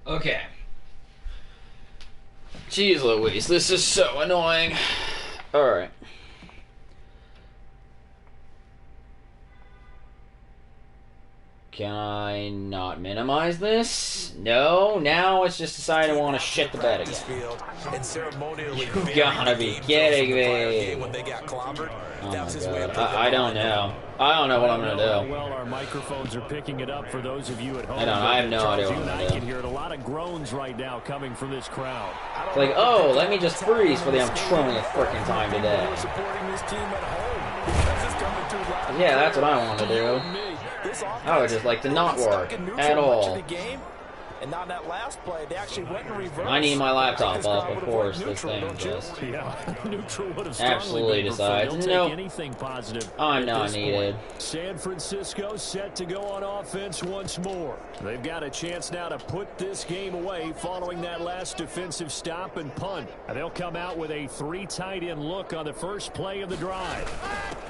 Okay. Jeez Louise, this is so annoying. Alright. Can I not minimize this? No, now it's just decided I want to shit the bed again. You gotta be kidding me. Oh my god, I don't know. I don't know what I'm gonna do. Well, our microphones are picking it up for those of you at home. I have no idea what I'm I gonna can do. hear a lot of groans right now coming from this crowd. It's like, oh, let me just freeze for the umpteenth frickin' time today. Yeah, that's what I want to do. I would just like to not work at all. And on that last play, they actually went in reverse. I need my laptop up, of course. This thing just absolutely decides, nope, anything positive. I'm not needed. San Francisco set to go on offense once more. They've got a chance now to put this game away following that last defensive stop and punt. And they'll come out with a 3 tight end look on the first play of the drive.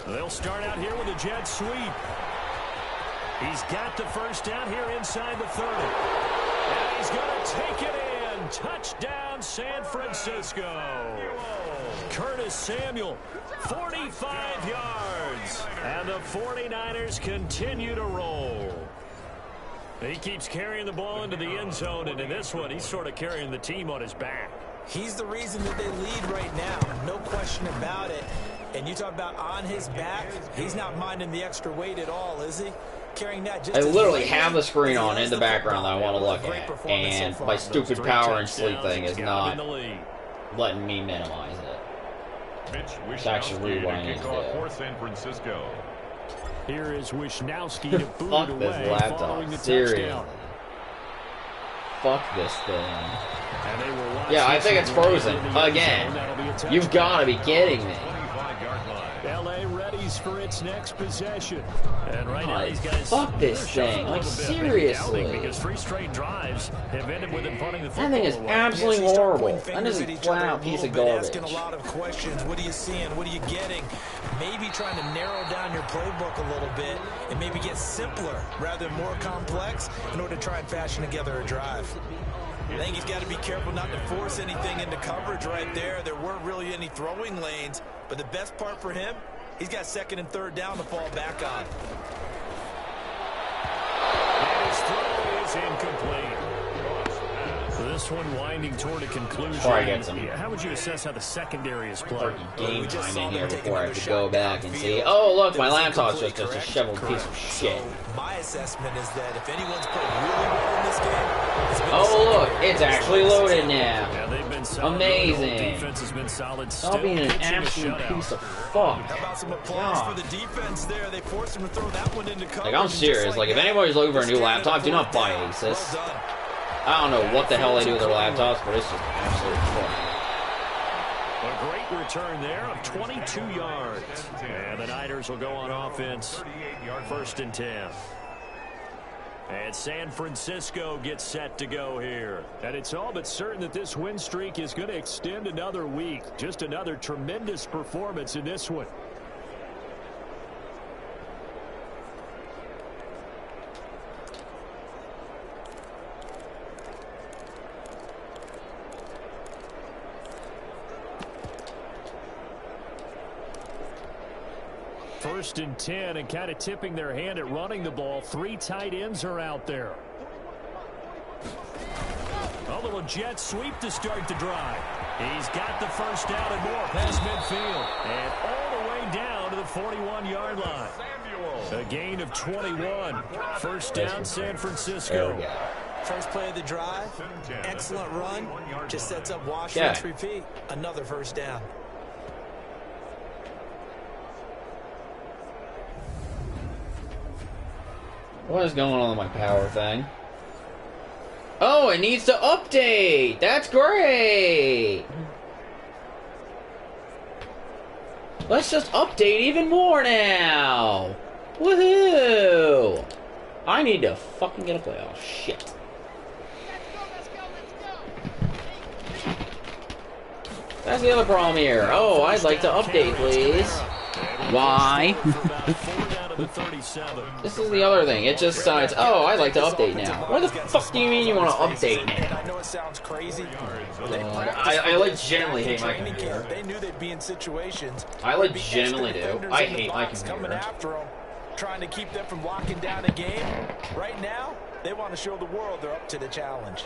They'll start out here with a jet sweep. He's got the first down here inside the 30. And he's going to take it in. Touchdown, San Francisco. Curtis Samuel, 45 yards. And the 49ers continue to roll. He keeps carrying the ball into the end zone, and in this one, he's sort of carrying the team on his back. He's the reason that they lead right now. No question about it. And you talk about on his back, he's not minding the extra weight at all, is he? Carrying that just I literally have the screen on in the background that I want to look at, and my stupid power and sleep thing is not letting me minimize it. It's actually what I need to do. For San Francisco. Here is Wisnowski to boot Fuck it away this laptop, following the seriously. touchdown. Fuck this thing. And they will watch Yeah, I this think it's one right frozen. into the end Again. zone. That'll be a touchdown. You've gotta be kidding me. 25-yard line. LA readies for its next possession. And right now these guys, Fuck this they're thing. shuffling a Like, little bit, maybe seriously. doubting, because 3 straight drives have ended with them punting the football That thing is away. absolutely Yes, you start horrible. pointing That is fingers a at each flat other out piece of little bit, garbage. Asking a lot of questions. What are you seeing? What are you getting? Maybe trying to narrow down your playbook a little bit and maybe get simpler rather than more complex in order to try and fashion together a drive. I think he's got to be careful not to force anything into coverage right there. There weren't really any throwing lanes, but the best part for him, he's got 2nd and 3rd down to fall back on. And his throw is incomplete. This one winding toward a conclusion. Before I get some How would you assess how the secondary is playing? game time in here before I have to go back and see. Oh, look, my laptop's just a disheveled piece of shit. My assessment is that if anyone's played really well in this game, it's been Oh, look, it's actually loaded now. Yeah, they've been solid. Amazing. The defense has been solid. Stop being an pitching a absolute shutout. piece of fuck. How about some applause for the defense there? They forced him to throw that one into coverage. Like, I'm serious. Like, if anybody's looking for a new laptop, do not buy Asus. Well done. I don't know what the hell they do with their laptops, but it's just absolute fuck. A great return there of 22 yards. And the Niners will go on offense. 1st and 10. And San Francisco gets set to go here. And it's all but certain that this win streak is going to extend another week. Just another tremendous performance in this one. First and 10, and kind of tipping their hand at running the ball. 3 tight ends are out there. A little jet sweep to start the drive. He's got the first down and more past midfield. And all the way down to the 41-yard line. A gain of 21. First down, San Francisco. First play of the drive, excellent run. Just sets up Washington's repeat. Another first down. What is going on with my power thing? Oh, it needs to update! That's great! Let's just update even more now! Woohoo! I need to fucking get a play. Oh, shit. That's the other problem here. Oh, I'd like to update, please. Why? the 37. This is the other thing. It just decides, oh, I'd like to update now. What the fuck do you mean you want to update now? I know it sounds crazy. I legitimately hate my computer. They knew they'd be in situations. I legitimately do. I hate my coming computer. after them, trying to keep them from locking down a game. Right now, they want to show the world they're up to the challenge.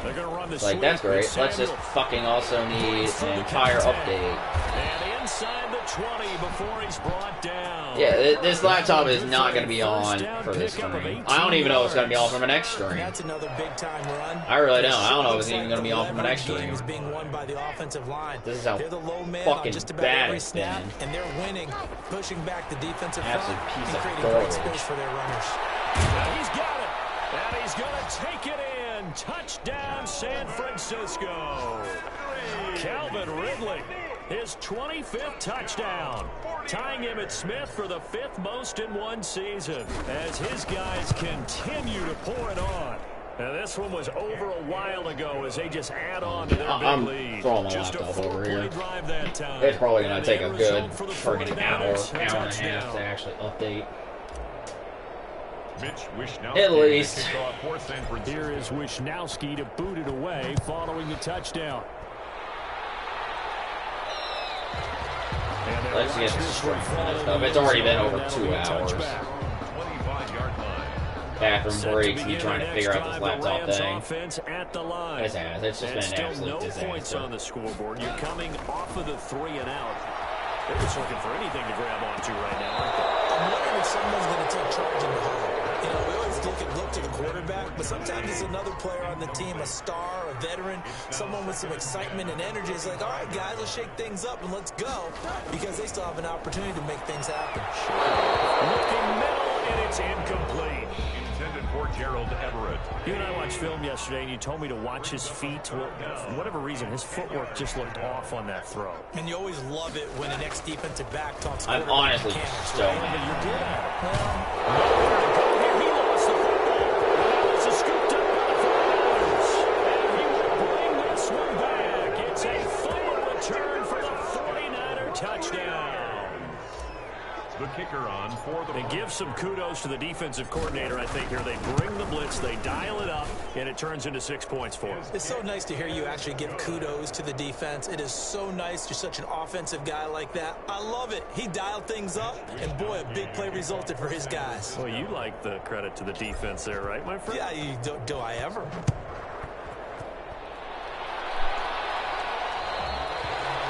They're going to run the Like, that's great. Let's just fucking also need an entire update. And inside the 20 before he's brought down. Yeah, this laptop is not going to be on for this stream. I don't even know if it's going to be on for my next stream. That's another big time run. I really don't. I don't know if it's even going to be on for my next stream. Is being won by the offensive line. This is how they're the low man fucking on just about bad every it's snap, been. and they're winning, pushing back the defensive Absolute front piece and of creating garbage. great space for their runners. Now he's got it. And he's going to take it in. Touchdown, San Francisco. Calvin Ridley, his 25th touchdown, tying Emmitt Smith for the 5th most in one season as his guys continue to pour it on. Now this one was over a while ago as they just add on to their I'm big lead. throwing my Just a laptop over here. 4-play drive that time. It's probably going And to take the a end good result for the friggin' hour, 49ers, hour and a half touchdown. to actually update. Mitch Wishnowsky At least. to kick off for San Francisco. Here is Wishnowsky to boot it away following the touchdown. Let's get the strength on this stuff. It's already been over 2 hours. 25-yard line. Bathroom breaks, me trying to figure out this laptop thing. Offense at the line. It's just been an still absolute no disaster. points on the scoreboard. You're coming off of the 3 and out. They're just looking for anything to grab onto right now, aren't they? I'm wondering if someone's going to take charge in the huddle. You know, we always look to the quarterback, but sometimes it's another player on the team, a star, a veteran, someone with some excitement and energy. It's like, all right, guys, let's shake things up and let's go, because they still have an opportunity to make things happen. Looking middle, and it's incomplete. Intended for Gerald Everett. You and I watched film yesterday, and you told me to watch his feet. Well, for whatever reason, his footwork just looked off on that throw. And you always love it when an ex-defensive back talks I'm quarterback honestly mechanics, so right? mad. You're good at it. He lost the football. It's a scooped up by the 49ers. And he will bring this one back. It's a fumble return for the 49er touchdown. The kicker on for the... They give some kudos to the defensive coordinator, I think, here. They bring the blitz, they dial it up, and it turns into 6 points for them. It's so nice to hear you actually give kudos to the defense. It is so nice. You're such an offensive guy like that. I love it. He dialed things up, and boy, a big play resulted for his guys. Well, you like the credit to the defense there, right, my friend? Yeah, do I ever?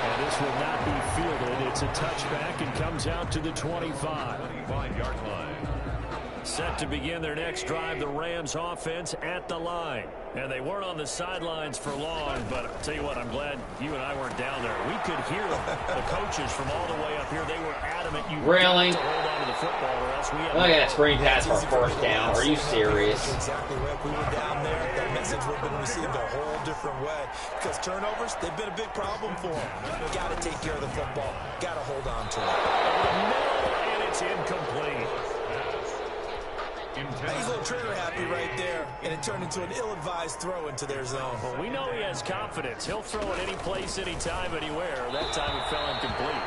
And this will not be fielded. It's a touchback and comes out to the 25. 25-yard line. Set to begin their next drive, the Rams offense at the line. And they weren't on the sidelines for long, but I'll tell you what, I'm glad you and I weren't down there. We could hear the coaches from all the way up here. They were adamant you Really? got to hold on to the football or else we have... Look at that screen pass for a first down. Are you serious? That's exactly right. If we were down there, that message would have been received a whole different way. Because turnovers, they've been a big problem for them. Got to take care of the football. Got to hold on to it. And it's incomplete. He's a little trigger happy right there, and it turned into an ill-advised throw into their zone. Well, we know he has confidence. He'll throw it any place, anytime, anywhere. That time it fell incomplete.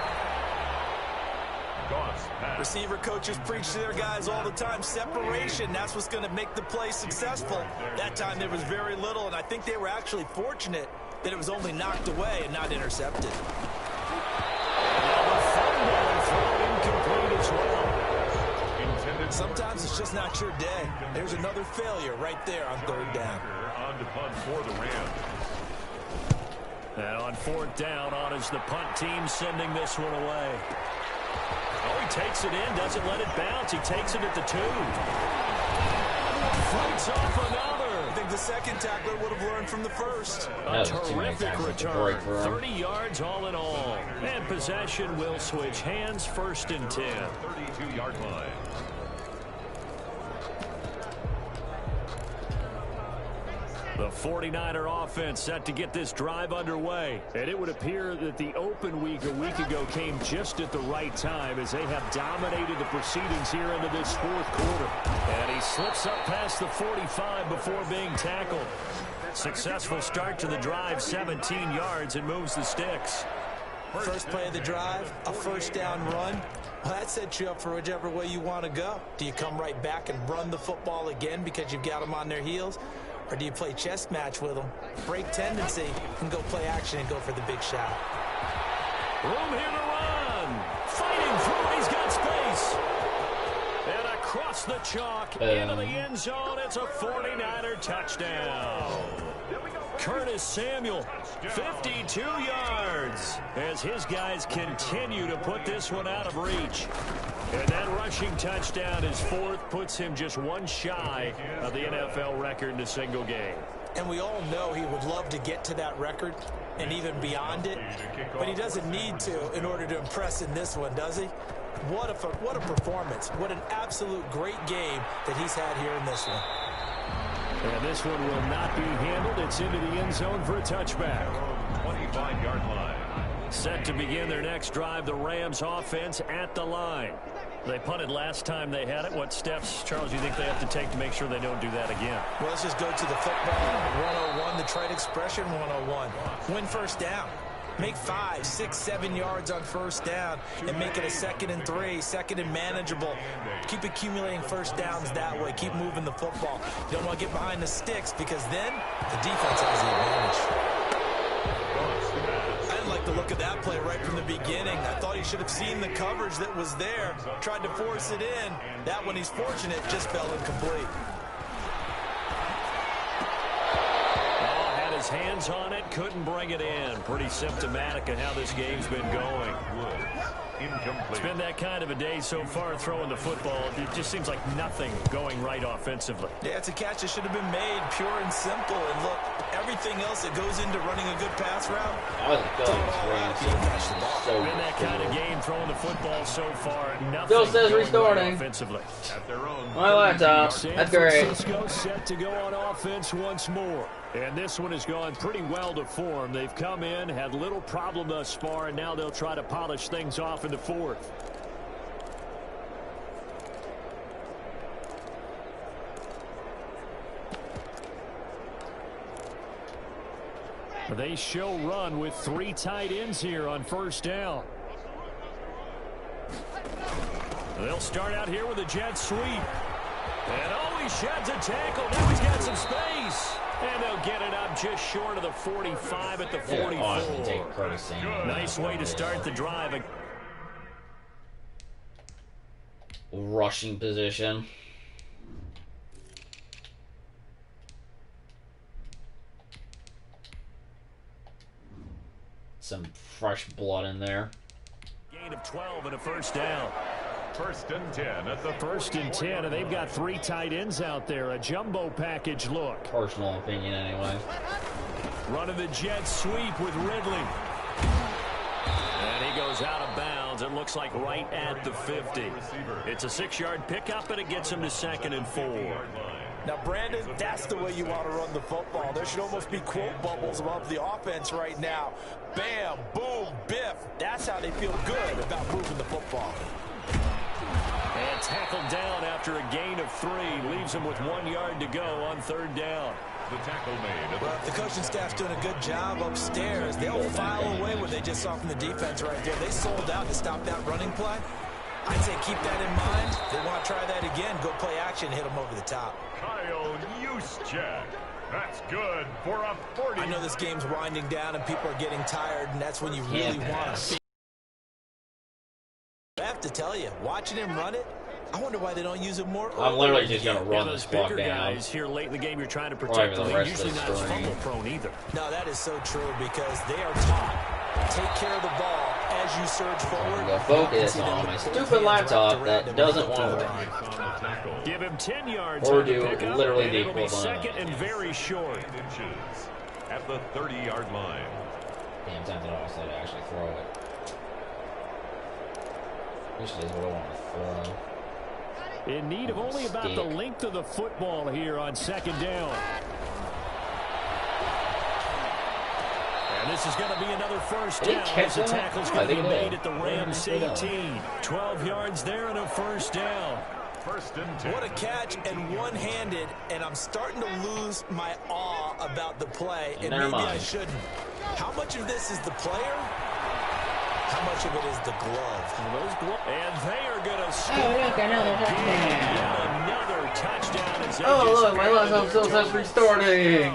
Receiver coaches preach to their guys all the time. Separation, that's what's going to make the play successful. That time there was very little, and I think they were actually fortunate that it was only knocked away and not intercepted. Now the fumble throw incomplete as well. Sometimes it's just not your day. There's another failure right there on third down. On to punt for the Rams. And on fourth down, on is the punt team sending this one away. Oh, he takes it in, doesn't let it bounce. He takes it at the 2. Fights off another. I think the second tackler would have learned from the first. A terrific return. 30 yards all in all. And possession will switch hands, 1st and 10. 32-yard line. The 49er offense set to get this drive underway. And it would appear that the open week a week ago came just at the right time as they have dominated the proceedings here into this 4th quarter. And he slips up past the 45 before being tackled. Successful start to the drive, 17 yards, and moves the sticks. First play of the drive, a first down run. Well, that sets you up for whichever way you want to go. Do you come right back and run the football again because you've got them on their heels? Or do you play chess match with them, break tendency, and go play action and go for the big shot? Room here to run. Fighting through. He's got space. And across the chalk into the end zone. It's a 49er touchdown. Curtis Samuel, 52 yards, as his guys continue to put this one out of reach. And that rushing touchdown, his fourth, puts him just one shy of the NFL record in a single game. And we all know he would love to get to that record and even beyond it, but he doesn't need to in order to impress in this one, does he? What a performance. What an absolute great game that he's had here in this one. And this one will not be handled. It's into the end zone for a touchback. 25-yard line. Set to begin their next drive, the Rams offense at the line. They punted last time they had it. What steps, Charles, do you think they have to take to make sure they don't do that again? Well, let's just go to the football 101, the trite expression 101. Win first down. Make 5, 6, 7 yards on first down and make it a 2nd and 3, 2nd and manageable. Keep accumulating first downs that way. Keep moving the football. You don't want to get behind the sticks because then the defense has the advantage. I didn't like the look of that play right from the beginning. I thought he should have seen the coverage that was there. Tried to force it in. That one, he's fortunate, just fell incomplete. His hands on it, couldn't bring it in. Pretty symptomatic of how this game's been going. It's been that kind of a day so far throwing the football. It just seems like nothing going right offensively. Yeah, it's a catch that should have been made, pure and simple. And look, everything else that goes into running a good pass route, throw it all out if you catch the ball. So been that kind of game throwing the football so far. Nothing Still says going restarting. right offensively. At their own. My laptop. That's great. San Francisco set to go on offense once more. And this one has gone pretty well to form. They've come in, had little problem thus far, and now they'll try to polish things off in the fourth. They show run with 3 tight ends here on first down. They'll start out here with a jet sweep. And oh, he sheds a tackle. Now he's got some space. And they'll get it up just short of the 45 at the 44. Nice way to start the drive. Rushing position. Some fresh blood in there. Gain of 12 and a first down. 1st and 10 at the 1st and 10, and they've got 3 tight ends out there. A jumbo package look. Personal opinion, anyway. Running the jet sweep with Ridley. And he goes out of bounds. It looks like right at the 50. It's a 6-yard pickup, and it gets him to 2nd and 4. Now, Brandon, that's the way you want to run the football. There should almost be quote bubbles above the offense right now. Bam, boom, biff. That's how they feel good about moving the football. And tackled down after a gain of 3. Leaves him with 1 yard to go on 3rd down. The tackle made. Well, if the coaching staff's doing a good job upstairs, they'll file away what they just saw from the defense right there. They sold out to stop that running play. I'd say keep that in mind. If they want to try that again, go play action and hit them over the top. Kyle Juszczyk. That's good for a 40. I know this game's winding down and people are getting tired, and that's when you really want to. I have to tell you, watching him run it, I wonder why they don't use it more. I'm literally just going to run those this clock bigger down. guys here late in the game, you're trying to protect the lead. Usually not as fumble prone either. No, that is so true because they are taught. Take care of the ball as you surge forward. Go focus on my stupid laptop that doesn't want to work. Give him 10 yards Or on the do pickup, literally and the it'll be equivalent. 2nd and very short. Inches at the 30-yard line. Damn, tempted honestly to actually throw it. This is what I want to throw. In need of only about the length of the football here on 2nd down. And this is going to be another first down as the tackle's going to be made at the Rams 18. 12 yards there and a first down. 1st and 10. What a catch and one-handed, and I'm starting to lose my awe about the play, and maybe I shouldn't. How much of this is the player? How much of it is the glove? And they are going to score. Oh, look, another touchdown. Another touchdown. As they Oh, just look, my last still says restarting.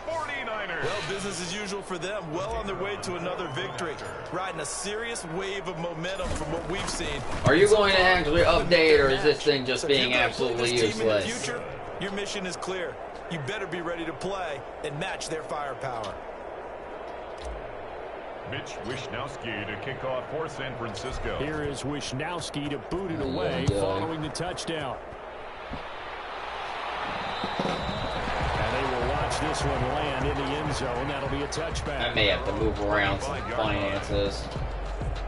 49ers. Well, business as usual for them. Well on their way to another victory. Riding a serious wave of momentum from what we've seen. Are you going to actually update, or is this thing just being absolutely useless? Future, your mission is clear. You better be ready to play and match their firepower. Mitch Wishnowsky to kick off for San Francisco. Here is Wishnowsky to boot it away following the touchdown. And they will watch this one land in the end zone. That'll be a touchback. I may have to move around some finances.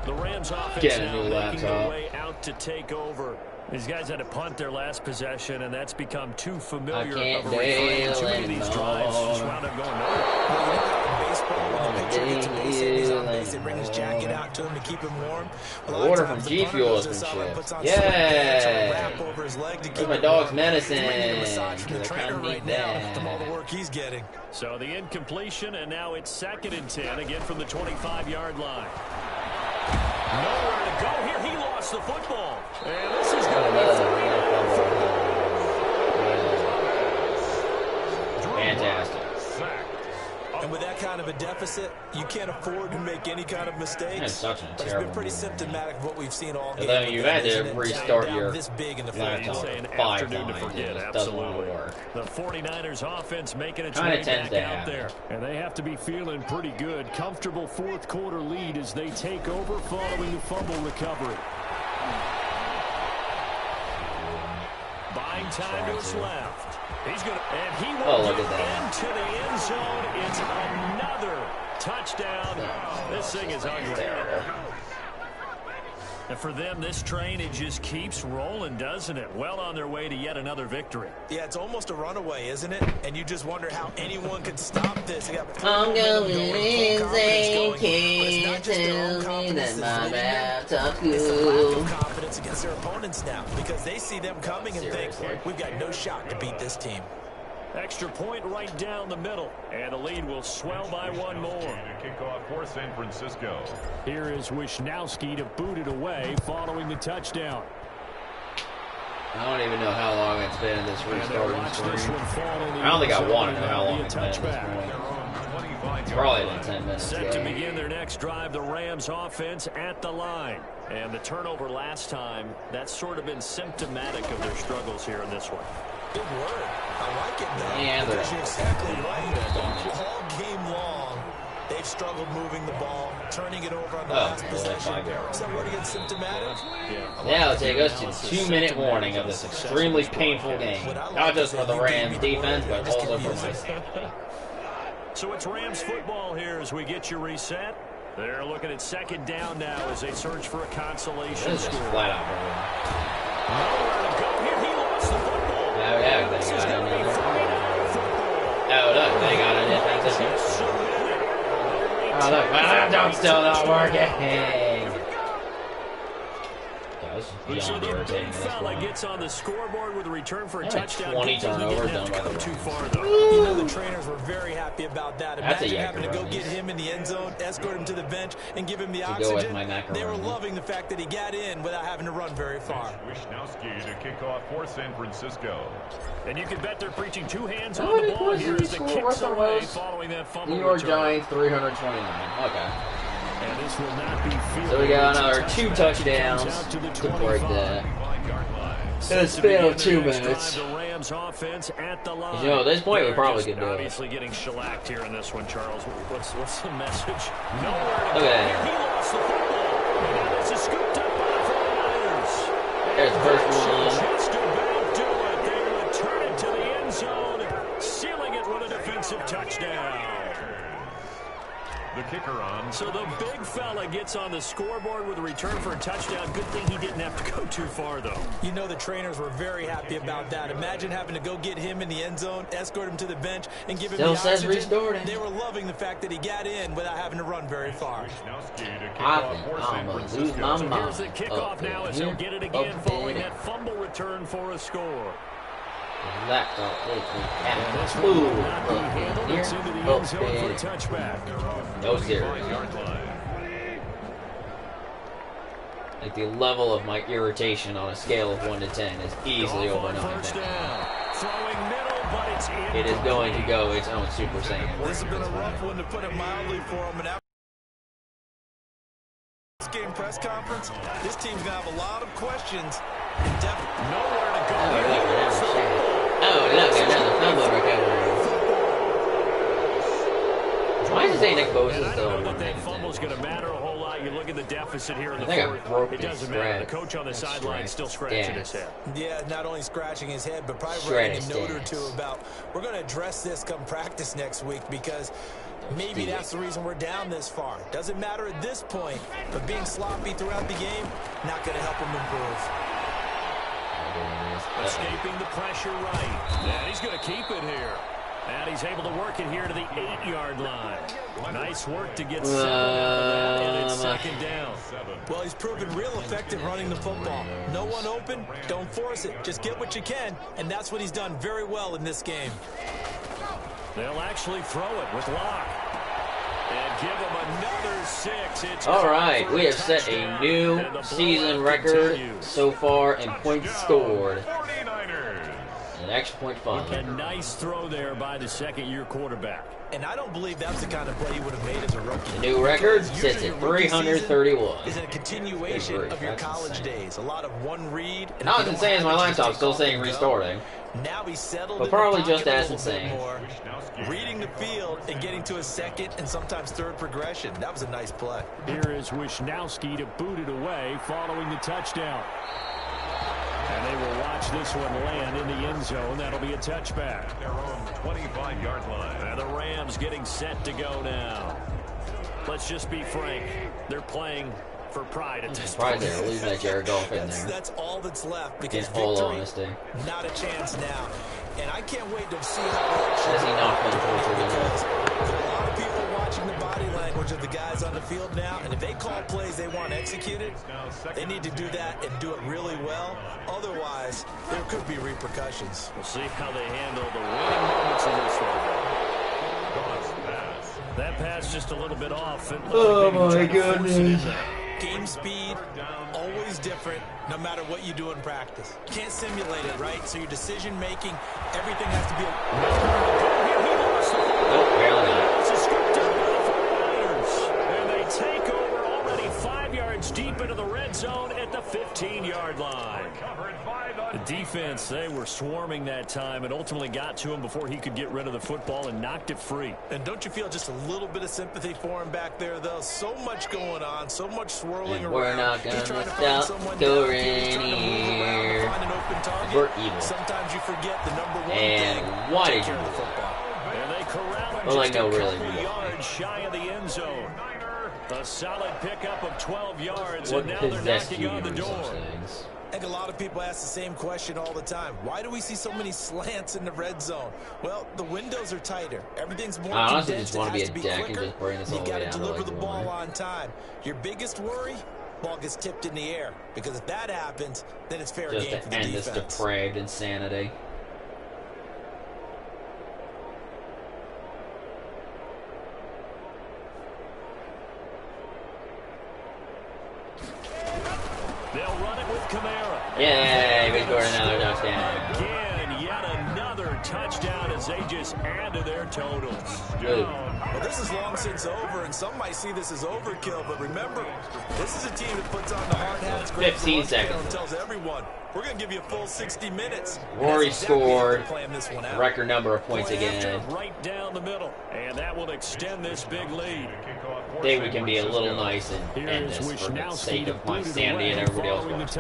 The Rams offense Get a now new making laptop. their way out to take over. These guys had to punt their last possession, and that's become too familiar of a refrain. Too many of these drives just wound up going nowhere. Baseball, when the pitcher gets a base hit, he's on base. They bring his jacket out to him to keep him warm. Order from G Fuel has been shipped. Yeah. Where's my dog's medicine? From I the trainer can't right eat now from all that. the work he's getting. So the incompletion, and now it's 2nd and 10, again from the 25-yard line. Nowhere to go here. He lost the football. And this is going to be Fantastic. And with that kind of a deficit, you can't afford to make any kind of mistakes. That's such a But it's terrible been pretty move, symptomatic of what we've seen all And game. then you've had to restart your this big in the laptop Say an 5 afternoon to times. forget. It just doesn't want Absolutely. to work. The 49ers offense making its Kinda way tends back to out happen. there. And they have to be feeling pretty good. Comfortable fourth quarter lead as they take over following the fumble recovery. Buying time to his left. He's going to, and he will look get at that. into the end zone. It's another touchdown. This thing is ugly. And for them, this train, it just keeps rolling, doesn't it? Well on their way to yet another victory. Yeah, it's almost a runaway, isn't it? And you just wonder how anyone could stop this. They got I'm going insane, can't tell me that my laptop's It's a lack cool. of confidence against their opponents now because they see them coming and Seriously. think, we've got no shot to beat this team. Extra point right down the middle. And the lead will swell by one more. To kick off for San Francisco. Here is Wishnowsky to boot it away following the touchdown. I don't even know how long it's been in this And they'll restarting watch this screen. one fall in the I don't think I end want to zone, know and how that'll long be a it's been at this touchback. point. Their own 25-yard Probably line. been 10 minutes. Set to Yeah. begin their next drive, the Rams offense at the line. And the turnover last time, that's sort of been symptomatic of their struggles here in this one. Good word. I like it, though. Yeah, because you're exactly right. Don't. All game long, they've struggled moving the ball, turning it over on the Oh, last well, possession. 5 yards. Is that where it gets symptomatic? Now it'll take us to 2-minute warning of this extremely painful game. Not just for the Rams defense, but also for my family. So it's Rams football here as we get you reset. They're looking at 2nd down now as they search for a consolation This is just score. flat out wrong. Nowhere to go here. He lost the football. Oh, yeah, they This is got going to be another. 49 football. Oh, look, they got an defensive. Oh, look, my laptop's still not working. God, this is So beyond the irritating big at this fella point. gets on the scoreboard with a return for a Like touchdown. 20 Good thing he turnovers didn't have done to by go the too Rams. far, though. You know the trainers were very happy about that. That's a Imagine yak having to go macaroni. get him in the end zone, escort him to the bench, and give him the To go oxygen. with my macaroni. They were loving the fact that he got in without having to run very far. Wishnowsky to kick off for San Francisco. And you can bet they're preaching two hands How on the many ball points here did he as the score? kicks What's the away most? following that fumble New York return. Giants 329. Okay. And this will not be field So we got goal. another It's a 2 touchback. touchdowns Comes out to the to break 25. that. 25-yard line. In a span of 2 To begin the next minutes. drive, the Rams offense at the line. You know, at this point, we They're probably just could do it. obviously getting shellacked here in this one, Charles. What's the message? Nowhere to Look go at here. that. He lost the football. And now this is scooped up by the 49ers. There's the first That one. should just about do it. They return it to the end zone, sealing it with a defensive touchdown. The kicker on. So the big fella gets on the scoreboard with a return for a touchdown. Good thing he didn't have to go too far, though. You know the trainers were very happy about that. Imagine having to go get him in the end zone, escort him to the bench, and give him Still the says oxygen. restored. They were loving the fact that he got in without having to run very far. Wishnowsky to kick I off think for I'm San gonna lose Francisco. my So mind. here's the kickoff now as they'll get it again following that fumble return for a score. Laptop, And this one will not be handled. It's into the end zone for a touchback. No serious. 25-yard line. Like, the level of my irritation on a scale of 1 to 10 is easily over 9. It is going to go its own Super Saiyan. This has been a rough one, to put it mildly, for him. And after this game press conference, this team's going to have a lot of questions. Definitely nowhere to go. Look, another fumble recovery. Why does it say Nick Bosa's still I don't know that that fumble's going to matter a whole lot. You look at the deficit here in the fourth. It doesn't matter. The coach on the sideline still scratching his head. Yeah, not only scratching his head, but probably writing a note or two about, we're going to address this come practice next week, because maybe that's the reason we're down this far. Doesn't matter at this point, but being sloppy throughout the game, not going to help him improve. Escaping the pressure right. And he's going to keep it here. And he's able to work it here to the 8-yard line. Nice work to get 7 out of that, and it's second down. Well, he's proven real effective running the football. No one open, don't force it. Just get what you can, and that's what he's done very well in this game. They'll actually throw it with Locke. And give him another 6. It's all right, we have set a new season record so far in points scored. An extra point fun. A nice throw there by the second-year quarterback. And I don't believe that's the kind of play he would have made as a rookie. The new record sits at 331. Is a continuation of your college days. A lot of one read. And not as insane as my laptop, still saying restarting. Now he's settled, but probably just as insane. Reading the field and getting to a second and sometimes third progression. That was a nice play. Here is Wisnowski to boot it away following the touchdown. And they will watch this one land in the end zone. That'll be a touchback. Their own 25-yard line. And the Rams getting set to go now. Let's just be frank. They're playing for pride at this point. They're losing that Jared Goff in there. That's all that's left, because in all honesty, not a chance now. And I can't wait to see how does he not come There are a lot of people watching the body language of the guys on the field now, and if they call plays they want executed, they need to do that and do it really well. Otherwise, there could be repercussions. We'll see how they handle the winning moments in this one. That pass just a little bit off. Oh my goodness. Game speed, always different, no matter what you do in practice. You can't simulate it, right? So your decision making, everything has to be. Nope, barely not. It's a scoop down and they take over already 5 yards deep into the red zone at the 15-yard line. The defense, they were swarming that time and ultimately got to him before he could get rid of the football and knocked it free. And don't you feel just a little bit of sympathy for him back there, though? So much going on, so much swirling around. We're not going to stop scoring here. We're evil. Sometimes you forget the number one and thing. why did you do that? And they corral him well, just a couple yards shy of the end zone. A solid pickup of 12 yards, and now they're knocking on the door. I think a lot of people ask the same question all the time. Why do we see so many slants in the red zone? Well, the windows are tighter. Everything's more condensed. I honestly just want to be a dick and quicker. just bring this all You the way got to down deliver to the ball on time. Your biggest worry, ball gets tipped in the air. Because if that happens, then it's fair just game for the end defense. this depraved insanity. They'll run it with Kamara. Yay, we scored another touchdown. Again, yet another touchdown as they just add to their totals. Well, this is long since over, and some might see this as overkill, but remember, this is a team that puts on the hard hats. 15 seconds. And tells everyone, we're going to give you a full 60 minutes. Rory scored a record number of points again. Right down the middle, and that will extend this big lead. I think we can be a little nice and end this for the sake of my sanity and everybody else watching this.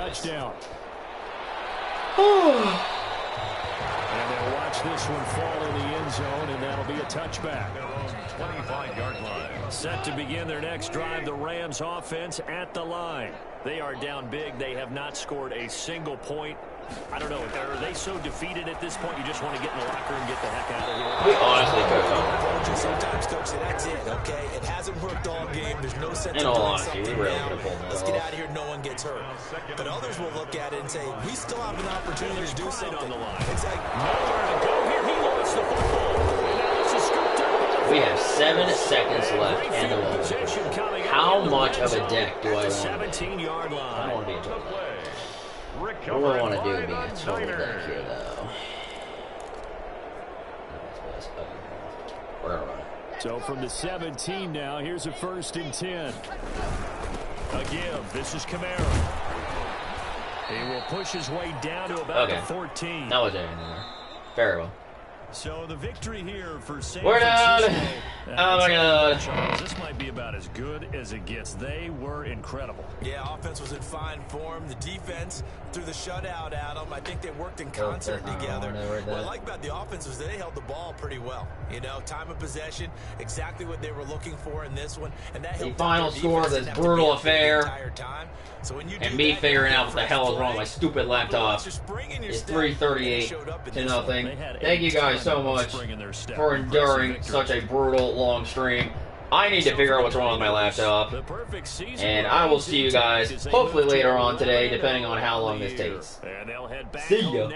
And they'll watch this one fall in the end zone, and that'll be a touchback. 25-yard line. Set to begin their next drive, the Rams offense at the line. They are down big. They have not scored a single point. I don't know. Are they so defeated at this point you just want to get in the locker and get the heck out of here? We honestly could. Sometimes, Coach, that's it, okay? It hasn't worked all game. There's no sense in all honesty, we really could have pulled that Let's get out of here. No one gets hurt. But others will look at it and say, we still have an opportunity to do something on the line. Exactly. Nowhere to go here. He wants the football. And now it's a scoop down by the We have 7 seconds left in the ball. How much of a deck do I want to be? 17-yard line. I don't want to be a total deck. What do I want to do being a total deck here, though? Whatever. So from the 17 now, here's a 1st and 10. A give. This is Kamara. He will push his way down to about the 14. That was anything there. Very well. So the victory here for San We're down. Francisco. Oh my God. Charles, this might be about as good as it gets. They were incredible. Yeah, offense was in fine form. The defense through the shutout, Adam. I think they worked in concert together. What I like about the offense was they held the ball pretty well. You know, time of possession, exactly what they were looking for in this one. And that the final score of this brutal affair, and me figuring out what the hell is wrong with my stupid laptop, is 338-0. Thank you guys so much for enduring such a brutal long stream. I need to figure out what's wrong with my laptop, and I will see you guys hopefully later on today, depending on how long this takes. See ya.